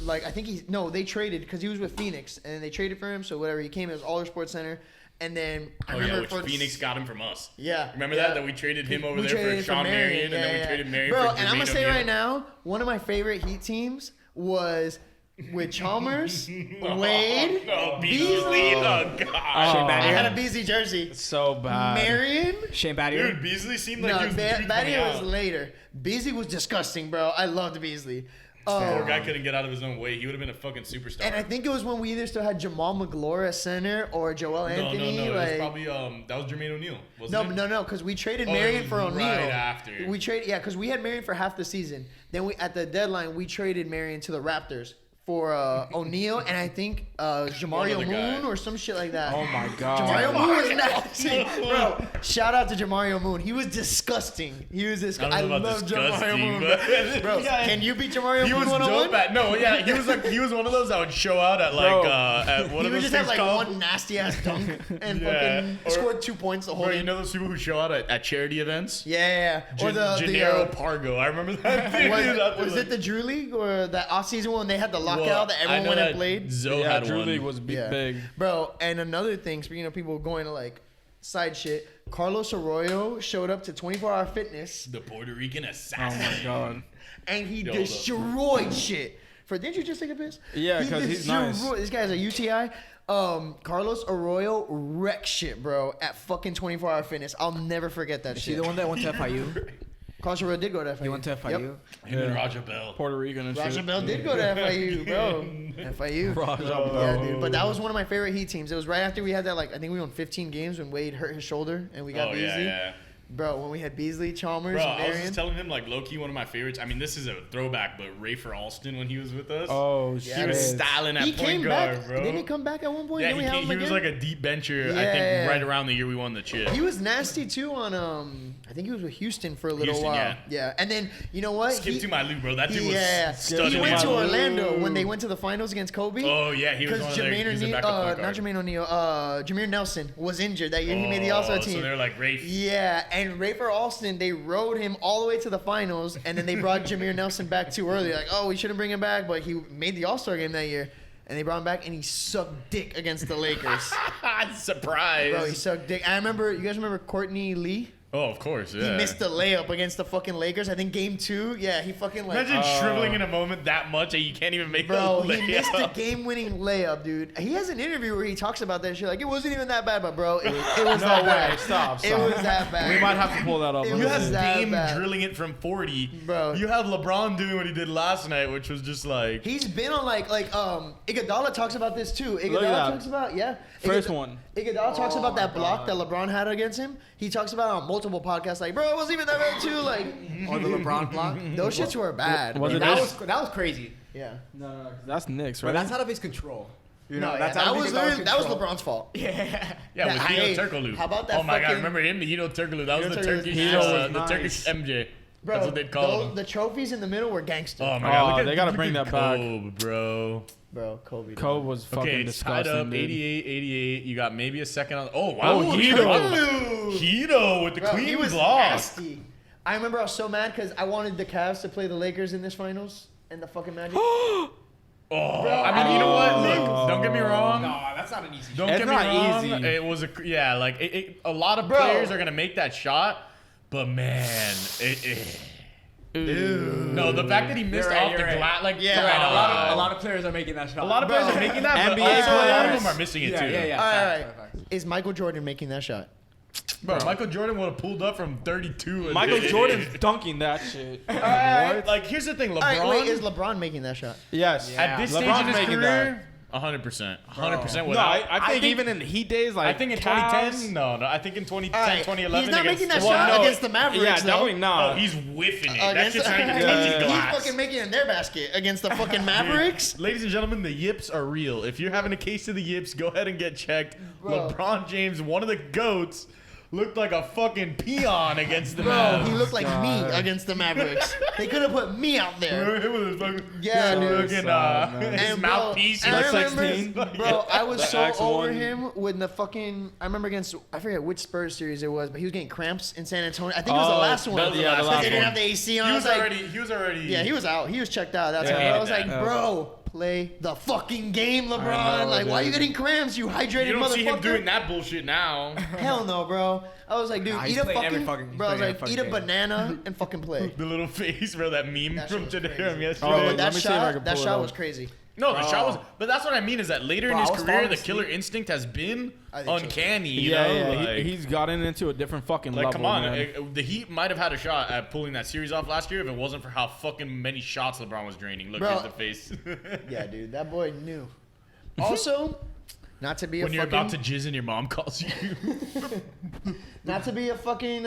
like I think they traded because he was with Phoenix and they traded for him. So whatever he came, it was all their Sports Center. And then I Oh yeah, remember which Phoenix got him from us. Yeah. Remember yeah. that we traded him over We there traded for Sean Marion, and then we yeah. traded Marion Bro, for and I'm gonna Jermaine say O'Neal. right now, one of my favorite Heat teams was with Chalmers, Wade, No, Beasley. Beasley. Oh god. I had a Beasley jersey. So bad. Marion. Shane Battier. Dude, Beasley seemed like No, he was that coming was out. later. Beasley was disgusting, bro. I loved Beasley. Poor guy couldn't get out of his own way. He would have been a fucking superstar. And I think it was when we either still had Jamal McGlure at center or Joel Anthony. No. It was Like, probably that was Jermaine O'Neal, wasn't it? no, because we traded Oh, it Marion was for O'Neal. right after. We traded, yeah, because we had Marion for half the season. Then at the deadline, we traded Marion to the Raptors for O'Neal and I think Jamario other guy. Moon or some shit like that. Oh my god. Jamario Moon was nasty, bro. Shout out to Jamario Moon. He was disgusting. He was disgusting. I I don't know love about Jamario disgusting, Moon, but- bro. Yeah. Can you beat Jamario He Moon was 101? dope at no, yeah. He was one of those that would show out at like Bro. at one He of would those just have things like called. one nasty ass dunk and Yeah. fucking Or- scored 2 points the whole Bro, game. you know those people who show out at charity events? Yeah. Or Gennaro Pargo. I remember that. Dude, was it the Drew League or that off-season one they had the lockout Well, that I everyone know went and that played? Zoe Yeah, had Drew one. League was big. Bro, and another thing, speaking of people going to like side shit, Carlos Arroyo showed up to 24-hour fitness The Puerto Rican Oh assassin. my god. and he Yo, destroyed shit. Didn't you just take a piss? Yeah, He 'cause he's nice. destroyed- This guy's a UTI. Carlos Arroyo wrecked shit, bro, at fucking 24-hour fitness. I'll never forget that Is he shit. the one that went to FIU? Carlos Arroyo did go to FIU. He went to FIU. Yep. Him and Raja Bell. Puerto Rican and shit. Raja Bell did go to FIU, bro. FIU. Raja Yeah, Bell. dude. But that was one of my favorite Heat teams. It was right after we had that, like, I think we won 15 games when Wade hurt his shoulder and we got Oh, Beasley. yeah. Bro, when we had Beasley, Chalmers, Bro, and I was Marion. just telling him, like, low-key, one of my favorites. I mean, this is a throwback, but Rafer Alston, when he was with us, Oh, Yeah, he was shit. styling at He point came guard, back. bro. Didn't he come back at one point? Yeah, Didn't we have him he was again? like a deep bencher, I Yeah. think, right around the year we won the chip. He was nasty too on I think he was with Houston for a little Houston, while. yeah. And then you know what? Skip to my loop, bro. That dude Yeah. was stunning. He went to my Orlando Lou. when they went to the finals against Kobe. Oh, yeah, he was one of their Jermaine he's a O'Neal, backup point not guard. Jermaine O'Neal, Jameer Nelson was injured that year. He made the All-Star team. So they're like, Rafe. Yeah, and Rafer Alston, they rode him all the way to the finals, and then they brought Jameer Nelson back too early. Like, oh, we shouldn't bring him back, but he made the All-Star game that year, and they brought him back, and he sucked dick against the Lakers. Surprise. Bro, he sucked dick. I remember, you guys remember Courtney Lee? Oh, of course, yeah. He missed the layup against the fucking Lakers. I think game 2. Yeah, he fucking like. Imagine shriveling in a moment that much that you can't even make Bro, a layup. he missed a game-winning layup, dude. He has an interview where he talks about that shit. Like, it wasn't even that bad, but bro, it was No that way. bad. Stop. It was that bad. We might have to pull that up. It Let You me was have see. that Dame bad. drilling it from 40. Bro. You have LeBron doing what he did last night, which was just like... He's been on like Iguodala talks about this too. Look Iguodala at that. talks about First one. Iguodala talks about that block that LeBron had against him. He talks about it on multiple podcasts. Like, bro, it wasn't even that bad too. Like, Or the LeBron block. those shits were bad. Was bro. it That was crazy. Yeah. No, that's Knicks, But right? that's out of his control. You know, No, that's yeah, out that of was his literally that was control. LeBron's fault. Yeah. Yeah, with Hey, Hito Turkoglu. how about that Oh my God, fucking- remember him? Hito Turkoglu. That was Hito the Turkoglu Turkish, was the nice. Turkish MJ. Bro, That's what they'd call those- him. the trophies in the middle were gangster. Oh my God, look at, they gotta look bring at that back. Kobe, bro. Bro, Kobe. Kobe was fucking Okay, it's tied disgusting, up, dude. 88. You got maybe a second on. Oh wow, Oh, Hito. Hito with the Bro, clean he was block. nasty. I remember I was so mad because I wanted the Cavs to play the Lakers in this finals and the fucking Magic. Oh, I mean, you know what? Look, don't get me wrong. No, that's not an easy Don't It's get me not wrong. easy. It was like a lot of Bro. players are gonna make that shot, but man, no, the fact that he missed You're right, off the you're right. glass, like Yeah, Right, right, a lot of players are making that shot. a lot of players Bro. are making that, but NBA also a lot of players. them are missing it Yeah, too. yeah, yeah. All Facts, right. facts. Is Michael Jordan making that shot? Bro, Michael Jordan would have pulled up from 32. and- Michael Jordan's dunking that shit. Alright, like here's the thing, LeBron. All right, wait, is LeBron making that shot? Yes. at this stage LeBron's in his making career, 100%, 100%. No, I think even in Heat days, like I think in Cavs- 2010, no, I think in 2010, All right, 2011, he's not against, making that Well, shot no, against the Mavericks. Yeah, though. definitely not. Oh, he's whiffing it. That Against shit's not even Yeah. touching He's glass. He's fucking making it in their basket against the fucking Mavericks. Ladies and gentlemen, the yips are real. If you're having a case of the yips, go ahead and get checked. Bro. LeBron James, one of the GOATs, looked like a fucking peon against the Bro, Mavs. he looked like me against the Mavericks. They could have put me out there. Him with his fucking, Yeah, dude. fucking, Sad, man. his And bro, mouthpiece. and Like I remember, 16? bro, I was The so X1. over him when the fucking. I remember against, I forget which Spurs series it was, but he was getting cramps in San Antonio. I think it was the Oh, last one. that was the last Because they didn't one. have the AC on. He I was was like, already. He was already. yeah, he was out. He was checked out. That's Yeah, why he I did was like, that. bro, play the fucking game, LeBron. know, Like, why are you dude. getting cramps, you hydrated You don't motherfucker? see him doing that bullshit now. Hell no, bro. I was like, dude, Nah, he's eat a playing fucking. every fucking- he's Bro, I was playing like, every eat a fucking game. banana and fucking play. The little face, bro. That meme That from shit was today crazy. from yesterday. Bro, Oh, but that let me see if I shot, can that pull it shot up. was crazy. No, the shot was. But that's what I mean is that later in Bro, his I was career, falling the killer asleep. instinct has been I think so. uncanny. You Yeah, know? yeah. Like, He's gotten into a different fucking like, level. come on. man. The Heat might have had a shot at pulling that series off last year if it wasn't for how fucking many shots LeBron was draining. Look Bro. at the face. Yeah, dude, that boy knew. Also, not to be a When you're fucking, about to jizz and your mom calls you. not to be a fucking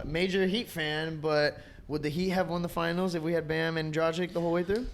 major Heat fan, but would the Heat have won the finals if we had Bam and Dragic the whole way through?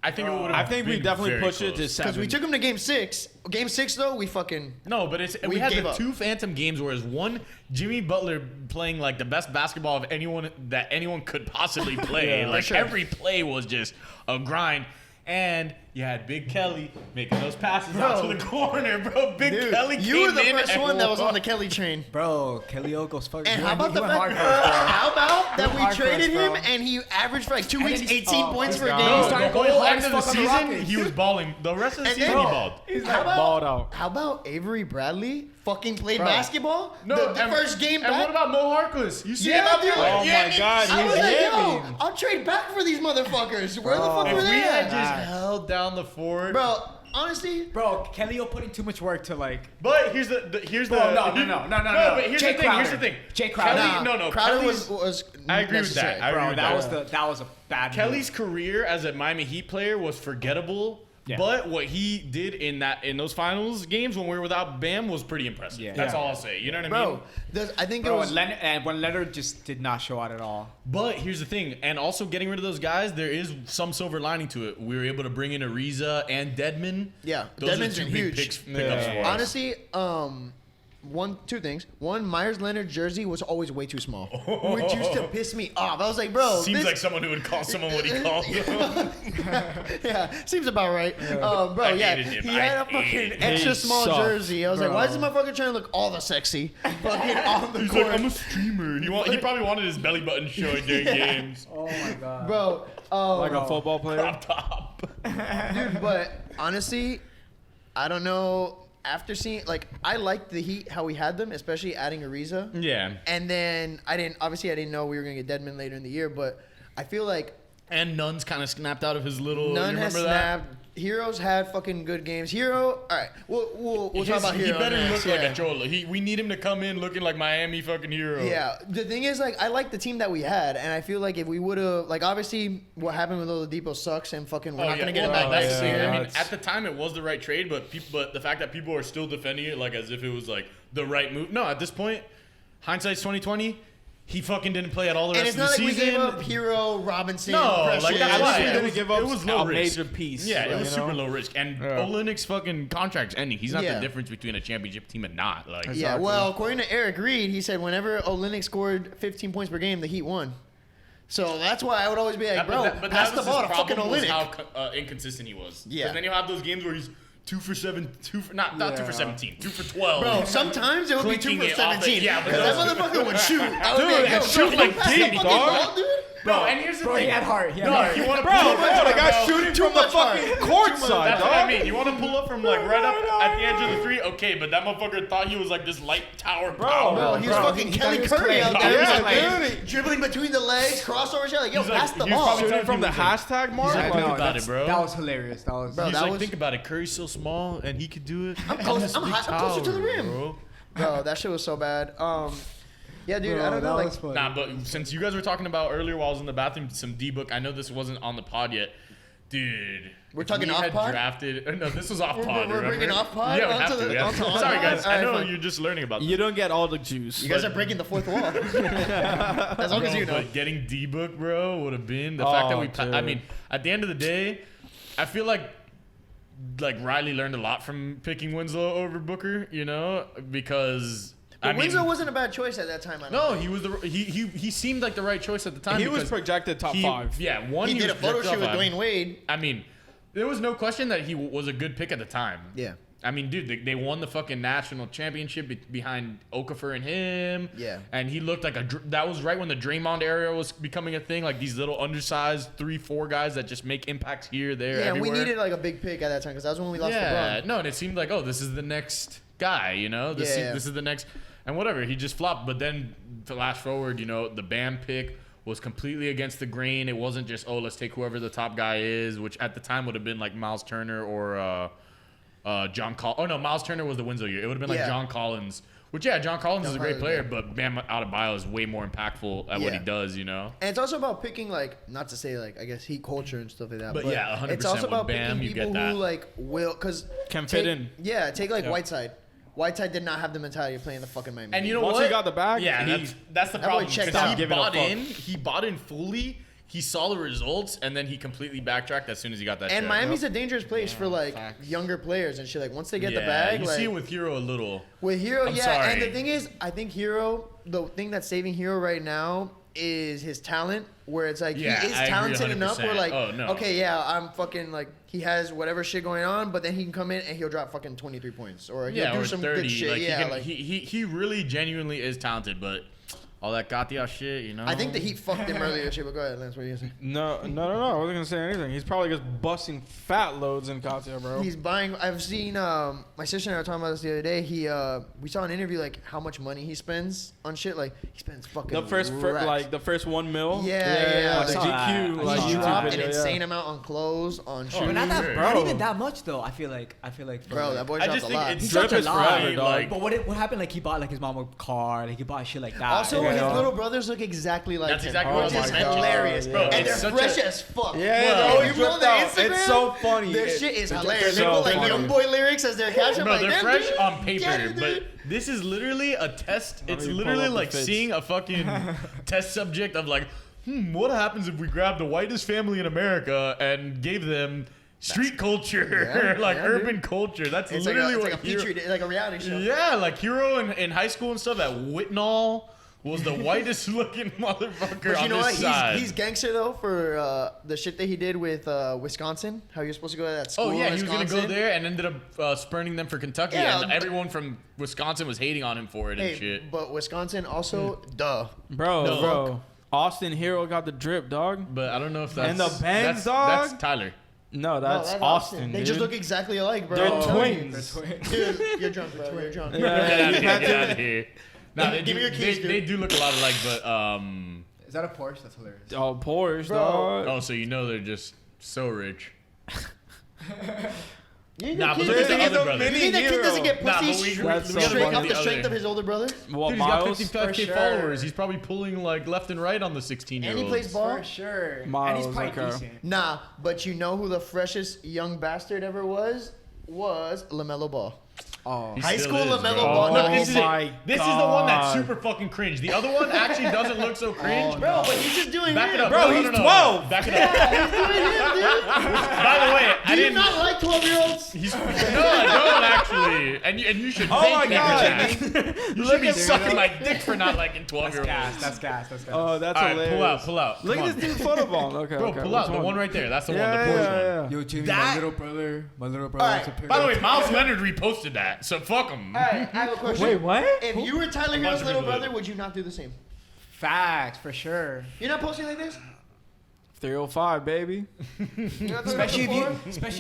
I think it would I have think we been definitely very pushed it to close. 7. Because we took him to Game 6. Game 6 though, we fucking No, but it's we We had gave the up. two phantom games, whereas one Jimmy Butler playing like the best basketball of anyone that anyone could possibly play. Yeah, like for sure. every play was just a grind. And you had Big Kelly making those passes out to Bro. the corner, bro. Big dude, Kelly you were came the in first and one that was on the won. Kelly train. Bro, Kelly Oko's fucking. And he how went- about he the went fact? hard for us, bro. How about that He we went hard for traded us, him bro. and he averaged for like 2 And weeks, then he's- 18 oh, points he's per gone. game? No, started the going whole hard end as of the fuck on the season, Rockets. he was balling. The rest of the And season, then- he balled. How balled about, out. how about Avery Bradley fucking played Bro. basketball? No, the and- first game And back. what about Mo Harkless? You see him Yeah, out there? dude. like, Oh yeah, my God, I he's was like, yo, heavy. I'll trade back for these motherfuckers. Where the fuck If were we they had at? just held down the fort, Bro, honestly, Bro, Kellyo put in too much work to like. But here's the No. But here's the thing. Jay Crowder. Kelly, Crowder Kelly's- was I agree with that. necessary. I agree Bro, with that was a bad. Kelly's career as a Miami Heat player was forgettable. Yeah. But what he did in those finals games when we were without Bam was pretty impressive. Yeah. That's Yeah. all I'll say. You know what I mean? Bro, I think it Bro, was. when Leonard just did not show out at all. But here's the thing, and also getting rid of those guys, there is some silver lining to it. We were able to bring in Ariza and Deadman. Yeah, those Deadman's are two been big huge. pickups for Yeah. us. Honestly, two things. One, Myers Leonard jersey was always way too small, which used to piss me off. I was like, bro, Seems this, like someone who would call someone what he called them. yeah, seems about right. Bro, I yeah, hated him. he had a I fucking hated him. extra He small sucked, jersey. I was like, bro. why is this motherfucker trying to look all the sexy fucking on the He's court? like, I'm a streamer. He probably wanted his belly button showing during games. Oh my god. Bro, Like a football player. Crop top. dude, but honestly, I don't know. After seeing, like, I liked the Heat, how we had them, especially adding Ariza. Yeah. And then I didn't know we were gonna get Deadman later in the year, but I feel like And Nunn's kind of snapped out of his little. none you has remember that? snapped. Heroes had fucking good games. Hero, all right, we'll talk about He Hero. better next, look like yeah. a Cholo. We need him to come in looking like Miami fucking hero. Yeah, the thing is, like, I like the team that we had, and I feel like if we would have, like, obviously, what happened with Oladipo sucks, and fucking, we're not gonna get him back that's next the year. thing. I mean, That's- at the time it was the right trade, but the fact that people are still defending it like as if it was like the right move. No, at this point, hindsight's 2020. He fucking didn't play at all the And rest it's of not the like season. we gave up Hero, Robinson, No, Precious. like, that's At why least we it didn't was- give it up was low a risk. major piece. Yeah, it was you super know? low risk. And Yeah. Olynyk's fucking contract's ending. He's not Yeah. the difference between a championship team and not. Like, Yeah, Exactly. well, according to Eric Reed, he said whenever Olynyk scored 15 points per game, the Heat won. So that's why I would always be like, bro, pass the ball to fucking Olynyk. How inconsistent he was. Yeah. But then you'll have those games where he's 2 for 7, not 2 for 17, 2 for 12. Bro, sometimes it would be 2 Clinking for it off 17. it. Yeah, but Because that motherfucker would shoot. I would be Dude, like, yo, and shoot bro, like pass the deep, fucking dog. ball, dude. Bro, and here's the Bro, thing. he had heart. He had No, heart. you want to Bro, pull up the from, guy's shooting Too from the much heart. fucking court side, That's what I dog. mean. You want to pull up from like right up at the edge of the three? Okay, but that motherfucker thought he was like this light tower power. Bro, he was Bro, fucking he Kelly thought he was Curry Clay. out Yeah, there. He was dude. like, dribbling between the legs, crossover shot. Like, yo, He's like- pass the he was ball. probably Shooting from the hashtag mark. like, Like, think No, about that's- it, bro. That was hilarious. That was. Bro, He's that like, was- think about it. Curry's so small and he could do it. I'm close- on this I'm big closer to the tower, rim. bro. Bro, that shit was so bad. Yeah, dude, I don't know. Like, funny. Nah, but since you guys were talking about earlier while I was in the bathroom, some D-book. I know this wasn't on the pod yet, dude. We're if talking we off had pod? Drafted. No, this was off pod. we're bringing remember? off pod Yeah, we onto have to. the- Yeah. onto on Sorry, pod? guys. I Alright, know fine. you're just learning about. You don't get all the juice. you guys are breaking the fourth wall. As long as you know. But getting D-book, bro, would have been the fact that we. I dude. mean, at the end of the day, I feel like Riley learned a lot from picking Winslow over Booker. You know, because. But Winslow wasn't a bad choice at that time. I don't No, think. he was he seemed like the right choice at the time. He was because projected top he- 5. Yeah, one. He did was a photo projected shoot with top 5. Dwayne Wade. I mean, there was no question that he was a good pick at the time. Yeah. I mean, dude, they won the fucking national championship behind Okafor and him. Yeah. And he looked like that was right when the Draymond era was becoming a thing. Like these little undersized 3-4 guys that just make impacts here, there, Yeah, everywhere. we needed like a big pick at that time because that was when we lost Yeah, LeBron. no, and it seemed like, oh, this is the next guy, you know? This Yeah. is the next, and whatever. He just flopped. But then, flash forward, you know, the Bam pick was completely against the grain. It wasn't just, oh, let's take whoever the top guy is, which at the time would have been like Miles Turner or John Collins. Oh, no, Miles Turner was the Winslow year. It would have been like Yeah. John Collins, which, yeah, John Collins is a great Collins, player, yeah. but Bam Adebayo is way more impactful at what he Yeah. does, you know? And it's also about picking, like, not to say, like, I guess heat culture and stuff like that. But yeah, 100% It's also with about Bam, picking you people get that. who, like, will, because. Can fit in. Yeah, take, like, Yeah. Whiteside. Whiteside did not have the mentality of playing the fucking Miami. And you know Once what? he got the bag, yeah, he- that's the that boy problem. checked Because out. he Giving a bought fuck. in, he bought in fully. He saw the results, and then he completely backtracked as soon as he got that. And check. Miami's a dangerous place for, like, facts. younger players and shit. Like, once they get the Yeah, bag, you like. see it with Hero a little. With Hero, I'm yeah, sorry. and the thing is, I think Hero, the thing that's saving Hero right now is his talent, where it's like Yeah, he is I agree talented enough where 100%. like, Oh, no. okay, yeah, I'm fucking like he has whatever shit going on, but then he can come in and he'll drop fucking 23 points or he'll Yeah, do or some 30. good shit. Like, Yeah, he, can, like he really genuinely is talented, but all that Katia shit, you know. I think the Heat fucked him earlier. But go ahead, Lance. What are you gonna say? No. I wasn't gonna say anything. He's probably just busting fat loads in Katia, bro. He's buying. I've seen. My sister and I were talking about this the other day. We saw an interview like how much money he spends on shit. Like he spends fucking the first $1 mil. Yeah. The GQ, He like YouTube dropped video, an insane amount on clothes, on shoes. But not Bro. even that much though. I feel like. Bro, that boy I dropped just a think lot. it's He Drip dropped a is lot. forever, dog. like- But what happened? Like he bought like his mom a car. Like he bought shit like that. Also, Yeah. his little brothers look exactly like That's him. exactly what I which was is mentioning. hilarious, Bro, and it's they're such fresh a- as fuck. Yeah, Bro, they you dripped on their out. Instagram? It's so funny. Their shit is hilarious. They so put like funny. young boy lyrics as their caption. Bro, like, they're damn, fresh dude, on paper, get it, but dude. this is literally a test. It's me pull literally up the like fits. seeing a fucking test subject of like, what happens if we grab the whitest family in America and gave them street culture, Yeah, like yeah, urban culture? That's It's literally like a what Hero- feature, like a reality show. Yeah, like Hero in high school and stuff at Whitnall was the whitest looking motherfucker But you on know this what? side. He's gangster though for the shit that he did with Wisconsin. How you're supposed to go to that school. Oh yeah, in he was gonna Wisconsin. go there and ended up spurning them for Kentucky, Yeah, and but- everyone from Wisconsin was hating on him for it and Hey, shit. but Wisconsin also, duh. Bro. Austin Hero got the drip, dog. But I don't know if that's And the bangs, that's dog? Tyler. No, that's No, Austin. They dude. just look exactly alike, bro. They're I'm telling you. twins. Dude, you're drunk, bro. You're drunk. Get out of here! he's Get not out of here! Nah, they Give do, me your keys, they dude. do look a lot alike, but Is that a Porsche? That's hilarious. Oh, Porsche, Bro. dog. oh, so you know they're just so rich. You think Nah, the but kid look at the doesn't other get- brother. You think that kid doesn't get Nah, pussy but we That's so gotta straight look off at the other. strength of his older brother? What, Dude, he's got Miles? 55K For sure. followers. He's probably pulling like left and right on the And 16-year-olds. he plays ball? For sure. And Miles, he's probably okay. decent. Nah, but you know who the freshest young bastard ever was? Was LaMelo Ball. Oh. High still school is, LaMelo bro. Ball. Look, Oh this is my it. This is the one that's God. super fucking cringe. The other one actually doesn't look so cringe. Bro, but he's just doing Back it him. up, Bro, No, he's no, no. 12. Back it up. By the way, I Do you didn't. not like 12-year-olds? No, I don't actually. And you should Oh thank my me God. for that. You should be sucking my dick for not liking 12-year-olds. That's gas. Oh, that's All right, hilarious. pull out. Look Come at on. this dude's photo bomb. Okay, Bro, okay. pull which out the one right there. That's the one, the Porsche one. Yo, Jimmy, That- my little brother. Alright, By the way, Miles Leonard reposted that, so fuck him. Alright, I have a question. Wait, what? If you were Tyler bunch Hero's of little people brother, did. would you not do the same? Facts, for sure. You're not posting like this? 305, baby. You're not Especially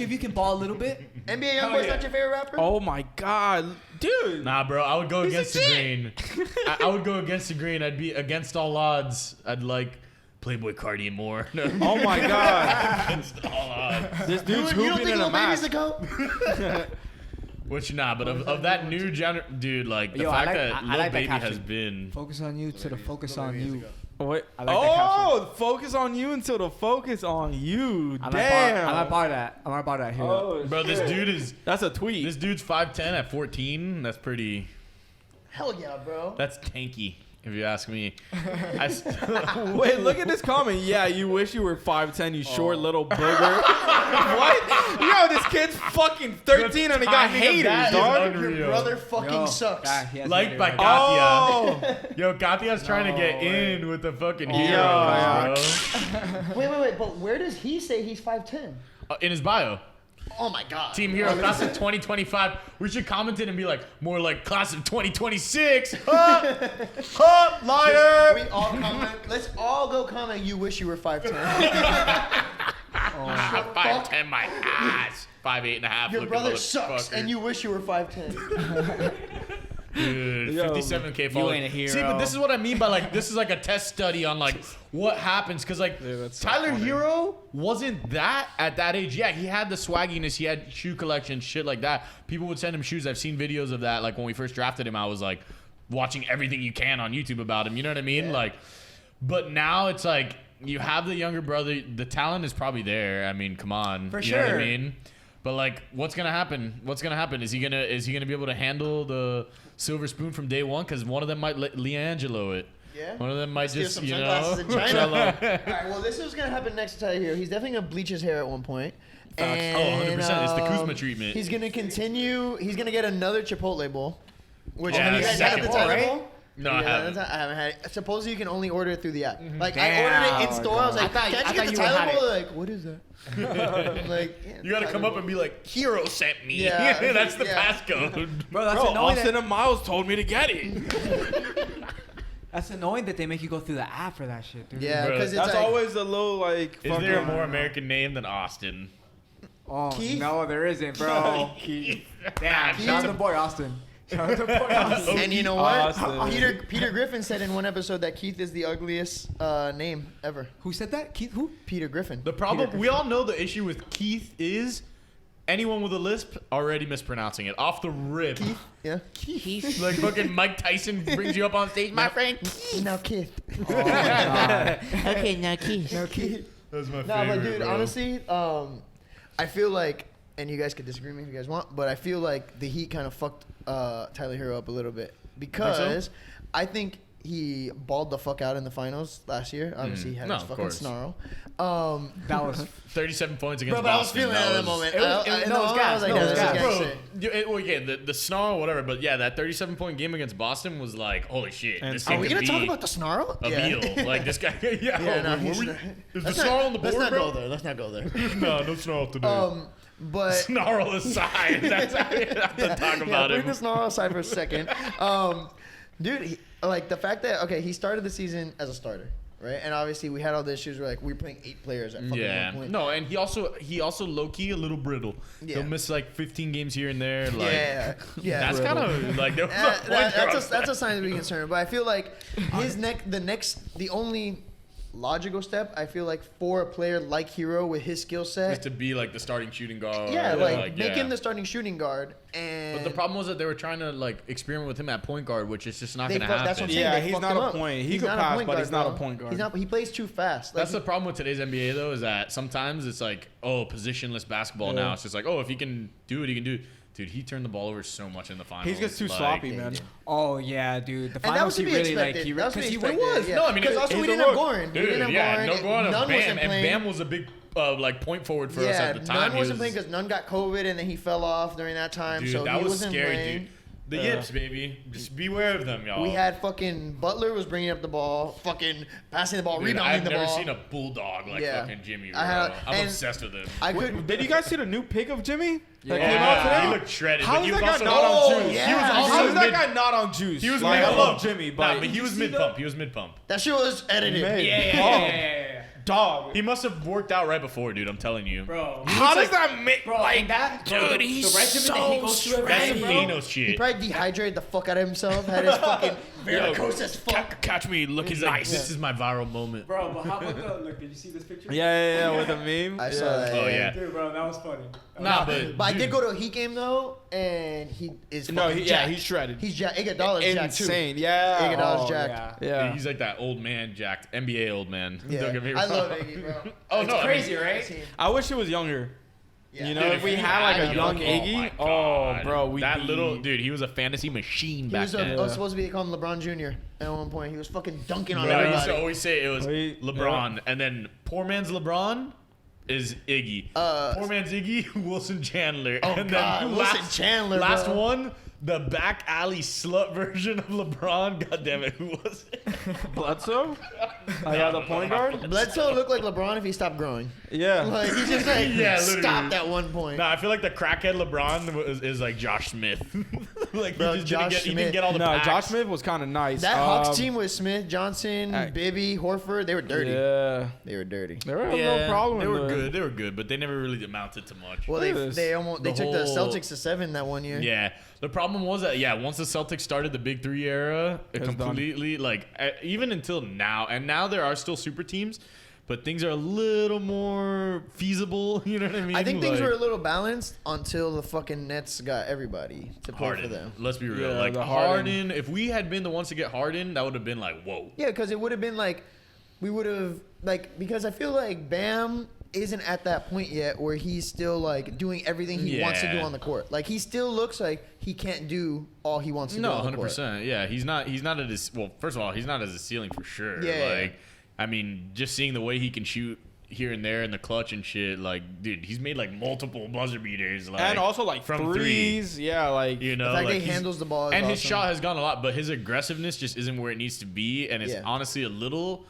if you can ball a little bit. NBA Youngboy's not your favorite rapper? Oh my God, dude. Nah, bro, I would go He's a against the grain. I would go against the grain. I'd be against all odds. I'd like Playboy Cardi more. Oh my God. Against all odds. This dude's You don't hooping think in a Lil Baby's the mask. GOAT? Which but of that new genre, dude, like the Yo, I fact like- that I Lil like that Baby caption. has been. Focus on you to the focus on you. Wait. I like that Focus on you until the focus on you. I Damn. might buy that. I might buy that here. Oh, Bro, this shit. dude is. That's a tweet. This dude's 5'10" at 14. That's pretty. Hell yeah, bro. That's tanky, if you ask me. Wait, look at this comment. Yeah, you wish you were 5'10", you short little booger. What? Yo, this kid's fucking 13 and he got timing of haters, that is dog. unreal. Your brother fucking sucks. Like by Katia. Oh. Yo, Katia's trying to get in with the fucking heroes, yeah. bro. Wait, but where does he say he's 5'10"? In his bio. Oh my god. Team Hero, class of 2025. We should comment it and be like, more like class of 2026. Liar. We all comment. Let's all go comment. You wish you were 5'10". 5'10", my ass. 5'8" and a half. Your looking brother sucks, motherfucker. and you wish you were 5'10". Dude, Yo, 57K followers. ain't a hero. See, but this is what I mean by like this is like a test study on like what happens because like Dude, that's so Tyler funny. Hero wasn't that at that age. Yeah, he had the swagginess, he had shoe collection, shit like that. People would send him shoes. I've seen videos of that. Like when we first drafted him, I was like watching everything you can on YouTube about him. You know what I mean? Yeah. Like, but now it's like you have the younger brother. The talent is probably there. I mean, come on, For you know what I sure. mean? But like, what's gonna happen? What's gonna happen? Is he gonna be able to handle the silver spoon from day one? Because one of them might Leangelo it. Yeah. One of them might Steal just, some you sunglasses know. in China. All right. Well, this is gonna happen next to Tyler Hero. He's definitely gonna bleach his hair at one point. Facts. Oh, 100%. It's the Kuzma treatment. He's gonna continue. He's gonna get another Chipotle bowl. Which Yeah, you guys had second the bowl, Tyler right? bowl? No, Yeah, I haven't. that's- I haven't had it. Supposedly you can only order it through the app. Like Damn. I ordered it in store. I was like, I thought- can't I you thought get the you had Tyler it. bowl? They're like, what is that? I'm like, yeah, You gotta Tyler come up bowl. and be like, Hero sent me. Yeah. That's the Yeah. passcode. Bro, that's Bro, annoying. Austin and Miles told me to get it. That's annoying that they make you go through the app for that shit, dude. Yeah, Bro, because it's That's like, always a little like. Is there a more American name than Austin? Oh, Keith? no, there isn't, bro. Damn, shout out to boy Austin. Shout out to boy Austin. and you know what? Austin. Peter Griffin said in one episode that Keith is the ugliest name ever. Who said that? Keith, who? Peter Griffin. The problem, we all know the issue with Keith is anyone with a lisp already mispronouncing it off the rip. Keith? Yeah. Keith. Like fucking Mike Tyson brings you up on stage, my friend. Now Keith. Oh, my God. Okay, now Keith. Now Keith. That's my No, but dude, honestly, I feel like, and you guys could disagree with me if you guys want, but I feel like the Heat kind of fucked Tyler Hero up a little bit because I think he balled the fuck out in the finals last year. Obviously, he had his fucking snarl. That was 37 points against Bro, but I was Boston. feeling it at the moment. it was gas. like, No, it this was is gas. gangster. Bro, well, yeah, the snarl, whatever, but yeah, that 37-point game against Boston was like, holy shit. And This Are thing we could gonna talk be about the snarl? a meal. Like this guy, yeah. Yeah, no, were he's we- not- is the snarl on the board, Let's not bro? go there. Let's not go there. No snarl today. But Snarl aside, that's how we have to talk about bring him. the snarl aside for a second. Dude, like the fact that he started the season as a starter, right? And obviously we had all the issues where like we were playing 8 players at fucking Yeah, one point. no, and he also low key a little brittle. Yeah. He'll miss like 15 games here and there. Like, yeah. that's kind of like there was a point That's a sign to be concerned. But I feel like the only logical step, I feel like for a player like Hero with his skill is set, to be like the starting shooting guard. make him the starting shooting guard. And But the problem was that they were trying to like experiment with him at point guard, which is just not going to happen. That's what I'm saying. Yeah, They he's fucked not him a up. point. He He's could not a pass, point but he's not a bro. point guard. He's not. He plays too fast. Like, That's the problem with today's NBA though, is that sometimes it's like, oh, positionless basketball now. It's just like, oh, if he can do it, he can do it. Dude, he turned the ball over so much in the finals. He gets too like, sloppy, man. Oh yeah, dude. The and that was finals to he be really expected. like. He That was to be because he expected. went. Yeah. No, I mean, because it- also we he's didn't a have look. Goran. We Dude, didn't have yeah, Goran. no Goran, Nunn Bam, wasn't and playing. Bam was a big like point forward for us Yeah, at the time. Nunn He wasn't was- playing because Nunn got COVID and then he fell off during that time. Dude, so that he was wasn't scary, playing. dude. The yips, baby. Just beware of them, y'all. We had fucking Butler was bringing up the ball, fucking passing the ball, Dude, rebounding I've the never ball. seen a bulldog like Yeah. fucking Jimmy, bro. I had- I'm and obsessed with him. I could. Did you guys see the new pic of Jimmy? That Yeah, came out today? he looked shredded. How but is he that was guy also not on Oh, juice? yeah. He was How also is that mid- guy not on juice? He was like, mid I love Jimmy, but he was mid pump. He was mid pump. That shit was edited. Dog. He must have worked out right before, dude. I'm telling you. Bro. How does that make? Bro, like that, bro, Dude, the he's regimen that he goes through every That's day, some bro. Thanos He shit. probably dehydrated the fuck out of himself. Had his fucking varicose as fuck. Catch me looking like this is my viral moment. Bro, but how about the look? Did you see this picture? Yeah, with a meme. I saw that. Oh yeah. Dude, bro, that was funny. Nah, but But I dude, did go to a Heat game though, and he is No, fucking yeah, jacked. he's shredded. He's jacked. Iguodala's jacked too. Insane. Yeah. Iguodala's Oh, jacked. yeah. Yeah. He's like that old man, jacked NBA old man. Yeah. Don't get me I wrong. love Iggy, bro. Oh It's no, crazy, I've right? seen- I wish it was younger. Yeah. You know, Dude, if we he had like a him, young oh Iggy, my oh, God. bro, we that little dude, he was a fantasy machine He back was, then. supposed to be called LeBron Jr. at one point. He was fucking dunking on Bro, I used to everybody. always say it was Wait, LeBron, and then poor man's LeBron is Iggy. Poor man's Iggy, Wilson Chandler. Oh, and God, then Wilson Chandler, Last bro. one, the back alley slut version of LeBron. God damn it, who was it? Bledsoe. I got the point guard. Bledsoe looked like LeBron if he stopped growing. Yeah. Like he just like Yeah, literally. stopped at one point. Nah, I feel like the crackhead LeBron is like Josh Smith. Like Bro, he just Josh he didn't Smith. get all the No, packs. Josh Smith was kind of nice. That Hawks team with Smith, Johnson, Hey. Bibby, Horford, they were dirty. Yeah. They were dirty. There were Yeah, no problem. they were in the- good. They were good, but they never really amounted to much. Well, Look at this. they almost they The took the whole- Celtics to 7 that one year. Yeah, the problem was that once the Celtics started the Big Three era, it It's done. completely even until now, and now there are still super teams, but things are a little more feasible. You know what I mean? I think things Like, were a little balanced until the fucking Nets got everybody to play Harden. for them. Let's be real. Yeah, like the Harden, if we had been the ones to get Harden, that would have been like, whoa. Yeah, because it would have been like we would have like because I feel like Bam isn't at that point yet where he's still like doing everything he wants to do Yeah. on the court. Like he still looks like he can't do all he wants to No, do on the court. 100%. Yeah, he's not at his. Well, first of all, he's not at his ceiling for sure. Yeah. Like, I mean, just seeing the way he can shoot here and there in the clutch and shit. Like, dude, he's made like multiple buzzer beaters. Like, and also like from threes. Yeah, like You know, The fact like that he he's- handles the ball is and his awesome. shot has gone a lot, but his aggressiveness just isn't where it needs to be, and it's Yeah. honestly a little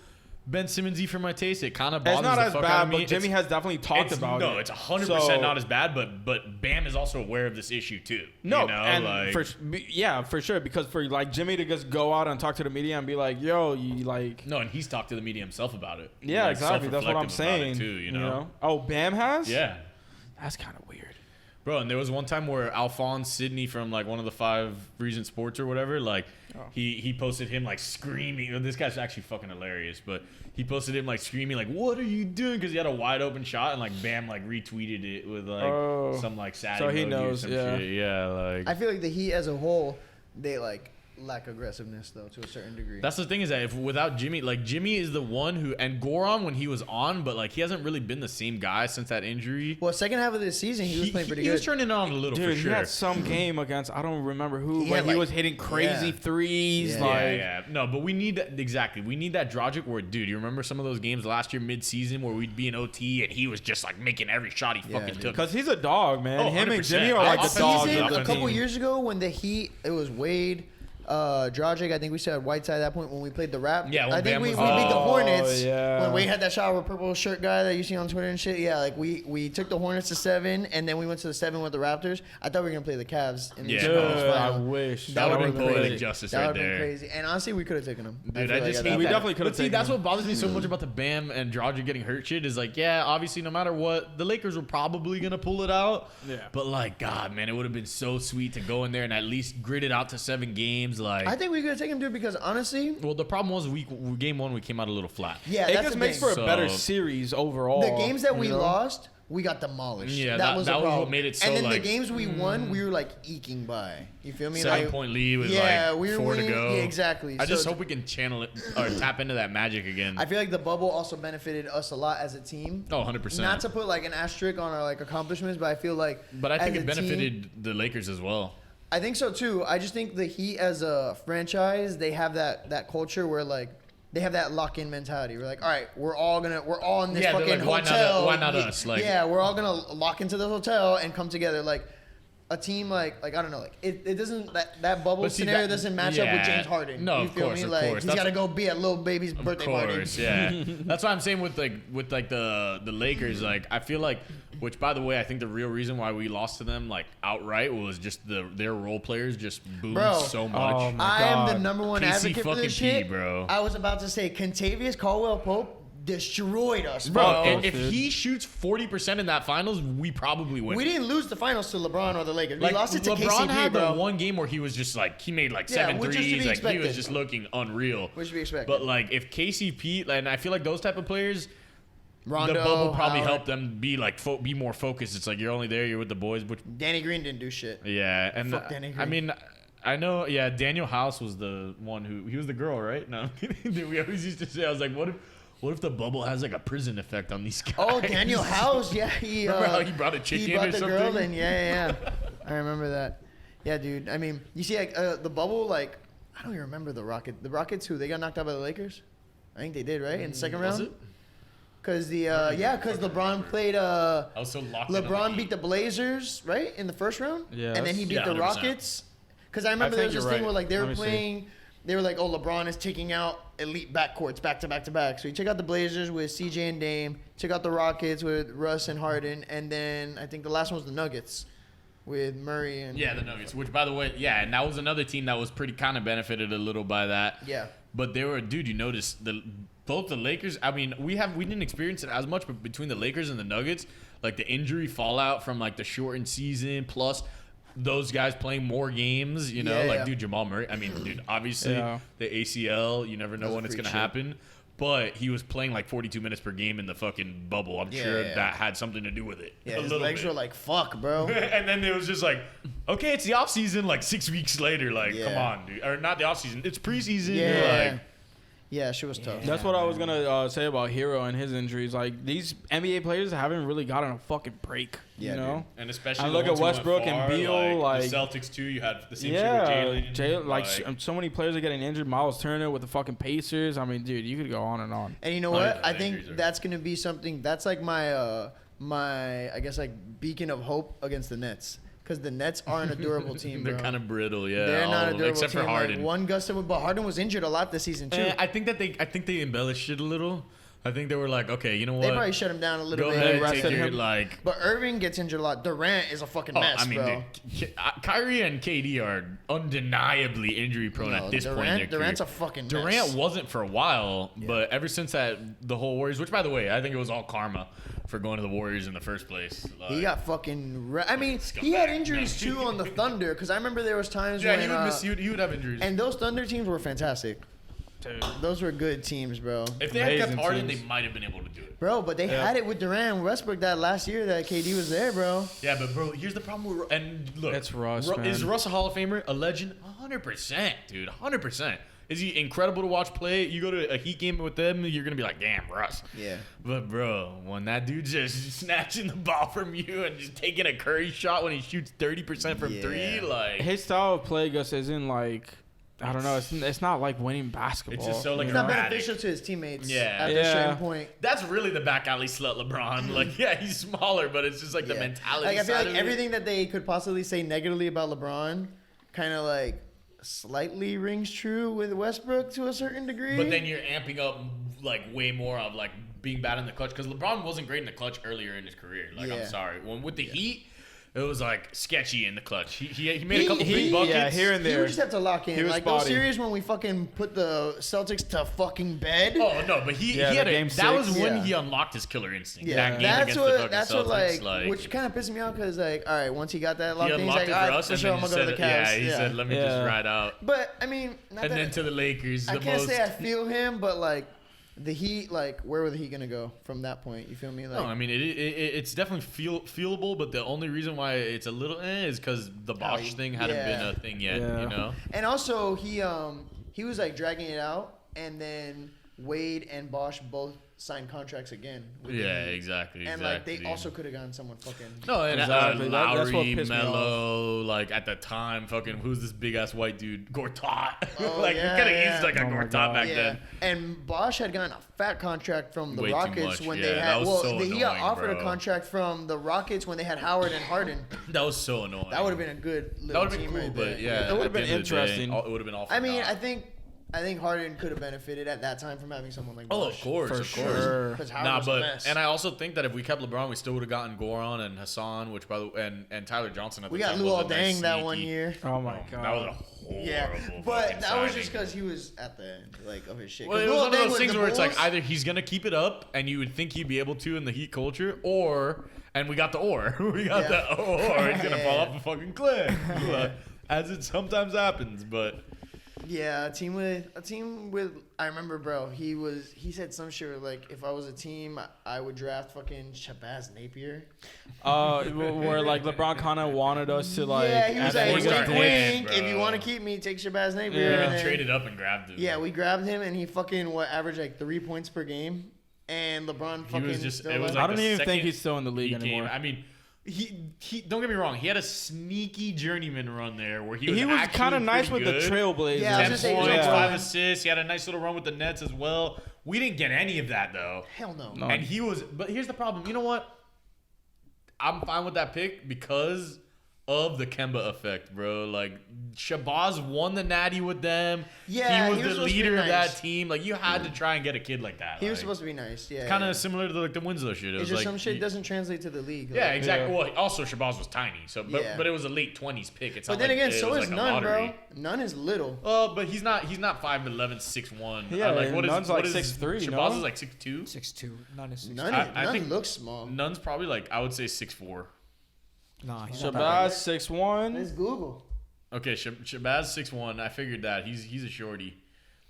Ben Simmons-y for my taste. It kind of It's bothers not the as fuck bad, out of me. but Jimmy has definitely talked about it. No, it's 100% So- not as bad, but Bam is also aware of this issue too. No, you know? and for sure, because for like Jimmy to just go out and talk to the media and be like, "Yo, you like." No, and he's talked to the media himself about it. Yeah, Like, exactly. That's what I'm self-reflective about saying. it too, you know? Oh, Bam has. Yeah. That's kind of weird. Bro, and there was one time where Alphonse Sidney from like one of the 5 Regent Sports or whatever, like he posted him like screaming. This guy's actually fucking hilarious, but he posted him like screaming like, "What are you doing?" Because he had a wide open shot, and like Bam like retweeted it with like some like sad so he emoji or knows, some yeah. shit. Yeah, like I feel like the Heat as a whole, they like lack aggressiveness though to a certain degree. that's the thing is that if without Jimmy, like Jimmy is the one who, and Goran when he was on, but like he hasn't really been the same guy since that injury. Well, second half of this season, he was playing pretty good. He was turning it on a little Dude, for he sure. had some game against I don't remember who, He but had, he like- was hitting crazy yeah. threes. Yeah. Like, Yeah. No, but we need that exactly. We need that Dragic where, dude, you remember some of those games last year mid-season where we'd be in OT and he was just like making every shot he fucking dude. took. because he's a dog, man. Oh, Him and 100%. Jimmy are That like the dogs season, of the a couple team. years ago when the Heat, it was Wade, Dragic. I think we still had Whiteside at that point when we played the Raptors. Yeah, when I think Bam we was beat on. the Hornets yeah. when Wade had that shot with purple shirt guy that you see on Twitter and shit. Yeah, like we took the Hornets to 7, and then we went to the 7 with the Raptors. I thought we were gonna play the Cavs in the Yeah. Dude, conference I final. wish. That would've would've been been poetic crazy. justice That right would've been there. crazy. And honestly, we could have taken them. Dude, I just hate We that. definitely could've But see, taken that's him. what bothers me so much about the Bam and Dragic getting hurt shit is like, yeah, obviously no matter what, the Lakers were probably gonna pull it out. Yeah. But like, God, man, it would have been so sweet to go in there and at least grit it out to 7 games. Like, I think we could have taken them, dude, because honestly, well, the problem was game 1 we came out a little flat. yeah, It that's just the makes thing. for a better So- series overall. The games that we you know? lost, we got demolished. Yeah, that was the that was problem. what made it so, And then like, the games we won, we were like eking by. You feel me? 7-point lead with yeah, like we were 4 to winning. go. Yeah, exactly. I just So hope we can channel it or tap into that magic again. I feel like the bubble also benefited us a lot as a team. Oh, 100%. Not to put like an asterisk on our like accomplishments, but I feel like. But I think as it a team- benefited the Lakers as well. I think so too. I just think the Heat as a franchise, they have that culture where like they have that lock-in mentality. We're like, all right, we're all in this Yeah, they're fucking like, hotel. why not us? Like- yeah, we're all gonna lock into this hotel and come together. Like a team, like I don't know, like it doesn't that bubble But see, scenario that- doesn't match up with yeah. James Harden. No, you of feel course, me? of Like course. he's got to go be at Lil Baby's birthday Of course, party. yeah. That's why I'm saying with the Lakers, like I feel like, which by the way, I think the real reason why we lost to them like outright was just their role players just boomed Bro, so much. oh my I am the God. number one KC advocate for fucking this P, shit, bro. I was about to say Contavious Caldwell-Pope destroyed us, Bro, bro. if dude. he shoots 40% in that finals, we probably win. We didn't lose the finals to LeBron or the Lakers. We Like lost it to LeBron KCP, had bro. the one game where he was just like he made like Yeah, 7 which is to threes, be like he expected. was just looking unreal. Which we expected. But like if KCP, and I feel like those type of players, Rondo, the bubble probably Howard. helped them be like be more focused. It's like you're only there, you're with the boys, which Danny Green didn't do shit. yeah, and Fuck Danny I Green. mean. I know, yeah. Daniel House was the one he was the girl, right? No, we always used to say, I was like, what if the bubble has like a prison effect on these guys? Oh, Daniel House, yeah, he. Remember how he brought a chick he in brought or the something? girl in, yeah. I remember that. Yeah, dude. I mean, you see, like the bubble, like I don't even remember the Rockets. The Rockets, who they got knocked out by the Lakers? I think they did, right? In the second Was round. it? Because because LeBron played. I was so locked in on LeBron the beat the Blazers, right, in the first round. Yes. And then he beat Yeah, the 100%. Rockets. Because I remember there think was this you're thing right. where like they Let were me see. playing. They were like, oh, LeBron is taking out elite backcourts back to back to back. So he took out the Blazers with CJ and Dame, took out the Rockets with Russ and Harden, and then I think the last one was the Nuggets with Murray and Yeah, the Nuggets. Which, by the way, yeah, and that was another team that was pretty kind of benefited a little by that. Yeah. But they were, dude. You notice both the Lakers. I mean, we didn't experience it as much, but between the Lakers and the Nuggets, like the injury fallout from like the shortened season plus those guys playing more games. You know, Yeah, like yeah. dude, Jamal Murray. I mean, dude, obviously Yeah. the ACL. You never know That's when it's freak gonna shit. happen. But he was playing like 42 minutes per game in the fucking bubble. I'm Yeah, sure yeah. that had something to do with it. Yeah, a his little legs bit. were like, fuck, bro. And then it was just like, okay, it's the off season. Like 6 weeks later, like, Yeah. come on, dude. Or not the off season. It's preseason. Yeah. Like, Yeah, shit was tough. That's what I was gonna say about Hero and his injuries. Like these NBA players haven't really gotten a fucking break. Yeah, you know. and especially I the look at ones who went Westbrook and far, Beal, like- the Celtics too. You had the same Yeah, shit with Jalen. like so many players are getting injured. Miles Turner with the fucking Pacers. I mean, dude, you could go on and on. And you know Oh, what? yeah, I injuries think are- that's gonna be something. That's like my my I guess like beacon of hope against the Nets. Because the Nets aren't a durable team, bro. They're kind of brittle, yeah. They're not a durable except team. for Harden. Like, one gust of, but Harden was injured a lot this season too. I think they embellished it a little. I think they were like, okay, you know what? They probably shut him down a little Go bit. ahead, take your like. But Irving gets injured a lot. Durant is a fucking mess, bro. Dude, Kyrie and KD are undeniably injury prone at this point in their career. Durant's a fucking mess. Durant wasn't for a while, but ever since the whole Warriors, which by the way, I think it was all karma for going to the Warriors in the first place. Like, he got fucking. I mean, he had injuries too on the Thunder because I remember there was times when he would have injuries. and those Thunder teams were fantastic. Dude. Those were good teams, bro. If they had kept Amazing Harden, teams. they might have been able to do it. Bro, but they had it with Durant and Westbrook that last year that KD was there, bro. Yeah, but bro, here's the problem with and look, It's Russ, man. Is Russ a Hall of Famer? A legend? 100%, dude. 100%. Is he incredible to watch play? You go to a Heat game with them, you're gonna be like, damn, Russ. Yeah. But bro, when that dude just snatching the ball from you and just taking a Curry shot when he shoots 30% from three, like His style of play, Gus, isn't like, I don't know. It's not like winning basketball. It's just so like It's not erratic. beneficial to his teammates Yeah. at a certain point. That's really the back alley slut LeBron. Like, yeah, he's smaller, but it's just like the Yeah. mentality. Like, I feel side like of it. everything that they could possibly say negatively about LeBron kind of like slightly rings true with Westbrook to a certain degree. But then you're amping up like way more of like being bad in the clutch because LeBron wasn't great in the clutch earlier in his career. Like Yeah. I'm sorry, when with the Heat, it was like sketchy in the clutch. He made a couple big buckets. Yeah, here and He there. would just have to lock He in. was Like those spotty. series when we fucking put the Celtics to fucking bed. Oh no, but he Yeah, had the game that was six. when Yeah. he unlocked his killer instinct. Yeah, That game that's against what the fucking that's Celtics, what like, which kind of pissed me off because like, all right, once he got that he locked in, he's unlocked like, it for all us, right, and sure, then I'm he gonna go to said, the Cavs. yeah, he said, let me just Yeah. ride out, But I mean, not and that then to the Lakers. I the can't most, say I feel him, but like the Heat, like where were the Heat gonna go from that point? You feel me? Like, No, I mean it's definitely feelable, but the only reason why it's a little is because the Bosch thing hadn't been a thing yet, Yeah. you know. and also he was like dragging it out, and then Wade and Bosch both signed contracts again. with the Yeah, Heat. exactly. And like they exactly. also could have gotten someone fucking. No, and Exactly. That's what Lowry, pissed me off. Melo, like at the time, fucking who's this big ass white dude? Gortat. Oh, like yeah, you could have yeah. used like a Oh my Gortat God. back Yeah, then. and Bosch had gotten a fat contract from the Way too Rockets much, when yeah, they that had. was Well, so he got annoying, offered a bro. contract from the Rockets when they had Howard and Harden. That was so annoying. That would have been a good That little would have been team cool, right there. but yeah, It would've at the been end of the day, interesting. It would have been all. I mean, forgot. I think Harden could have benefited at that time from having someone like Oh, Bosch. of course, For of course. sure. Because Howard Nah, was a but mess. and I also think that if we kept LeBron, we still would have gotten Goran and Hassan, which by the and Tyler Johnson at we the got time Luol was a nice Deng that one sneaky- year. Oh my That God. was a horrible. Yeah, but fucking that was signing. just because he was at the end, like, of his shit. Well, 'Cause it was Luol one of Deng those with things the where it's like Bulls- either he's gonna keep it up, and you would think he'd be able to in the Heat culture, or we got the we got Yeah. the or he's gonna fall Yeah. off a fucking cliff, as it sometimes happens. But Yeah, a team with. I remember, bro. He said some shit where, like, if I was a team, I would draft fucking Shabazz Napier. Where like LeBron kind of wanted us to like. yeah, he was add like, four-star anything. wink, win, wink. If you bro. want to keep me, take Shabazz Napier. Yeah. we And even then- traded up and grabbed him. Yeah, we grabbed him, and he fucking averaged like 3 points per game. And LeBron He fucking was just. still It was left. like I don't the even think second he's still in the league Heat game. anymore. I mean. He don't get me wrong. He had a sneaky journeyman run there where he He was actually kind of nice with pretty the good. Trailblazers. Yeah, I was 10 gonna say, points, yeah. 5 assists. He had a nice little run with the Nets as well. We didn't get any of that though. Hell no. No. And he was, but here's the problem. You know what? I'm fine with that pick because of the Kemba effect, bro. Like Shabazz won the Natty with them. Yeah, he he was was the supposed to be leader of nice. that team. Like you had to try and get a kid like that. He was like, supposed to be nice. Yeah. kind yeah. of similar to like the Winslow shit. It It's was just like some shit doesn't translate to the league. Yeah, like- exactly. Yeah. Well, also Shabazz was tiny, so Yeah. but it was a late 20s pick. It's But not then like again, it so was is like a Nunn, bro. lottery. Nunn is little. But he's not 5'11", 6'1". Yeah, like what is Nunn's like what is 6'3", Shabazz no? is like 6'2". 6'2", not a 6'2". Nunn, think- looks small. Nunn's probably like I would say 6'4". Nah, he's not that Shabazz 6'1". Let's Google. Okay, Shabazz 6'1". I figured that he's a shorty.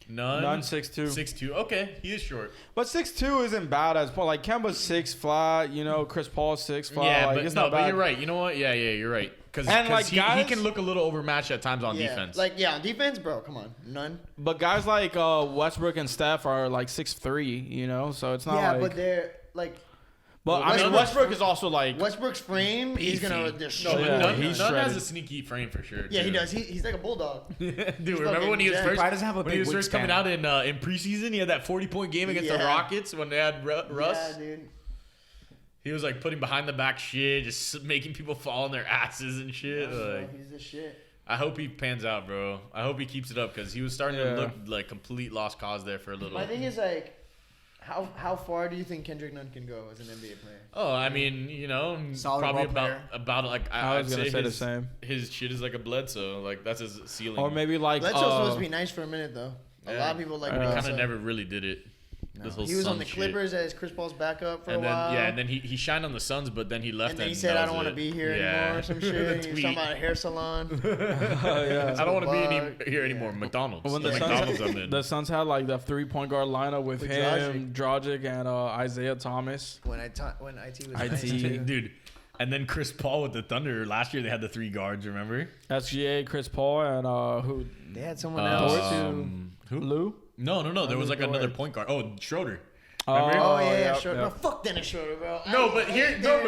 Nunn 6'2". 6'2". Okay, he is short. But 6'2" isn't bad as Paul. Like Kemba's 6 flat. You know, Chris Paul's 6 flat. Yeah, like, but it's no, not but bad. you're right. You know what? Yeah, you're right. Because And, like, he guys- can look a little overmatched at times on Yeah. defense. Like, yeah, on defense, bro. Come on. Nunn. But guys like Westbrook and Steph are like 6'3", you know, so it's not Yeah, like. but they're like But I mean, Westbrook- Westbrook is also like. Westbrook's frame. He's gonna Beefy. destroy. No, but Yeah, Nunn, he's Nunn has shredded. a sneaky frame for sure. Yeah, he too. does. He's like a bulldog. Dude, remember when he was fucking first? jacked. Probably doesn't have a when he big was first coming wingspan. out in preseason, he had that 40-point game against the Yeah. Rockets when they had Russ. Yeah, dude. He was like putting behind the back shit, just making people fall on their asses and shit. Like, he's the shit. I hope he pans out, bro. I hope he keeps it up because he was starting to look like complete lost cause there for a little. My thing is like, how far do you think Kendrick Nunn can go as an NBA player? Oh, I mean, Solid probably ball about like I was gonna say the his, same. His shit is like a Bledsoe, like that's his ceiling. Or maybe like Bledsoe's supposed to be nice for a minute though. A lot of people like he Bledsoe. kind of never really did it. No. He was on the Clippers as Chris Paul's backup for a while. Yeah, and then he shined on the Suns, but then he left. And then he said, "I don't want to be here anymore." Or some shit. He was talking about a hair salon. I don't want to be here anymore. McDonald's. When the Suns had like the 3-point guard lineup with him, Dragic, and Isaiah Thomas. When IT was nice too. Dude. And then Chris Paul with the Thunder. Last year they had the 3 guards, remember? SGA, Chris Paul, and who? They had someone else. Who? Lou? No. There was like another point guard. Oh, Schroeder. Remember? Oh yeah, yep, Schroeder. yep. No, fuck Dennis Schroeder, bro. But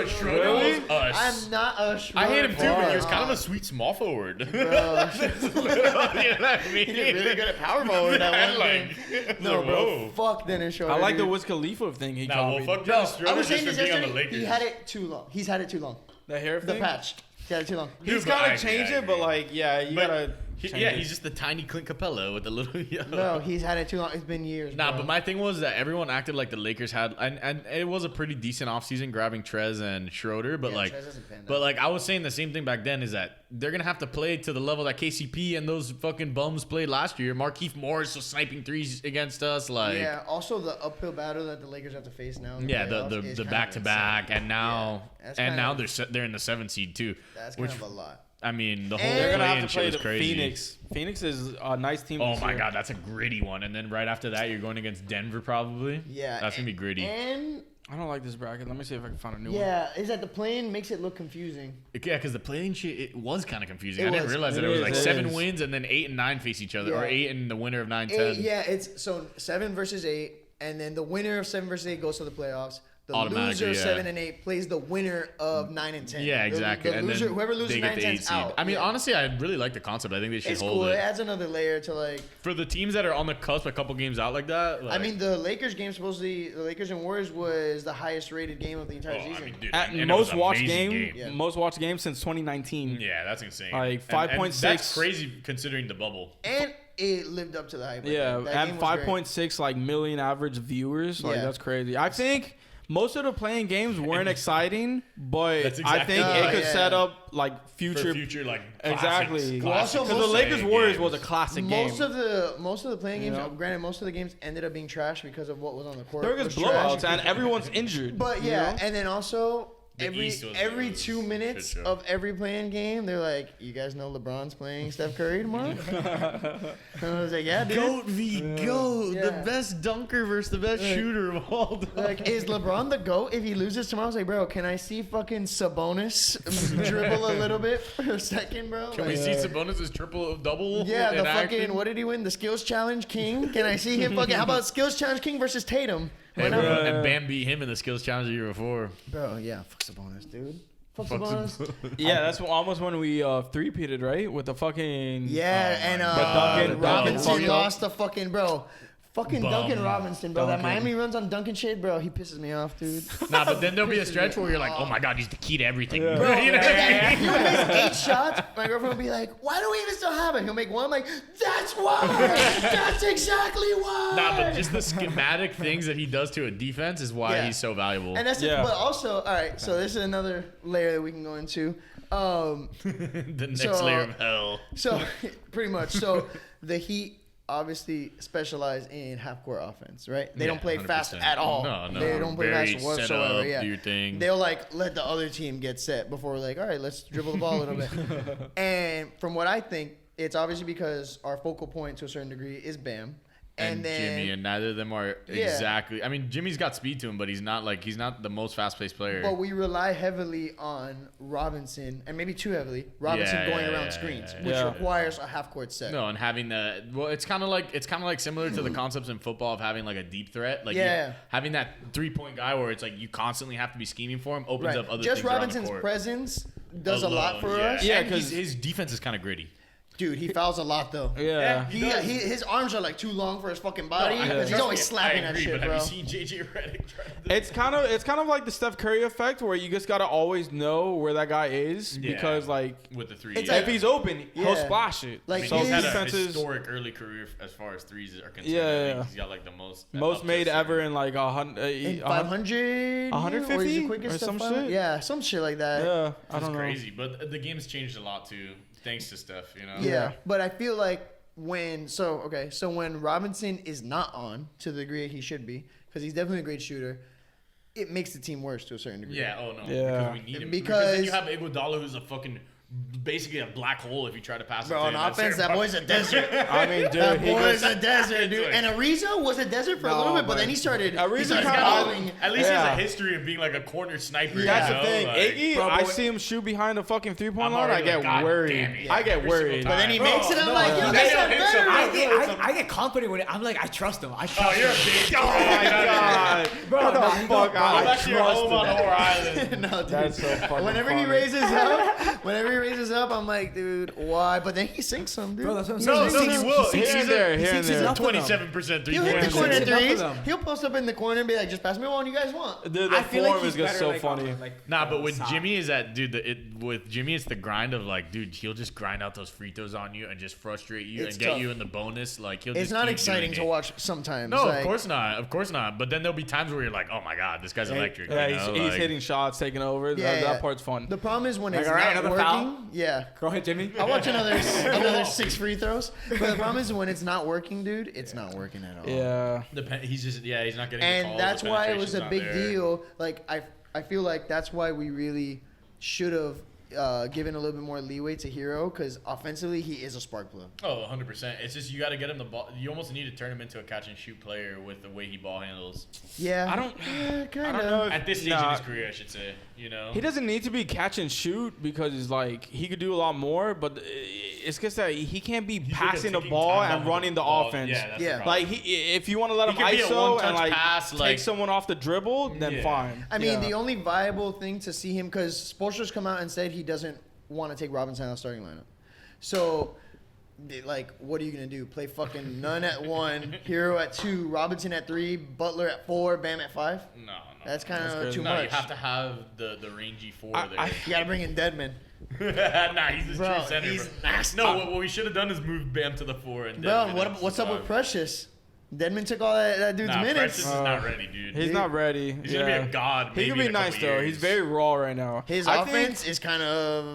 Schroeder was us. I'm not a Schroeder. I hate him too, but he was kind of a sweet small forward. Bro, you know what I mean? he did really good at power forward that one game. No, bro, fuck Dennis Schroeder. I like the dude. Wiz Khalifa thing he Nah, copied. well, fuck Dennis I Schroeder was saying just this for being on the yesterday. Lakers. He had it too long. He's had it too long. The hair The thing? patch. He had it too long. He's Dude, kind I of changed agree. it, but like, yeah, you gotta. He's just the tiny Clint Capella with the little. No, he's had it too long. It's been years. Nah, bro. but my thing was that everyone acted like the Lakers had, and it was a pretty decent offseason grabbing Trez and Schroeder, but Yeah, like, Trez hasn't panned but out. like I was saying the same thing back then is that they're gonna have to play to the level that KCP and those fucking bums played last year. Markieff Morris was sniping threes against us, like Yeah. Also, the uphill battle that the Lakers have to face now. in yeah, playoffs the is kind back of to back, insane. and now Yeah, that's kind of- they're in the 7th seed too. That's kind Which of a lot. I mean the whole And They're gonna play-in have to shit play was the crazy. Phoenix. Phoenix is a nice team. Oh this my year. god, that's a gritty one. And then right after that, you're going against Denver probably. Yeah. That's gonna be gritty. And I don't like this bracket. Let me see if I can find a new one. yeah, is that the plane makes it look confusing. Yeah, because the playing shit, it was kind of confusing. It I didn't was. realize that It it was is, like it 7 is. wins and then 8 and 9 face each other, or Yeah. 8 and the winner of 9, 10. 8, yeah, it's so 7 versus 8, and then the winner of 7 versus 8 goes to the playoffs. The Automatically, loser of yeah. 7 and 8 plays the winner of 9 and 10. Yeah, exactly. The and loser, then whoever loses they 9 get and the 10 8 is seed. out. I mean, Yeah. honestly, I really like the concept. I think they should It's hold cool. It it. adds another layer to like. For the teams that are on the cusp, a couple games out like that. Like, I mean, the Lakers game supposedly the Lakers and Warriors was the highest rated game of the entire season. dude, At and it was most an watched amazing game, Yeah. most watched game since 2019. Yeah, that's insane. Like, And 5.6. That's crazy considering the bubble. And it lived up to the hype. Yeah, that at game was great. 5.6 like million average viewers. Like Yeah. that's crazy. I think most of the playing games weren't exciting, but That's I exactly think right. it could Yeah. set up like For future. future, like Exactly. classics, Also, Because the most Lakers Warriors games. was a classic game. Most of the playing games, You know? granted, most of the games ended up being trash because of what was on the court. There was was trash. blowouts and everyone's injured. But you yeah, know? and then also The every East was- every was 2 minutes shit show. of every playing game, they're like, "You guys know LeBron's playing Steph Curry tomorrow?" And I was like, "Yeah, dude." Goat v. Goat, the Yeah. best dunker versus the best shooter of all time. Like, is LeBron the GOAT if he loses tomorrow? I was like, bro, can I see fucking Sabonis dribble a little bit for a second, bro? Can we Like, see Sabonis' triple-double? yeah, in the action? fucking, what did he win? The Skills Challenge King? Can I see him fucking, how about Skills Challenge King versus Tatum? Hey, Why not? bro, and Bam beat him in the skills challenge the year before. Bro, yeah, fuck Sabonis, dude. Fuck Fuck Sabonis. Yeah, that's almost when we three-peated, right? With the fucking Yeah, and Duncan- Robinson Duncan- lost the fucking, bro. Fucking Bum. Duncan Robinson, bro. That Duncan. Miami runs on Duncan shit, bro. He pisses me off, dude. Nah, but then there'll be a stretch where you're like, oh my god, he's the key to everything. Yeah. Bro, You know what I mean? he would miss 8 shots. My girlfriend would be like, "Why do we even still have it?" He'll make one. I'm like, "That's why. That's exactly why." Nah, but just the schematic things that he does to a defense is why Yeah. he's so valuable. And that's Yeah. it. But also, all right. So this is another layer that we can go into. The next So, layer of hell. So pretty much. So the Heat obviously specialize in half-court offense, right? They Yeah, don't play fast 100%. at all. No, They don't play very fast set whatsoever. up, Yeah. do your thing. They'll like let the other team get set before we're like, all right, let's dribble the ball a little bit. And from what I think, it's obviously because our focal point to a certain degree is Bam. And then Jimmy, and neither of them are Yeah. exactly. I mean, Jimmy's got speed to him, but he's not the most fast-paced player. but we rely heavily on Robinson, and maybe too heavily, Robinson going around screens, which yeah. requires a half-court set. No, and having it's kind of like similar to the concepts in football of having like a deep threat, like Yeah. having that 3-point guy where it's like you constantly have to be scheming for him opens Right. up other Just things around the Robinson's court. presence does a lot for us. Yeah, and 'cause- his defense is kind of gritty. Dude, he fouls a lot though. Yeah. His arms are like too long for his fucking body. No, He's always slapping I that agree, shit, but bro. have you seen JJ Redick try to It's kind of like the Steph Curry effect, where you just gotta always know where that guy is, Yeah. because like with the three? It's yeah. if he's open, he'll Yeah. splash it. Like, I so mean, he's had a defenses historic early career as far as threes are concerned. Yeah, I think yeah. He's got like the most most made ever in like In 500, 150 or is he quickest or to some 500? shit? Yeah, some shit like that. Yeah, I It's don't know. crazy, but the game's changed a lot too, thanks to Steph. You know. Yeah, but I feel like when Robinson is not on to the degree he should be, because he's definitely a great shooter, it makes the team worse to a certain degree. Yeah. Oh no. Yeah. Because we need him. Because- then you have Iguodala, who's a fucking basically a black hole if you try to pass it Bro, to on him. offense, that boy's a desert. I mean, dude, That he boy's goes, a desert, dude. like- And Ariza was a desert for a No, little bit, but but then he started Ariza kinda- fouling. At least he Yeah. has a history of being like a corner sniper. that's you the know? thing. Like, Iggy, Bro, I but- see him shoot behind the fucking 3-point I'm line. I already get like, God worried. damn it. I get Every single worried. time. But then he Bro, makes it. I'm no, like, you yo, guys that's don't not hit better. some- I get confident with it. I'm like, I trust him. I Oh, trust you're a him. bitch. Oh my god, Bro, What the no, fuck? bro, I Go back to your trust home on that. Whore Island. No, dude. That's so fucking Whenever funny. he raises up, I'm like, dude, why? But then he sinks them, dude. Bro, that's what I'm He saying. No, just no, sinks he them. will. Here and there, here and He's there. enough of them. 27% three He'll hit the pointers. corner Enough of threes. them. He'll post up in the corner and be like, just pass me one you guys want. The I feel like form he's is just better, so like, funny. Nah, but with side. Jimmy is that dude. With Jimmy, it's the grind of like, dude, he'll just grind out those free throws on you and just frustrate you It's and get tough. you in the bonus. Like he'll. It's just not keep exciting doing to it. watch sometimes. No, like, of course not. But then there'll be times where you're like, oh my god, this guy's electric. Yeah, you know? he's Like, hitting shots, taking over. Yeah, That part's fun. The problem is when Like, it's all right, not another working. foul? Yeah. Go ahead, Jimmy. I'll watch another 6 free throws. But the problem is when it's not working, dude, it's not working at all. Yeah. he's just he's not getting. the And calls, that's the why it was penetration's a not big there. deal. Like I feel like that's why we really should have given a little bit more leeway to Hero, because offensively he is a spark plug. Oh, 100%. It's just you got to get him the ball. You almost need to turn him into a catch and shoot player with the way he ball handles. Yeah, I don't kind know of. if- At this stage Nah. in his career, I should say. You know. He doesn't need to be catch and shoot, because it's like he could do a lot more, but it's just that he can't be He's like a passing the ticking ball time bomb and with running the ball. offense. Yeah, that's Yeah. the problem. Like if you want to let He him could be a ISO one-touch and like pass, take like- someone off the dribble, then Yeah. fine. I mean, Yeah. the only viable thing to see him, because Spoelstra's come out and said he doesn't want to take Robinson out of the starting lineup. So, like, what are you gonna do? Play fucking Nunn at 1, Hero at 2, Robinson at 3, Butler at 4, Bam at 5. No. That's kind That's of crazy. too No, much. you have to have the rangy four I- there. I- You gotta bring in Deadman. Nah, he's the Bro, true center. he's bro. nasty. No, what we should have done is move Bam to the 4 and Bro, Dedmon at what's up with 5. Precious? Deadman took all that dude's Nah, minutes. Precious is not ready, dude. He's not ready. He's gonna be a god. He maybe could be in a couple nice though. years. He's very raw right now. His I think offense is kind of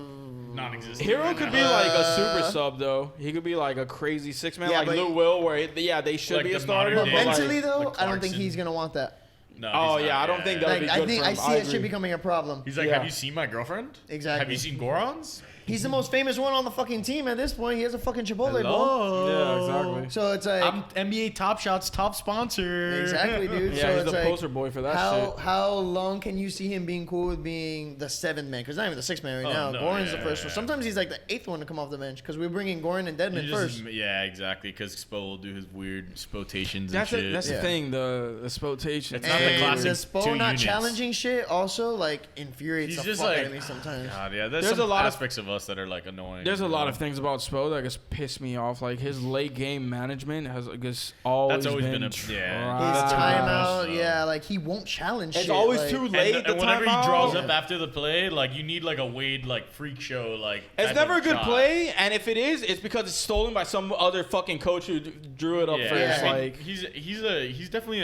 non-existent. Hero right could now. be like a super sub though. He could be like a crazy 6-man, Yeah, like but- Lil Will, where they should Like be a the starter. modern But day, but, like- mentally though, like I don't think Clarkson. he's gonna want that. No, Oh, he's yeah, not, I don't think that would Like be I good think for I him. see it should agree. becoming a problem. He's like, Yeah. have you seen my girlfriend? Exactly. Have you seen Goron's? He's the most famous one on the fucking team at this point. He has a fucking Chipotle bowl. Yeah, exactly. So it's like I'm NBA Top Shot's top sponsor. exactly, dude. Yeah, so he's it's the like, poster boy for that shit. how long can you see him being cool with being the 7th man? Because not even the 6th man right Oh, now. no, Goran's the yeah, first one. yeah. Sometimes he's like the 8th one to come off the bench because we're bringing Goran and Deadman first. Yeah, exactly. Because Spo will do his weird spotations That's and it. shit. That's Yeah. the thing. The spotation. It's not the And classic the Spo two not units. challenging shit also like infuriates He's the just fuck out like, of me sometimes. God, yeah. There's There's a some lot of- aspects of us that are like annoying. There's a you lot know? of things about Spo that just piss me off. Like his late game management has just always, always been been a- His yeah. timeout, so- yeah, like he won't challenge It's shit. always like, too And, late. and the whenever he timeout. draws up after the play, like you need like a Wade like freak show like. It's type never of a good shot. play, and if it is, it's because it's stolen by some other fucking coach who drew it up Yeah, first. I mean, Like, he's definitely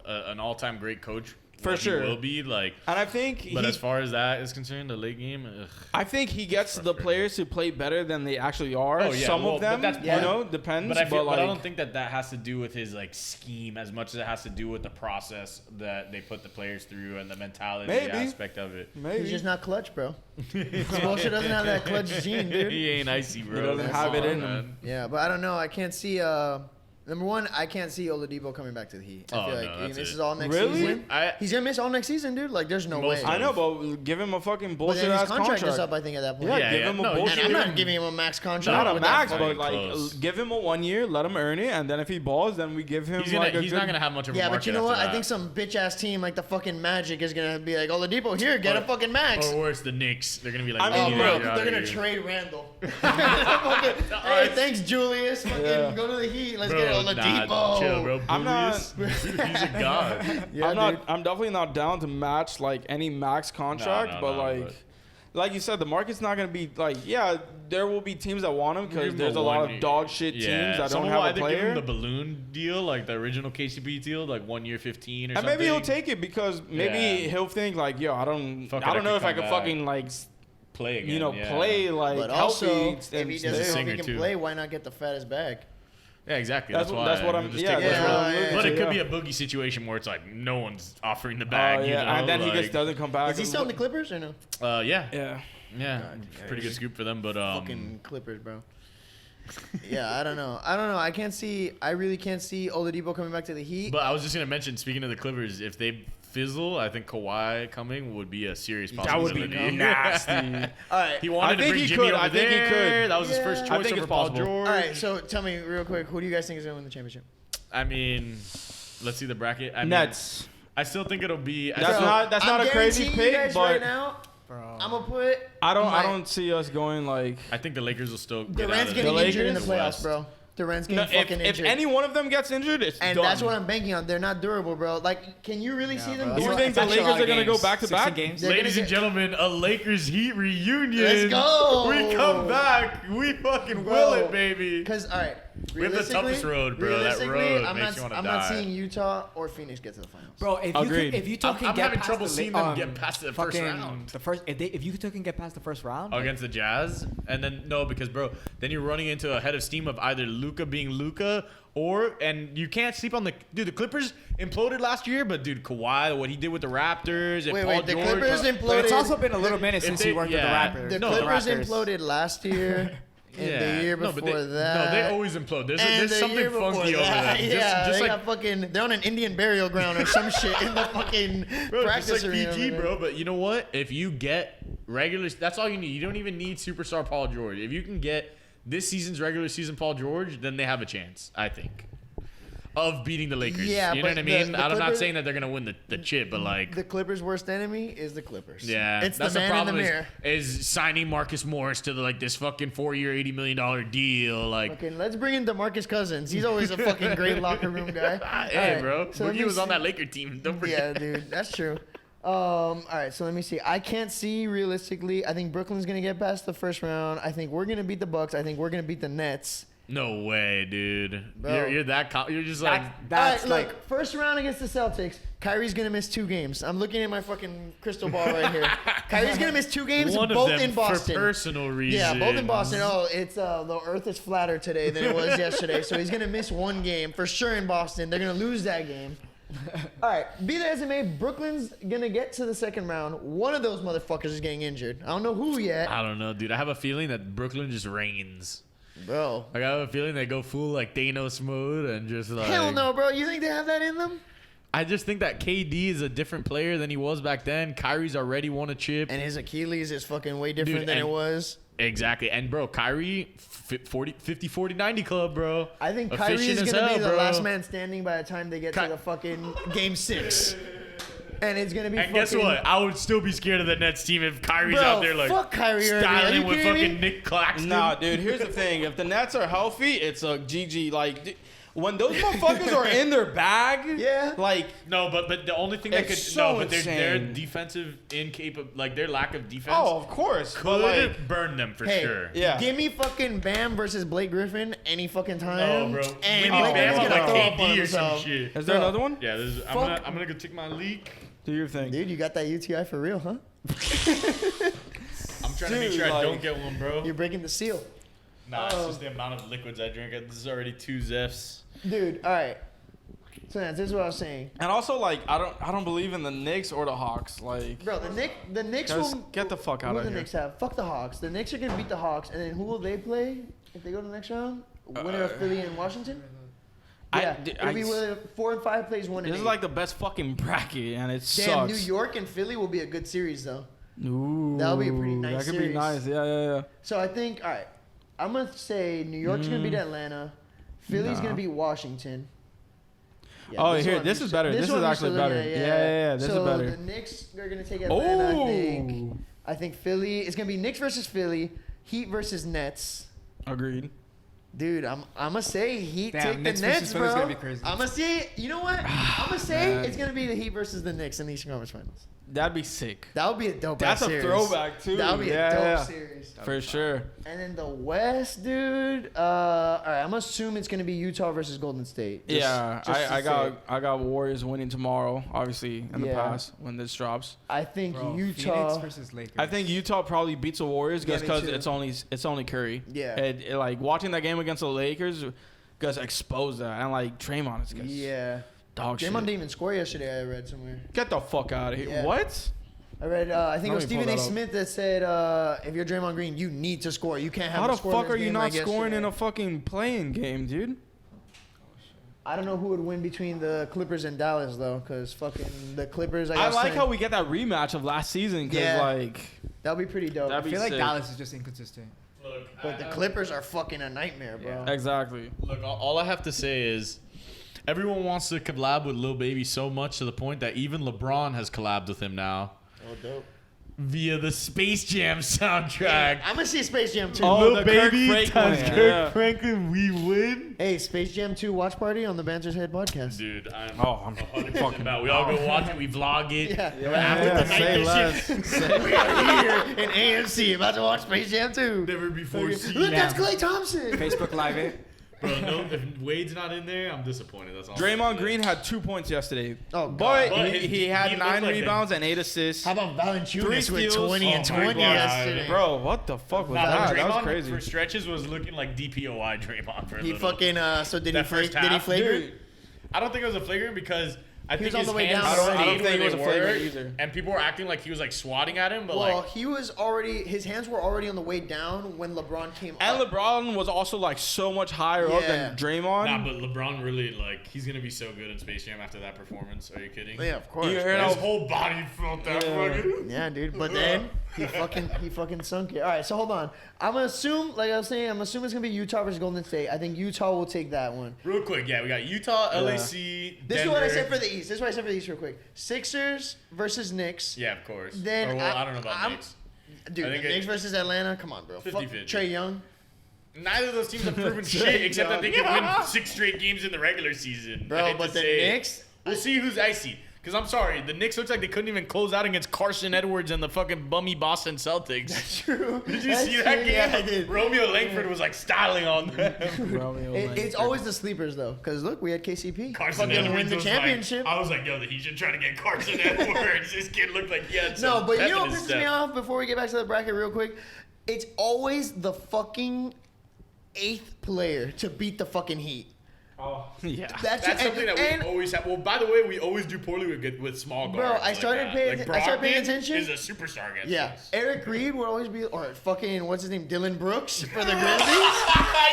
an all-time great coach. For What he sure. will be like. and I think But he, as far as that is concerned, the late game, ugh. I think he gets the frustrating. players to play better than they actually are. Oh, yeah, Some well, of but them, that's you part- know, depends. But I feel, like, but I don't think that has to do with his like scheme as much as it has to do with the process that they put the players through and the mentality Maybe. aspect of it. maybe he's just not clutch, bro. Bullshit doesn't have that clutch gene, dude. He ain't icy, bro. He doesn't That's have it all, in man. him. Yeah, but I don't know. I can't see. Number one, I can't see Oladipo coming back to the Heat. I Oh, feel no, like he that's misses it. all next Really? season. I He's gonna miss all next season, dude. Like, there's no Most way. I know, but give him a fucking But bullshit then his ass contract contract. is up, I think, at that point. Yeah, Yeah, give yeah. him a No, bullshit. And I'm not giving him a max contract. Not a with that max, fucking- but like close. give him a 1 year, let him earn it, and then if he balls, then we give him he's gonna like a he's good, not gonna have much of a Yeah, but market you know what? after I think that. some bitch ass team like the fucking Magic is gonna be like, Oladipo, here, get a fucking max. Or worse, the Knicks. They're gonna be like, I mean, Oh, "We need bro, to get they're out of gonna here." trade Randall. Hey, thanks, Julius. Fucking go to the Heat. Let's get Oladipo. Chill, bro. I'm not- He's a god. Yeah, I'm definitely not down to match like any max contract, like you said, the market's not gonna be like, yeah, there will be teams that want him because there's a lot of dog shit teams that don't have a player. Give him the balloon deal, like the original KCP deal, like 1 year 15 or something. And maybe he'll take it because maybe he'll think like, yo, I don't know if I could fucking like play again. You know, play like but healthy. Also, if he He's a doesn't know singer if he can too. play, why not get the fattest bag? Yeah, exactly. That's what I'm. Yeah, but it could be a Boogie situation where it's like no one's offering the bag. You know? And then like, he just doesn't come back. Is he still in the Clippers or no? Yeah. Pretty good scoop for them, but Fucking Clippers, bro. Yeah, I don't know. I really can't see Oladipo coming back to the Heat. But I was just gonna mention, speaking of the Clippers, if they fizzle, I think Kawhi coming would be a serious possibility. That would be nasty. All right. He wanted to bring Jimmy over there. He could. That was his first choice over Paul George. All right, so tell me real quick, who do you guys think is going to win the championship? I mean, let's see the bracket. Nets. I still think it'll be. That's not a crazy pick, but right now, I'm gonna put. I don't see us going like. I think the Lakers will still get Durant's out of getting injured in the playoffs, West. bro. Durant's getting fucking injured. If any one of them gets injured, it's and done. that's what I'm banking on. They're not durable, bro. Like, can you really see them? You going- think the Lakers are gonna go back to 16 back? games. They're Ladies gonna and gentlemen, a Lakers Heat reunion. Let's go. We come back. We fucking will it, baby. Because all right, We have the toughest road, bro. That realistically, road I'm makes not. you wanna I'm die. not seeing Utah or Phoenix get to the finals. Bro, Agreed. if Utah can I'm get having past trouble the seeing them get past the first round. If Utah can get past the first round, Against the Jazz, and then no, because bro, then you're running into a head of steam of either Luka being Luka and you can't sleep on the The Clippers imploded last year, but dude, Kawhi, what he did with the Raptors and Paul the George. Clippers but imploded. it's also been a little minute since he worked with the Raptors. The No, Clippers Raptors. imploded last year. And the year before that. No, they always implode. There's And the something year before funky over that, there. Yeah, just they like got fucking. They're on an Indian burial ground or some shit in the fucking bro, practice just like arena. PG, bro. But you know what? If you get regular, that's all you need. You don't even need superstar Paul George. If you can get this season's regular season Paul George, then they have a chance, I think, of beating the Lakers. Yeah, you know but what I mean? the I'm not Clippers- saying that they're gonna win the chip, but like. The Clippers' worst enemy is the Clippers. Yeah, it's that's the man problem in the mirror. is signing Marcus Morris to this fucking 4-year, $80 million deal. Like, Okay, let's bring in DeMarcus Cousins. He's always a fucking great locker room guy. hey, All right, bro, so let Boogie me was on see. that Laker team. Don't Yeah, forget. dude, that's true. All right, so let me see. I can't see realistically. I think Brooklyn's gonna get past the first round. I think we're gonna beat the Bucks. I think we're gonna beat the Nets. No way, dude. Bro. You're that. You're just like. That's All right, look, first round against the Celtics. Kyrie's gonna miss 2 games. I'm looking at my fucking crystal ball right here. Kyrie's gonna miss 2 games, One both of them in Boston. for personal reasons. Yeah, both in Boston. Oh, it's the Earth is flatter today than it was yesterday, so he's gonna miss 1 game for sure in Boston. They're gonna lose that game. All right, be that as it may, Brooklyn's gonna get to the second round. One of those motherfuckers is getting injured. I don't know who yet, I don't know, dude. I have a feeling that Brooklyn just reigns. bro. Like, I have a feeling they go full like Thanos mode and just like. Hell no, bro. You think they have that in them? I just think that KD is a different player than he was back then. Kyrie's already won a chip. And his Achilles is fucking way different Dude, than and- it was. Exactly. And, bro, Kyrie, 50, 40, 90 club, bro. I think Efficient Kyrie is as gonna hell, be the bro. last man standing by the time they get to the fucking game 6. And it's gonna be. And guess what? I would still be scared of the Nets team if Kyrie's Bro, out there like fuck Kyrie Irving. Are styling you with kidding fucking me? Nick Claxton. Nah, dude. Here's the thing: if the Nets are healthy, it's a GG. Like, when those motherfuckers are in their bag, Yeah. like. No, but the only thing that could It's so but their insane. defensive like their lack of defense Oh, of course. But could like, burn them for Hey, sure. yeah. Give me fucking Bam versus Blake Griffin any fucking No, time. bro. And We Blake need Bam Griffin's on gonna like throw up on KD or some himself. shit. is there Bro. another one? Yeah, Fuck. I'm gonna go take my leak. Do your thing. Dude, you got that UTI for real, huh? I'm trying to make Dude, sure I like- don't get one, bro. You're breaking the seal. Nah, it's just the amount of liquids I drink. This is already 2 Zeffs. Dude, all right. So Nance, this is what I was saying. And also, like, I don't believe in the Knicks or the Hawks. Like, Bro, the Knicks Guys, will get the fuck out who of the here. Knicks have? Fuck the Hawks. The Knicks are gonna beat the Hawks, and then who will they play if they go to the next round? Winner of Philly and Washington. Yeah, it'll be whether 4 and 5 plays 1 and this 8. is like the best fucking bracket, and it Damn, sucks. New York and Philly will be a good series though. Ooh, That'll be a pretty nice That could series. be nice. Yeah. So I think, all right, I'm gonna say New York's gonna beat Atlanta, Philly's Nah. gonna beat Washington. Yeah, Oh, this here, one this I'm is still- better. This is one I'm actually still better. looking at, Yeah, this is so better. the Knicks are gonna take Atlanta. Oh, I think Philly. It's gonna be Knicks versus Philly. Heat versus Nets. Agreed. Dude, I'm gonna say Heat Damn, take the Knicks Nets, versus bro. Phillies gonna be crazy. I'm gonna say, you know what? I'm gonna say Man. it's gonna be the Heat versus the Knicks in the Eastern Conference Finals. That'd be sick. That would be a dope. That's a series. throwback, too. That would be Yeah, a dope yeah. series. For sure. And then the West, dude. All right, I'm gonna assume it's gonna be Utah versus Golden State. Yeah, just to I say. got Warriors winning tomorrow, obviously, in the Yeah. past when this drops. I think Bro, Utah. Phoenix versus Lakers. I think Utah probably beats the Warriors Yeah, just me because too. it's only Curry. Yeah. Like watching that game against the Lakers, guys expose that, and like Draymond is just Yeah. dog shit. Draymond didn't even score yesterday. I read somewhere. Get the fuck out of here! Yeah. What? I read. I think it was Let me pull Stephen A. that up. Smith that said, "If you're Draymond Green, you need to score. You can't have." How a the scoreless fuck are you game not like scoring in yesterday." a fucking playing game, dude? I don't know who would win between the Clippers and Dallas though, because fucking the Clippers. I like how we get that rematch of last season because Yeah. like That'd be pretty dope. That'd I be feel like sick. Dallas is just inconsistent. Look, But the Clippers are fucking a nightmare, bro. exactly. Look, all I have to say is everyone wants to collab with Lil Baby so much to the point that even LeBron has collabed with him now Oh, dope. via the Space Jam soundtrack. I'm gonna see Space Jam 2. Oh, Lil the Baby Kirk Franklin, times yeah. Kirk Franklin, we win. Hey, Space Jam 2 watch party on the Banter's Head podcast. Dude, I'm I'm 100% fucking about. We all go watch it. We vlog it. Yeah. Yeah, say less. We are here in AMC about to watch Space Jam 2. Never before seen. Look, that's Yeah. Klay Thompson. Facebook Live it. Bro, no, if Wade's not in there, I'm disappointed. That's all. Draymond Green had 2 points yesterday. Oh, But God. he had He looked 9 like rebounds and 8 assists. How about Valanciunas 3 with steals? 20 and Oh my 20 God. yesterday? Bro, what the fuck was Nah, that? Draymond That was crazy. for stretches was looking like DPOI Draymond for a He little. fucking so did he That first did he half, flagrant? Dude, I don't think it was a flagrant because I He think was on his the way hands down stayed already. I don't think where it was they a flagrant were, either. and people were acting like he was like swatting at him, but Well, like he was already his hands were already on the way down when LeBron came and up. LeBron was also like so much higher up Yeah. than Draymond. nah, but LeBron really like he's gonna be so good in Space Jam after that performance. Are you kidding? Yeah, of course. You heard His how whole body felt that Yeah. fucking. Yeah, dude. But then he fucking sunk it. All right, so hold on. I'm gonna assume, like I was saying, I'm assuming it's gonna be Utah versus Golden State. I think Utah will take that one. Real quick, yeah, we got Utah, LAC, This Denver. is what I said for the East. This is what I said for the East, real quick. Sixers versus Knicks. Yeah, of course. Then Or, well, I don't know about Knicks. Dude, I the think it- Knicks versus Atlanta. Come on, bro. 50-50. Fuck Trey Young. Neither of those teams have proven shit except that they can win 6 straight games in the regular season. I Bro, hate but to the say it. Knicks. We'll see who's icy. Because I'm sorry, the Knicks looks like they couldn't even close out against Carson Edwards and the fucking bummy Boston Celtics. True. Did you see that game? Yeah, I did. Romeo Langford was like styling on them. It's always the sleepers though, because look, we had KCP Carson fucking Edwards win the was championship. Like, I was like, yo, the Heat should try to get Carson Edwards. This kid looked like he had some No, but pep you know in what his pisses me step. off before we get back to the bracket real quick? It's always the fucking 8th player to beat the fucking Heat. Oh, yeah. That's something that we always have. Well, by the way, we always do poorly with small guards. Bro, I started like paying- that. I started paying Brogdon attention. Is a superstar against Yeah, us. Eric Reed would always be, or fucking what's his name, Dylan Brooks for the Grizzlies.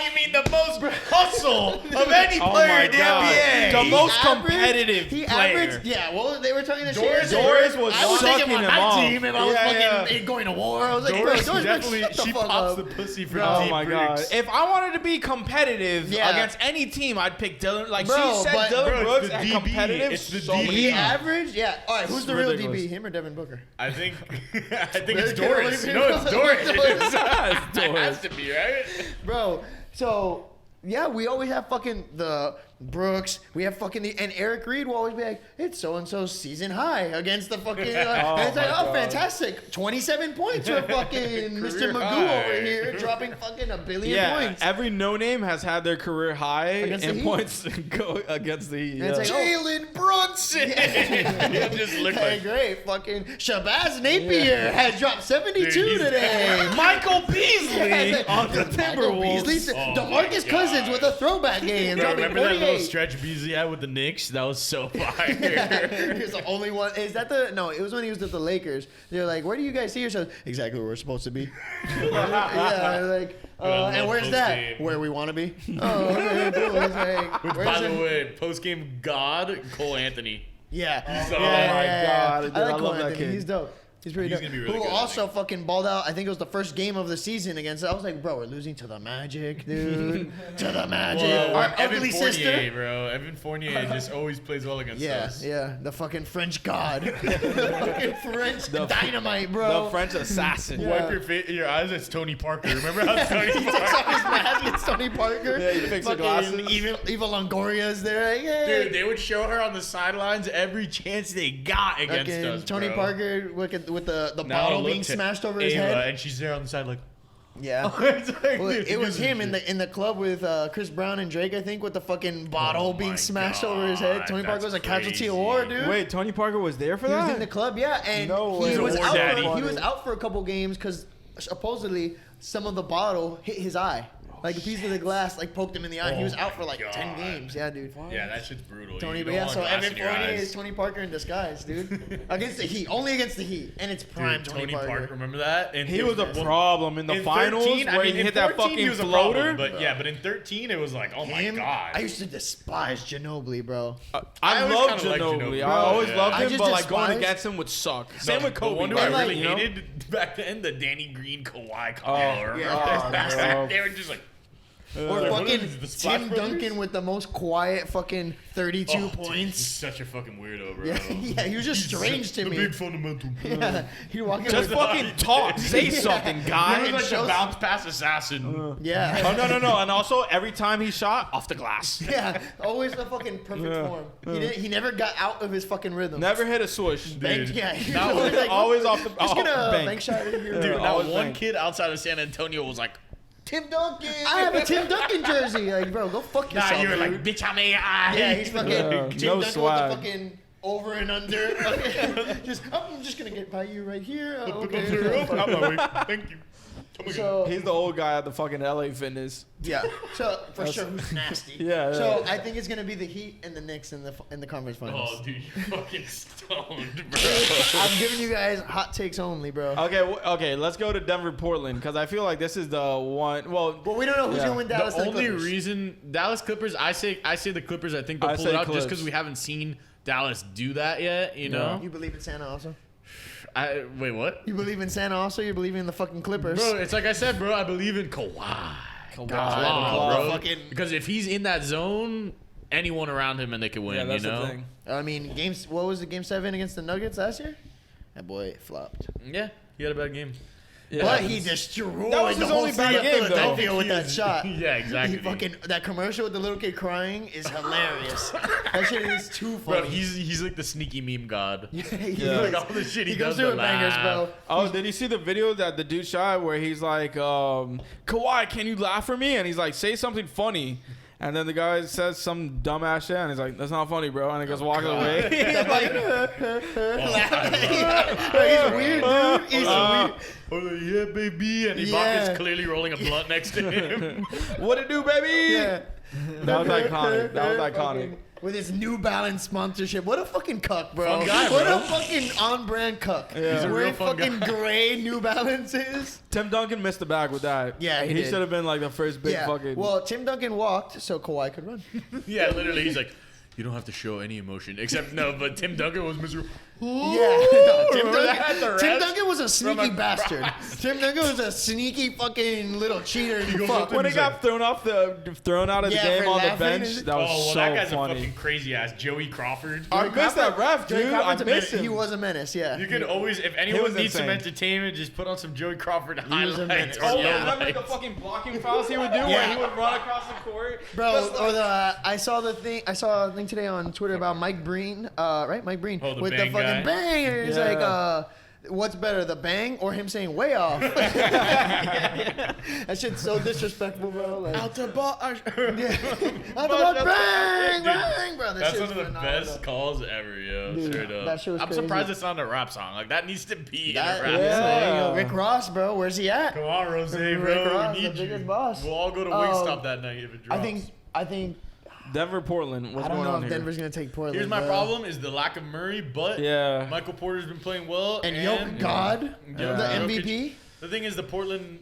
You mean the most hustle of any Oh player my in the God. NBA? The most Averaged- competitive he player. averaged, yeah. Well, they were talking to Doris was I was thinking sucking on him my off. team if I was Yeah, fucking going to war. I was like, Doris bro, Doris definitely shut the she fuck pops up. the pussy for Oh deep my god! bricks. If I wanted to be competitive Yeah. against any team, I'd pick Dylan. Like Bro, she said, but- Dylan bro, it's Brooks the and DB. competitive. It's the so DB. many He times. averaged, yeah. All right, who's It's the real ridiculous. DB, him or Devin Booker? I think it's Really? Doris. Really? No, it's Doris. Doris. It has to be, right? Bro, so yeah, we always have fucking the Brooks. We have fucking and Eric Reed will always be like, it's so and so's season high against the fucking. And it's like, my oh, God. fantastic, 27 points for fucking Mr. Magoo high. over here, dropping fucking a billion Yeah, points. every no name has had their career high Against the in Heat. points go against the. And it's like, Jalen Brunson. It just looked Hey, like great. Fucking Shabazz Napier has dropped 72 Dude, he's- today. Michael Beasley on the Michael Timberwolves. Beasley, Oh DeMarcus my Cousins God. with a throwback game. Bro, dropping remember that little 48. stretch Beasley had with the Knicks? That was so fire. He was the only one. Is that the? No, it was when he was with the Lakers. They're like, where do you guys see yourselves? Exactly where we're supposed to be. Yeah, like, I love and where's that? post-game. Where we want to be. Oh, okay, cool. It's like, Which, where's by the it? way, post game God Cole Anthony. Yeah. So- yeah, Oh my yeah, God, yeah. dude, I I like love Cole that Anthony. kid. He's dope. He's pretty He's dope. gonna be really Who good, I also think. fucking balled out. I think it was the first game of the season against. I was like, bro, we're losing to the Magic, dude. To the Magic. Well, Our Evan ugly Fournier, sister. bro. Evan Fournier just always plays well against us. Yeah, the fucking French god. The fucking French dynamite, bro. The French assassin. Yeah. Wipe your eyes. It's Tony Parker. Remember how Tony He takes off his Parker? mask. It's Tony Parker. Yeah, he fixed her Fucking glasses. Eva Longoria is there. Like, hey. Dude, they would show her on the sidelines every chance they got against Fucking us, Tony bro. Parker with the Now bottle look being to smashed over his Ava, head. and she's there on the side like. Yeah. It's like, Well, dude, it was he him doesn't in the club with Chris Brown and Drake, I think, with the fucking bottle being my smashed over his head. God, Tony Parker that's was a casualty crazy. of war, dude. Wait, Tony Parker was there for He was that? in the club, yeah, and No he way. was He's a war out. daddy. He was out for a couple games because supposedly some of the bottle hit his eye. Like a piece of the glass, like poked him in the eye. He was out for like 10 God. games. Yeah, dude. Yeah, that shit's brutal. Tony, You but don't yeah. want So glass Evan in your Fournier eyes. is Tony Parker in disguise, dude. Against the Heat, only against the Heat, and it's prime Dude, Tony Parker. remember that? And He it was a problem in the finals 13, where he in hit that 14, fucking he was a floater. problem, but in 13 it was like, oh my Him, god. I used to despise Ginobili, bro. I always love kinda liked Ginobili. Ginobili. I always Yeah. loved I him, just but like going despise- against him would suck. Same with The Kobe. one who bro. I like, really you know? hated back then, the Danny Green Kawhi combo. Oh, yeah. bro. They were just like, Or what fucking is it, the Splash Tim Brothers? Duncan with the most quiet fucking 32 oh, dude, he's points. such a fucking weirdo, bro. Yeah, yeah, he was just strange to the me. big fundamental. Yeah, he walked in Just with fucking talk. Say something, He guy. was like the shows- bounce pass assassin. yeah. Oh no! And also, every time he shot, off the glass. Yeah, always the fucking perfect Yeah. form. He never got out of his fucking rhythm. Never hit a swoosh. Bank, yeah, he That was was like, always off the just gonna bank. bank shot in here. Dude, Yeah. not always one bank. kid outside of San Antonio was like, Tim Duncan. I have a Tim Duncan jersey. Like, bro, go fuck yourself. nah, you were dude. like, bitch, I'm AI. Yeah, he's fucking Yeah, Tim no Duncan swag. with the fucking over and under. I'm just gonna get by you right here. Okay. Out my way. Thank you. So He's the old guy at the fucking LA Fitness. yeah, so for sure, who's nasty? Yeah, So yeah. I think it's gonna be the Heat and the Knicks in the conference finals. Oh, dude, you're fucking stoned, bro. I'm giving you guys hot takes only, bro. Okay, okay. Let's go to Denver, Portland, because I feel like this is the one. Well, But we don't know who's Yeah. gonna win Dallas. The and only Clippers. reason Dallas Clippers, I say the Clippers. I think they'll I pull say it out just Clips. because we haven't seen Dallas do that yet. You know. You believe in Santa also? Wait, what? You believe in Santa also? You believe in the fucking Clippers? Bro, it's like I said, bro. I believe in Kawhi. Kawhi, bro. fucking- Because if he's in that zone, anyone around him and they can win. yeah, that's you know. the thing. I mean, what was the game 7 against the Nuggets last year? That boy flopped. Yeah, he had a bad game. Yeah. But he destroyed That was the his whole only city bad of game, though. Philadelphia with that shot. Yeah, exactly. He fucking that commercial with the little kid crying is hilarious. That shit is too funny. Bro, he's like the sneaky meme god. yeah, Yeah. Like all the shit he goes does through to with bangers, laugh. bro. Oh, did you see the video that the dude shot where he's like, Kawhi, can you laugh for me? And he's like, say something funny. And then the guy says some dumbass shit, and he's like, "That's not funny, bro." And he goes walking away. He's weird, dude. He's weird. Oh, yeah, baby. And Yeah. Ibaka's clearly rolling a blunt next to him. What it do, baby? Yeah. That was iconic. That was iconic. Fucking- With his New Balance sponsorship. What a fucking cuck, bro. Fun guy, what bro. a fucking on-brand cuck. Yeah. He's He's a wearing real fun fucking guy. gray New Balances. Tim Duncan missed the bag with that. Yeah, he he did. should have been like the first big Yeah. fucking. Well, Tim Duncan walked so Kawhi could run. Yeah, literally. He's like, you don't have to show any emotion. Except, no, but Tim Duncan was miserable. Yeah. No, Tim, Remember that? The Duncan, Tim refs? Duncan was a sneaky a bastard. Tim Duncan was a sneaky fucking little cheater. goes Fuck. up to when he he's got thrown out of the Yeah, game for on the laughing bench, and- that was Oh, well, so that guy's a funny. fucking crazy ass. Joey Crawford. I missed that ref, Joey dude. I Crawford's a missed menace. He him. was a menace, yeah. You could always, if anyone was needs some insane. entertainment, just put on some Joey Crawford was a highlights. menace. or Oh, Yeah. remember the lowlights. fucking blocking fouls he would do Yeah. where he would run across the court? Bro, Just or like- I saw a thing today on Twitter about Mike Breen, right? Mike Breen Oh, the with the bang fucking guy? bangers. Yeah. Like, what's better, the bang or him saying way off? That shit's so disrespectful, bro. Like, Out the ball. out the ball, bang, bang, bro. That That's shit's one of the phenomenal. best calls ever, yo. Dude, Straight up. that shit was I'm crazy. surprised it's not a rap song. Like, that needs to be That, in a rap Yeah. song. Rick Ross, bro. Where's he at? Come on, Rose, Rick bro. Ross, We the need you. biggest boss. We'll all go to Um, Wingstop that night if it drops. I think. Denver, Portland. What's I don't going know on if here? Denver's gonna take Portland. Here's my bro. problem is the lack of Murray, but Yeah. Michael Porter's been playing well. And Yoke God, Yeah. the Jokic- MVP. The thing is, the Portland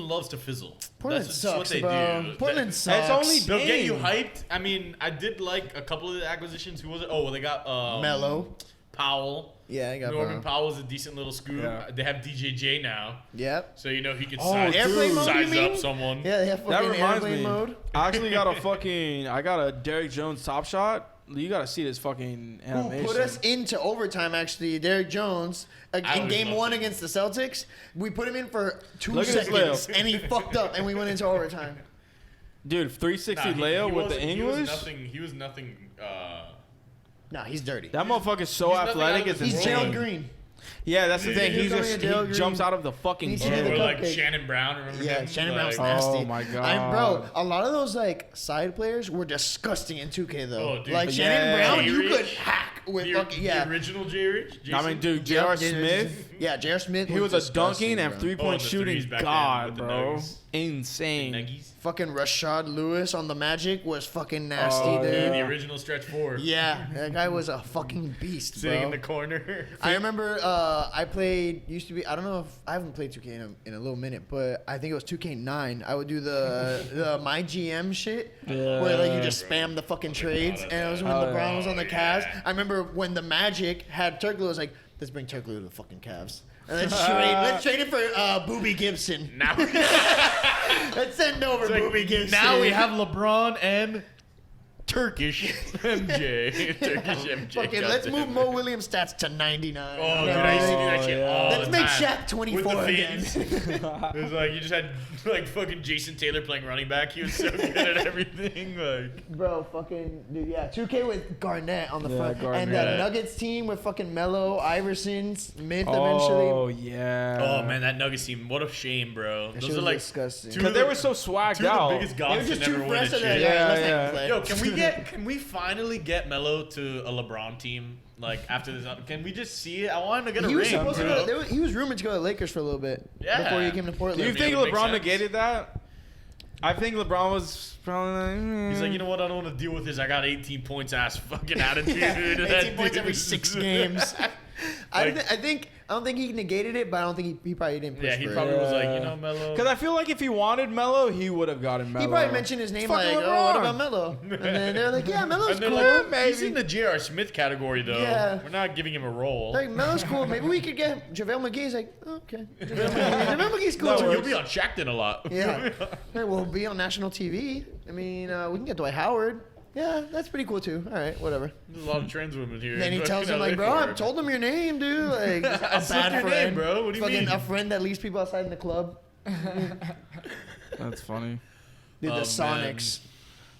loves to fizzle. Portland That's just sucks, what they bro. do. Portland They- sucks. only- They'll get you Dang. hyped. I mean, I did like a couple of the acquisitions. Who was it? Oh, well, they got Melo. Powell. Yeah, I got Norman Powell's a decent little scoop. Yeah. They have DJJ now. Yep. So, you know, he could airplane mode, size you up mean? someone. Yeah, they have That fucking reminds airplane me. mode. I actually got I got a Derrick Jones top shot. You gotta see this fucking animation. Who put us into overtime, actually, Derrick Jones, in game 1 against the Celtics. We put him in for 2 Look at his seconds, layup. and he fucked up, and we went into overtime. Dude, 360 Nah, layup he with the wasn't- English. He was nothing. Nah, he's dirty. That motherfucker's so He's nothing athletic. out of It's his He's role. insane. Gerald Green. Yeah, that's the thing. He's He coming just at Gerald he Green. jumps out of the fucking He's gym. hitting Or the like cupcake. Shannon Brown, remember Yeah, him? Shannon Brown's Like, nasty. Oh my god, Bro, a lot of those like side players were disgusting in 2K though. Oh, dude. Like Yeah. Shannon Brown, you Jay could Rich. hack with the, fucking the original J. Rich. I mean, dude, J.R. Yep, Smith. Yeah, J.R. Smith. He was a disgusting, dunking and bro. 3-point the shooting threes back then god, with the bro. nuggets. Insane. Nuggies. Fucking Rashad Lewis on the Magic was fucking nasty, Oh, dude. The yeah. original stretch 4. Yeah, that guy was a fucking beast, Sitting in bro. the corner. I remember I played, used to be, I don't know if, I haven't played 2K in a little minute, but I think it was 2K9. I would do the My GM shit, where like you just spam the fucking trades, and it was when LeBron was on the Cavs. I remember when the Magic had Turkoglu, I was like, let's bring Turkoglu to the fucking Cavs. And let's trade it for Booby Gibson. Now, Let's send over Booby Gibson. now we have LeBron and Turkish MJ. Turkish MJ. Fucking, let's move Mo Williams' stats to 99. Oh, dude, I used to do that shit all Let's the make time. Shaq 24 With the again. feeds. It was like you just had like fucking Jason Taylor playing running back. He was so good at everything. Like, Bro, fucking, dude, yeah. 2K with Garnett on the Yeah, front. Garnett. And the Nuggets team with fucking Melo, Iverson, Smith eventually. Oh yeah. oh man, that Nuggets team, what a shame, bro. That Those shit are was like disgusting. two Because of they the- were so swagged two of out. the biggest They were gods to just too never win fresh a of that. shit. Yeah, Let's not yeah. play. Yo, can we finally get Melo to a LeBron team? Like after this, can we just see it? I want him to get a He was ring, supposed to bro. go, he was rumored to go to Lakers for a little bit. Yeah. Before he came to Portland. Do you Yeah, think it makes LeBron sense. negated that? I think LeBron was probably like, He's like, you know what? I don't want to deal with this. I got 18 points ass fucking attitude. Yeah, That 18 points every dude. 6 games. I Like- don't think he negated it, but I don't think he probably didn't push Yeah, he for probably it. was like, you know, Melo. Because I feel like if he wanted Melo, he would have gotten Melo. He probably mentioned his name It's like, fucking oh, what LeBron. about Melo? And then they're like, yeah, Melo's And they're cool. like, he's in the J.R. Smith category though. Yeah. We're not giving him a role. Like, Melo's cool. Maybe we could get JaVale McGee. He's like, oh, okay. JaVale McGee's cool. So you'll be on Shackton a lot. Yeah. Hey, we'll be on national TV. I mean, we can get Dwight Howard. Yeah, that's pretty cool too. All right, whatever. There's a lot of trans women here. Then he in tells fucking him like, LA bro, for I it. told him your name, dude. Like, a I slipped bad your friend, name, bro. What do you Fucking mean? a friend that leaves people outside in the club. That's funny. Dude, Oh, the man. Sonics.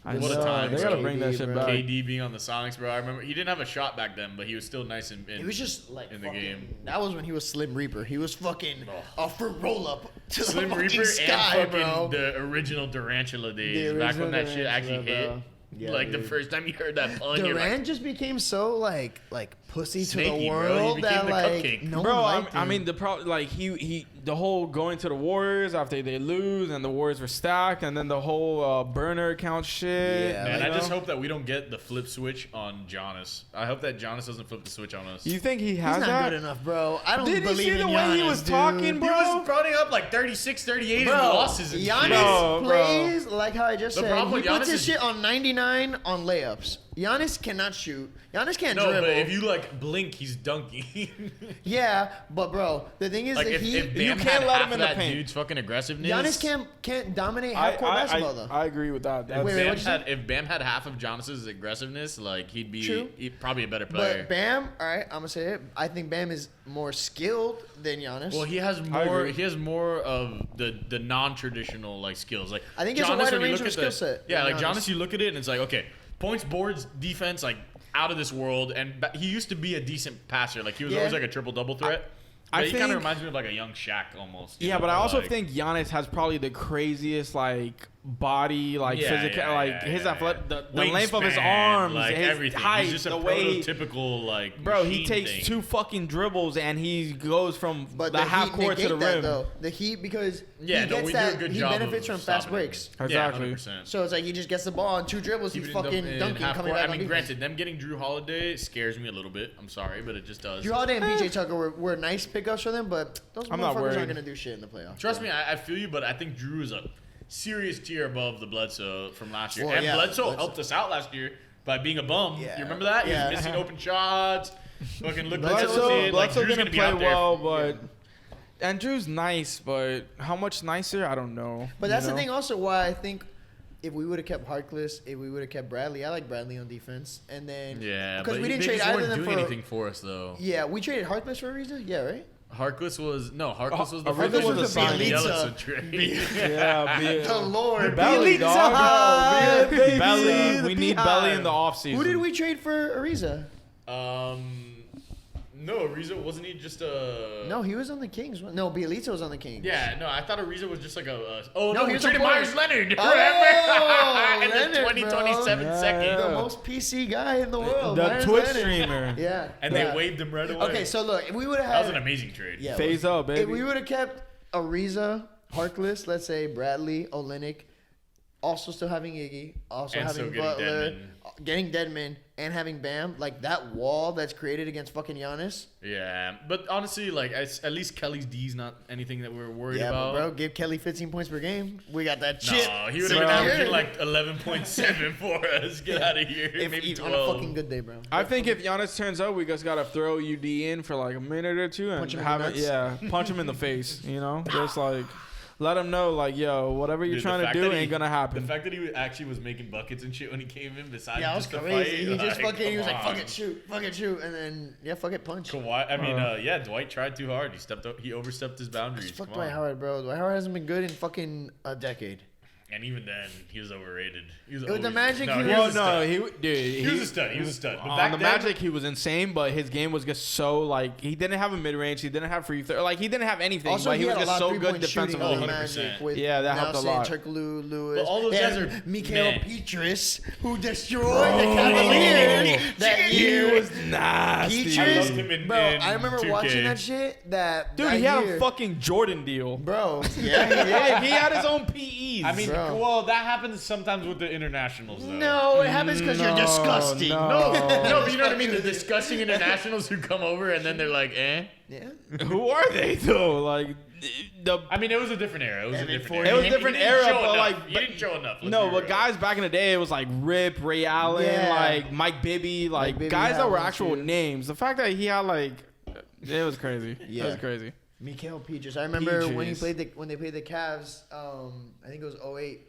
What a time. They gotta KD, bring that shit bro. back. KD being on the Sonics, bro. I remember he didn't have a shot back then, but he was still nice in He was just like in the fucking, game. That was when he was Slim Reaper. He was fucking a fruit roll up to Slim the fucking Reaper sky, and fucking bro. the original Durantula days. The Back when original that shit actually Durantula, hit. bro. Yeah, like the dude. first time you heard that pun, you're Durant like, just became so like pussy Snaky, to the bro. He world became that the like cupcake. no Bro, one liked I him. mean the problem, like he the whole going to the Warriors after they lose and the Warriors were stacked, and then the whole burner account shit. Yeah, man, you I just know? hope that we don't get the flip switch on Giannis. I hope that Giannis doesn't flip the switch on us. You think he he's has not that? good enough, bro. I don't Did you believe see the in way he Giannis, was dude. talking, he bro? was running up like 36, 38 Bro, in losses and Giannis shit. Bro, plays like how I just The said. problem He with puts Giannis his is- shit on 99 on layups. Giannis cannot shoot. Giannis can't No, dribble. but if you like blink, he's dunking. Yeah, but bro, the thing is like that if he Bam you had can't let half him in of the that paint. dude's fucking aggressiveness. Giannis can't dominate half court basketball though. I agree with that. That's- Wait, Bam what'd you say? if Bam had half of Giannis's aggressiveness, like he'd be True. probably a better player. But Bam, all right, I'm gonna say it. I think Bam is more skilled than Giannis. Well, he has I more. agree. He has more of the non-traditional like skills. Like I think he has a Giannis, wider when you range look of at the- skill set Yeah, than like Giannis. Giannis, you look at it and it's like, okay, points, boards, defense, like out of this world. And he used to be a decent passer. Like he was Yeah. always like a triple double threat. I But he kind think- of reminds me of like a young Shaq almost. you Yeah, know, but I also like- think Giannis has probably the craziest like body, like Yeah, physical, yeah, like yeah, his yeah, athletic, yeah. the length of his Wingspan, arms, like his everything. height, He's just a the way. prototypical like. Bro, he machine takes thing. 2 fucking dribbles and he goes from but the half Heat court to negate the that, rim. Though. The Heat because Yeah, he no, gets we do a that. good He job benefits of from fast stopping breaks. him. Exactly. Yeah, 100%. So it's like he just gets the ball on 2 dribbles. He's Keeping them fucking in dunking, half coming court. back I on mean, defense. granted, them getting Drew Holiday scares me a little bit. I'm sorry, but it just does. Drew Holiday and PJ Tucker were nice pickups for them, but those I'm not motherfuckers worried. aren't gonna do shit in the playoffs. Trust me, I feel you, but I think Drew is a serious tier above the Bledsoe from last year. Well, and yeah, Bledsoe Bledsoe. helped us out last year by being a bum. Yeah. You remember that? He Yeah. was missing open shots. Fucking looked Bledsoe like Drew's didn't gonna be play out there. well, but and Drew's nice, but how much nicer? I don't know. But that's the thing also why I think if we would have kept Harkless, if we would have kept Bradley, I like Bradley on defense. And then Yeah, we didn't trade either of them doing for anything for us though. Yeah, we traded Harkless for Ariza. Yeah, right. Harkless was the Harkless was a signing. Yellowstone trade. Yeah, The Lord, Belly, Bielitsa. dog. Baby, Belly, the we need beehive. Belly in the offseason. Who did we trade for Ariza? No, Ariza wasn't he just a? No, he was on the Kings. No, Bielitsa was on the Kings. Yeah, no, I thought Ariza was just like a No, no, he we was traded a Myers player. Leonard. Oh, in the Leonard, 2027 bro. second. Yeah. The most PC guy in the world. The Myers Twitch Leonard. streamer. Yeah. And yeah. they waived him right away. Okay, so look, if we would have that was had an amazing trade. yeah, Phase up, baby. if we would have kept Ariza, Harkless, let's say Bradley, Olynyk, also still having Iggy, also And having still getting Butler, Dedmon. getting Dedmon, and having Bam, like that wall that's created against fucking Giannis. Yeah, but honestly, like at least Kelly's D's not anything that we're worried Yeah, about. but bro, give Kelly 15 points per game. We got that No, shit. he would have been Bro. averaging like 11.7 for us. Get out of here. If Maybe on 12. a fucking good day, bro. I think if Giannis turns up, we just gotta throw UD in for like a minute or two and Punch him in have the it. nuts. Yeah, punch him in the face. You know, just like let him know, like, yo, whatever you're Dude, the trying to fact do that he- ain't gonna happen. The fact that he actually was making buckets and shit when he came in, besides Yeah, that was just the crazy. fight, He just like, fucking, he was like, come fuck it, shoot, and then yeah, fuck it, punch. Kawhi, I mean, yeah, Dwight tried too hard. He overstepped his boundaries. Fuck Come Dwight on. Howard, bro. Dwight Howard hasn't been good in fucking a decade. And even then, he was overrated. He was With the always- Magic, no, he he Well, was a no, stud. he was a stud. He was a stud. But On back the then- Magic, he was insane, but his game was just so like he didn't have a mid range, he didn't have free throw, like he didn't have anything. Also, but he he had was a just lot so of good three-point shooting on the defensively. Magic with Yeah, that helped a Nelson, lot. Turkoglu, Lewis. But all those They guys had are Mikhail meh. Petrus, who destroyed the Cavaliers that He year. was nasty. I loved Petrus, him in bro, I remember 2K. watching that shit. That Dude, that he had year. a fucking Jordan deal. Bro, yeah, he did. Like, he had his own PEs. I mean, Bro. well, that happens sometimes with the internationals, though. No, it happens because you're disgusting. no. No, but you know what I mean? The disgusting internationals who come over and then they're like, eh. Yeah. Who are they though? Like the I mean, it was a different era. It was a Evan different Fournier. era. It was a He different didn't era, show but, enough. like, He but- didn't show enough. let's no, be but real. guys back in the day, it was like Rip, Ray Allen, Yeah. like Mike Bibby, like Bibby guys had that were one, actual too. names. The fact that he had like, it was crazy. Yeah. It was crazy. Mikhail Petrus. I remember when Peaches. they played the Cavs. I think it was 08.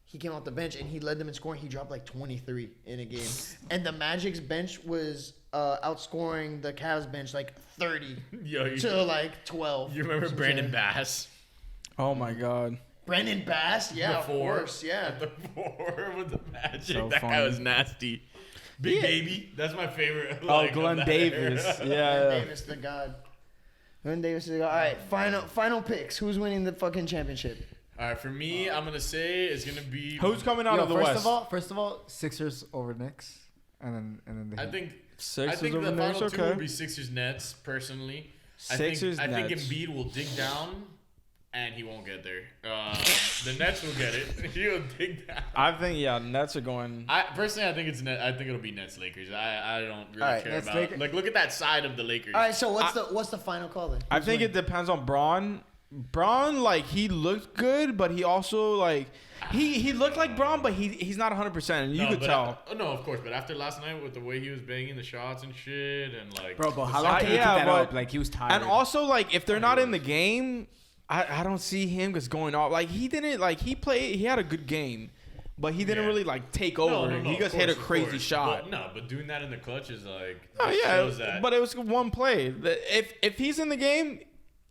He came off the bench and he led them in scoring. He dropped like 23 in a game, and the Magic's bench was outscoring the Cavs bench like 30 Yo, to like 12. you remember Some Brandon shit. Bass? Oh my god. Brandon Bass? Yeah, of Before. course. Yeah. At the 4 with the Magic. So that guy funny. was nasty. Big Yeah. Baby. That's my favorite. Oh, like, of Glenn that Davis. era. Yeah. Glenn Davis, the god. Glenn Davis is the god. All right, final picks. Who's winning the fucking championship? All right, for me, I'm going to say it's going to be. Who's coming out Yo, of the first West? of all, Sixers over Knicks, and then the I Heat. think. Sixers I think over the Knicks, final two okay. will be Sixers Nets, personally. Sixers, I think Nets. Embiid will dig down, and he won't get there. The Nets will get it. He'll dig down. I think Nets are going. I think it's net. I think it'll be Nets Lakers. I don't really Alright, care Nets, about Lakers. like look at that side of the Lakers. All right, so what's the final call then? I think it depends on Braun. Braun, like he looked good, but he also like he looked like Braun, but he's not 100%, and you could but tell. no, of course. But after last night with the way he was banging the shots and shit, and like, Bro, but the how long second- can you yeah, keep that but- up? Like he was tired. And also, like, if they're not in the game, I don't see him just going off. Like, he didn't, like, he had a good game, but he didn't Yeah. really, like, take No, over. no, He of just hit a course, of crazy course. shot. But doing that in the clutch is like. Oh, just shows yeah, that. but it was one play. If he's in the game,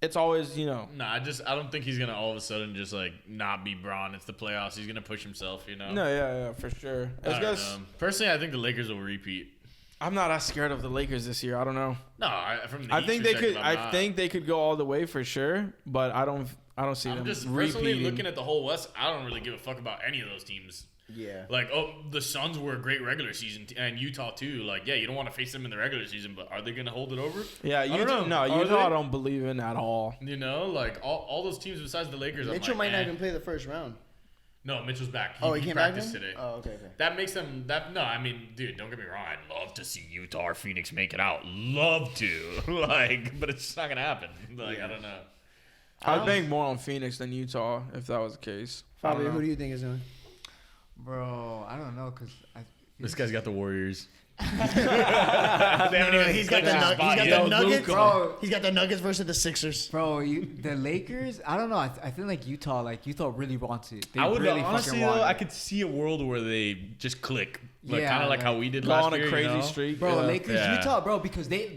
it's always, you know. No, I don't think he's gonna all of a sudden just like not be Braun. It's the playoffs. He's gonna push himself, you know. No, yeah, for sure. I It's don't just, know. Personally, I think the Lakers will repeat. I'm not as scared of the Lakers this year. I don't know. No, from the I Heat's think they could. perspective, I'm I not. think they could go all the way for sure, but I don't see I'm them just personally repeating. looking at the whole West. I don't really give a fuck about any of those teams. Yeah. Like, the Suns were a great regular season, and Utah too. Like, yeah, you don't want to face them in the regular season, but are they gonna hold it over? Yeah, I don't Utah. know. No, Are Utah. I they? don't believe in at all. You know, like all those teams besides the Lakers. Mitchell I'm might like, not eh. even play the first round. No, Mitchell's back. He came back practiced then? today. Oh, okay. That makes them no. I mean, dude, don't get me wrong. I'd love to see Utah or Phoenix make it out. Love to, like, but it's just not gonna happen. Like, I don't know. I think more on Phoenix than Utah if that was the case. I don't Fabio, know. who do you think is doing? Bro, I don't know, cause This guy's got the Warriors. He's got the Nuggets. Bro. He's got the Nuggets versus the Sixers. Bro, the Lakers. I don't know. I feel like Utah really wants it. They I would really honestly fucking want though, it. I could see a world where they just click, like Yeah, kind of like like, how we did Go last on year. a crazy you know? streak. Bro, yeah. Lakers, Yeah. Utah, bro, because they're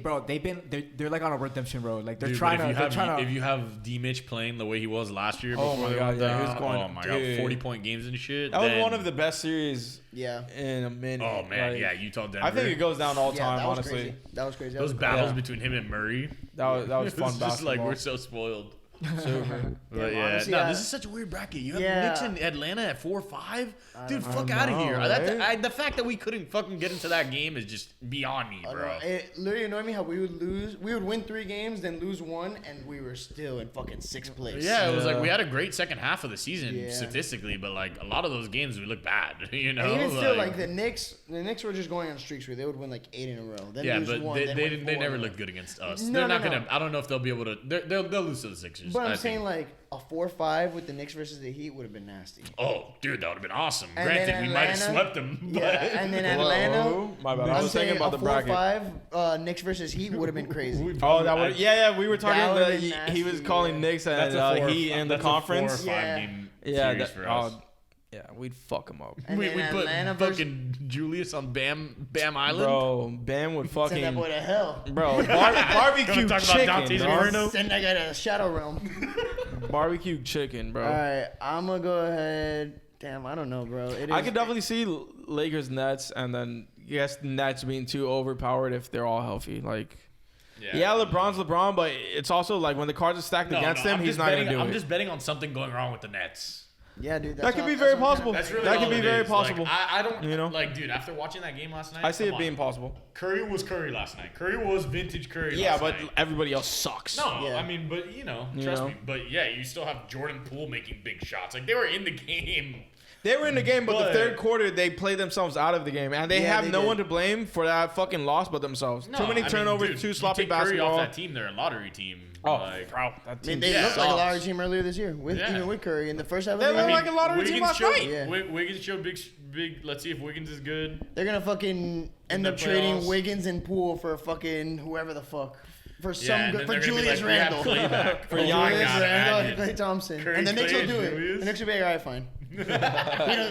like on a redemption road. Like they're Dude, trying but to. if you have D Mitch playing the way he was last year, Oh before my they God, went yeah, he down, was going- oh my dude. God, 40-point games and shit. That was then- one of the best series Yeah. in a minute. Oh man, Like, yeah, Utah Denver. I think it goes down all Yeah, time, that was honestly. crazy. That was crazy. That those was battles Yeah. between him and Murray. That was It's fun just basketball. like we're so spoiled. Super. But yeah, honestly, no, this is such a weird bracket. You have Yeah. Knicks and Atlanta at 4-5. Dude, fuck I out of know, here. right? The fact that we couldn't fucking get into that game is just beyond me, bro. It literally annoyed me how we would lose. We would win 3 games, then lose 1, and we were still in fucking 6th place. Yeah, it was like Yeah. we had a great second half of the season Yeah. statistically, but like a lot of those games we look bad, you know. And even still, like the Knicks were just going on streaks where they would win like 8 in a row. Then yeah, lose but 1, then win they 4 never in a row. looked good against us. No, They're not no. gonna. I don't know if they'll be able to. They'll lose to the Sixers. But I I'm think. saying like a 4-5 with the Knicks versus the Heat would have been nasty. Oh, dude, that would have been awesome. And Granted, then we might have Atlanta- swept them. But Yeah, and then Atlanta. Whoa, my bad. I I'm was thinking saying about a the bracket. 4-5 Knicks versus Heat would have been crazy. Oh, that would. Yeah, we were talking That about. would've been He was nasty, calling yeah. Knicks that's and a 4 Heat in the that's a 4 or conference. 5 Yeah. game Yeah, series for us. yeah, we'd fuck him up. And we then put Atlanta versus- fucking Julius on Bam Island. Bro, Bam would Send that fucking. boy to hell. Bro, barbecue talk about chicken, Dante's dog. Inferno? Send that guy to Shadow Realm. Barbecue chicken, bro. All right, I'm gonna go ahead. Damn, I don't know, bro. It is, I could definitely see Lakers Nets, and then yes, Nets being too overpowered if they're all healthy. Like, yeah, LeBron's LeBron, but it's also like when the cards are stacked against him, I'm he's just not betting, gonna do I'm it. just betting on something going wrong with the Nets. Yeah, dude. That could be very possible. That's really That all could be it very is. possible. Like, I don't, You know? like, dude. After watching that game last night, I see come it being on. possible. Curry was Curry last night. Curry was vintage Curry. Yeah, last but night. everybody else sucks. No, Yeah. I mean, but you know, You trust know? me. But yeah, you still have Jordan Poole making big shots. Like they were in the game. They were in the game, but the But- third quarter they played themselves out of the game, and they Yeah, have they no did. one to blame for that fucking loss but themselves. No, Too many I mean, turnovers, dude, too you sloppy take Curry off basketball. that team, they're a lottery team. Oh, like, bro, that I mean, team they Yeah. looked like a sucks. lottery team earlier this year, with Yeah. even with Curry in the first half of They the look year. like a lottery team last showed, night. Yeah. Wiggins showed big. Let's see if Wiggins is good. They're gonna fucking end the up trading playoffs. Wiggins and Poole for fucking whoever the fuck. For some and good, then for they're gonna be Julius like, we have Randle. Clay back. For Oh my Giannis. Julius God, Randle and imagine. Klay Thompson. Curry, And the Knicks Klay, will do and it. Julius. The Knicks will be like, all right, fine.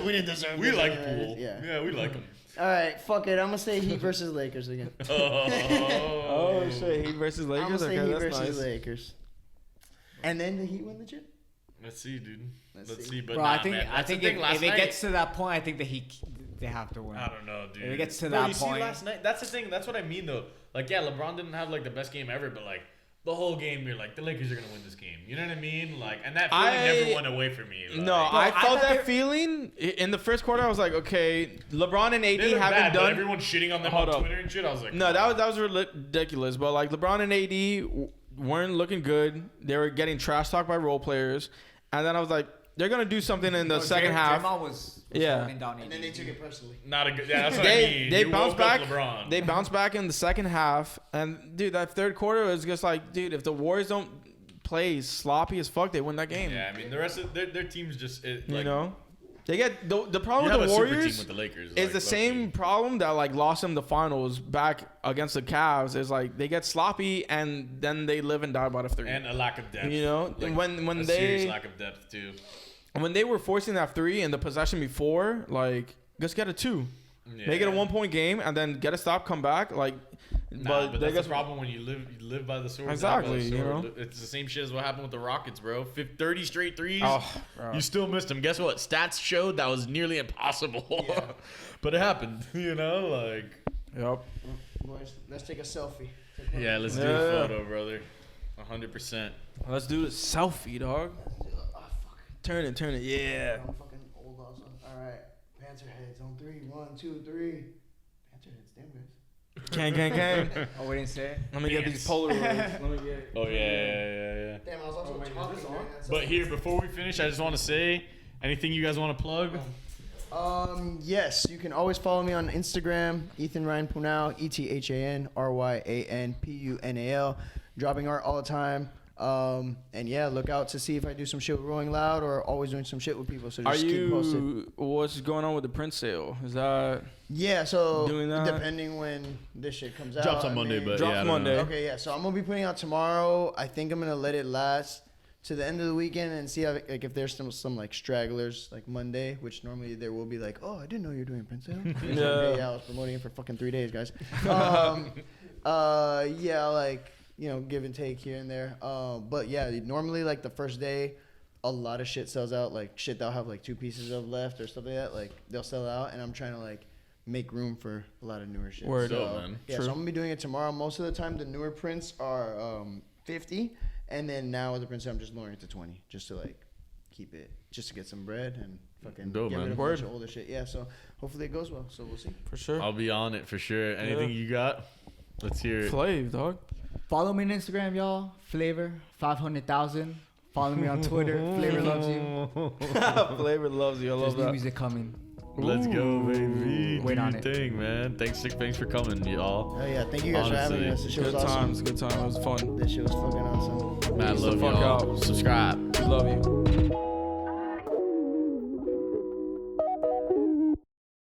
we didn't deserve We this like anyways. Poole. Yeah. Yeah, we like him. All right, fuck it. I'm gonna say Heat versus Lakers again. Oh shit, Heat versus I'm gonna Lakers. say Okay, Heat that's versus nice. Lakers. And then the Heat win the chip. Let's see, dude. Let's Let's see. see. But Bro, nah, I think man. I That's the think thing. if Last it night, gets to that point, I think they have to win. I don't know, dude. If it gets to Bro, that you point, see last night. That's the thing. That's what I mean, though. Like, yeah, LeBron didn't have like the best game ever, but like the whole game, you're like, the Lakers are gonna win this game. You know what I mean? Like, and that feeling never went away from me. Like, No, I I felt thought that feeling in the first quarter. I was like, okay, LeBron and AD they look haven't bad, but done. everyone shitting on them Hold on up. Twitter and shit. I was like, No, that was ridiculous. But like LeBron and AD weren't looking good. They were getting trash talked by role players, and then I was like, they're gonna do something in the second half. Draymond was Yeah. holding down And AD. then they took it personally. not a good. Yeah, that's what I mean. They You bounced woke up back. LeBron. They bounced back in the second half, and dude, that third quarter was just like, dude, if the Warriors don't play sloppy as fuck, they win that game. Yeah, I mean the rest of their team's just like, You know, they get the You problem have with a the super team Warriors with the Lakers. is like, the low-key. same problem that like lost them the finals back against the Cavs. Is like they get sloppy and then they live and die by the three. and a lack of depth. You know, Like, when a serious they lack of depth too. when they were forcing that three in the possession before, like just get a 2. Yeah. Make it a 1-point game and then get a stop, come back. Like, Nah, but they that's the just problem when you live by the sword. die Exactly, by the you sword. know? It's the same shit as what happened with the Rockets, bro. 30 straight threes. Oh, bro. You still missed them. Guess what? Stats showed that was nearly impossible. But it happened, you know? Like, Yep. Boys, let's take a selfie. yeah, let's do Yeah. a photo, brother. 100%. Let's do the selfie, dog. Turn it, yeah. I'm fucking old also. All right, BanterHeads on 3. 1, 2, 3. BanterHeads, damn guys. Gang. Oh, we didn't say it. Let me get these Polaroids. Let me get. Oh, yeah. Damn, I was also talking during that But selfie. here, before we finish, I just want to say anything you guys want to plug? Yes, you can always follow me on Instagram, Ethan Ryan Punal, EthanRyanPunal, dropping art all the time. And yeah, look out to see if I do some shit with Rolling Loud or always doing some shit with people. So Are just keep posted. you? What's going on with the print sale? Is that Yeah, so doing that? depending when this shit comes out. Drops on Monday, but Drops yeah, I don't know. Monday. Okay, yeah. So I'm gonna be putting out tomorrow. I think I'm gonna let it last to the end of the weekend and see how, like, if there's some like stragglers like Monday, which normally there will be like, oh, I didn't know you're doing a print sale. Yeah, I was promoting it for fucking 3 days, guys. Yeah, like, you know, give and take here and there. But yeah, normally like the first day, a lot of shit sells out. Like shit they'll have like 2 pieces of left or stuff like that. Like they'll sell out, and I'm trying to like make room for a lot of newer shit. Word. So, Dope, man. yeah, True. so I'm gonna be doing it tomorrow. Most of the time, the newer prints are 50, and then now with the prints, I'm just lowering it to 20, just to like keep it, just to get some bread and fucking Dope, get rid man. of a Word. bunch of older shit. Yeah, so hopefully it goes well. So we'll see. for sure? I'll be on it for sure. Anything you got? Let's hear it. Flav, dog. Follow me on Instagram, y'all. Flavor 500,000. Follow me on Twitter. Flavor loves you. Flavor loves you. I There's love new that. music coming. Let's go, baby. Wait Do on your it. thing, man. Thanks for coming, y'all. Oh yeah, thank you guys for having Honestly. us. This shit was Good awesome. times. Good time. It was fun. This shit was fucking awesome. Man, Peace the love fuck y'all. out. Subscribe. We love you.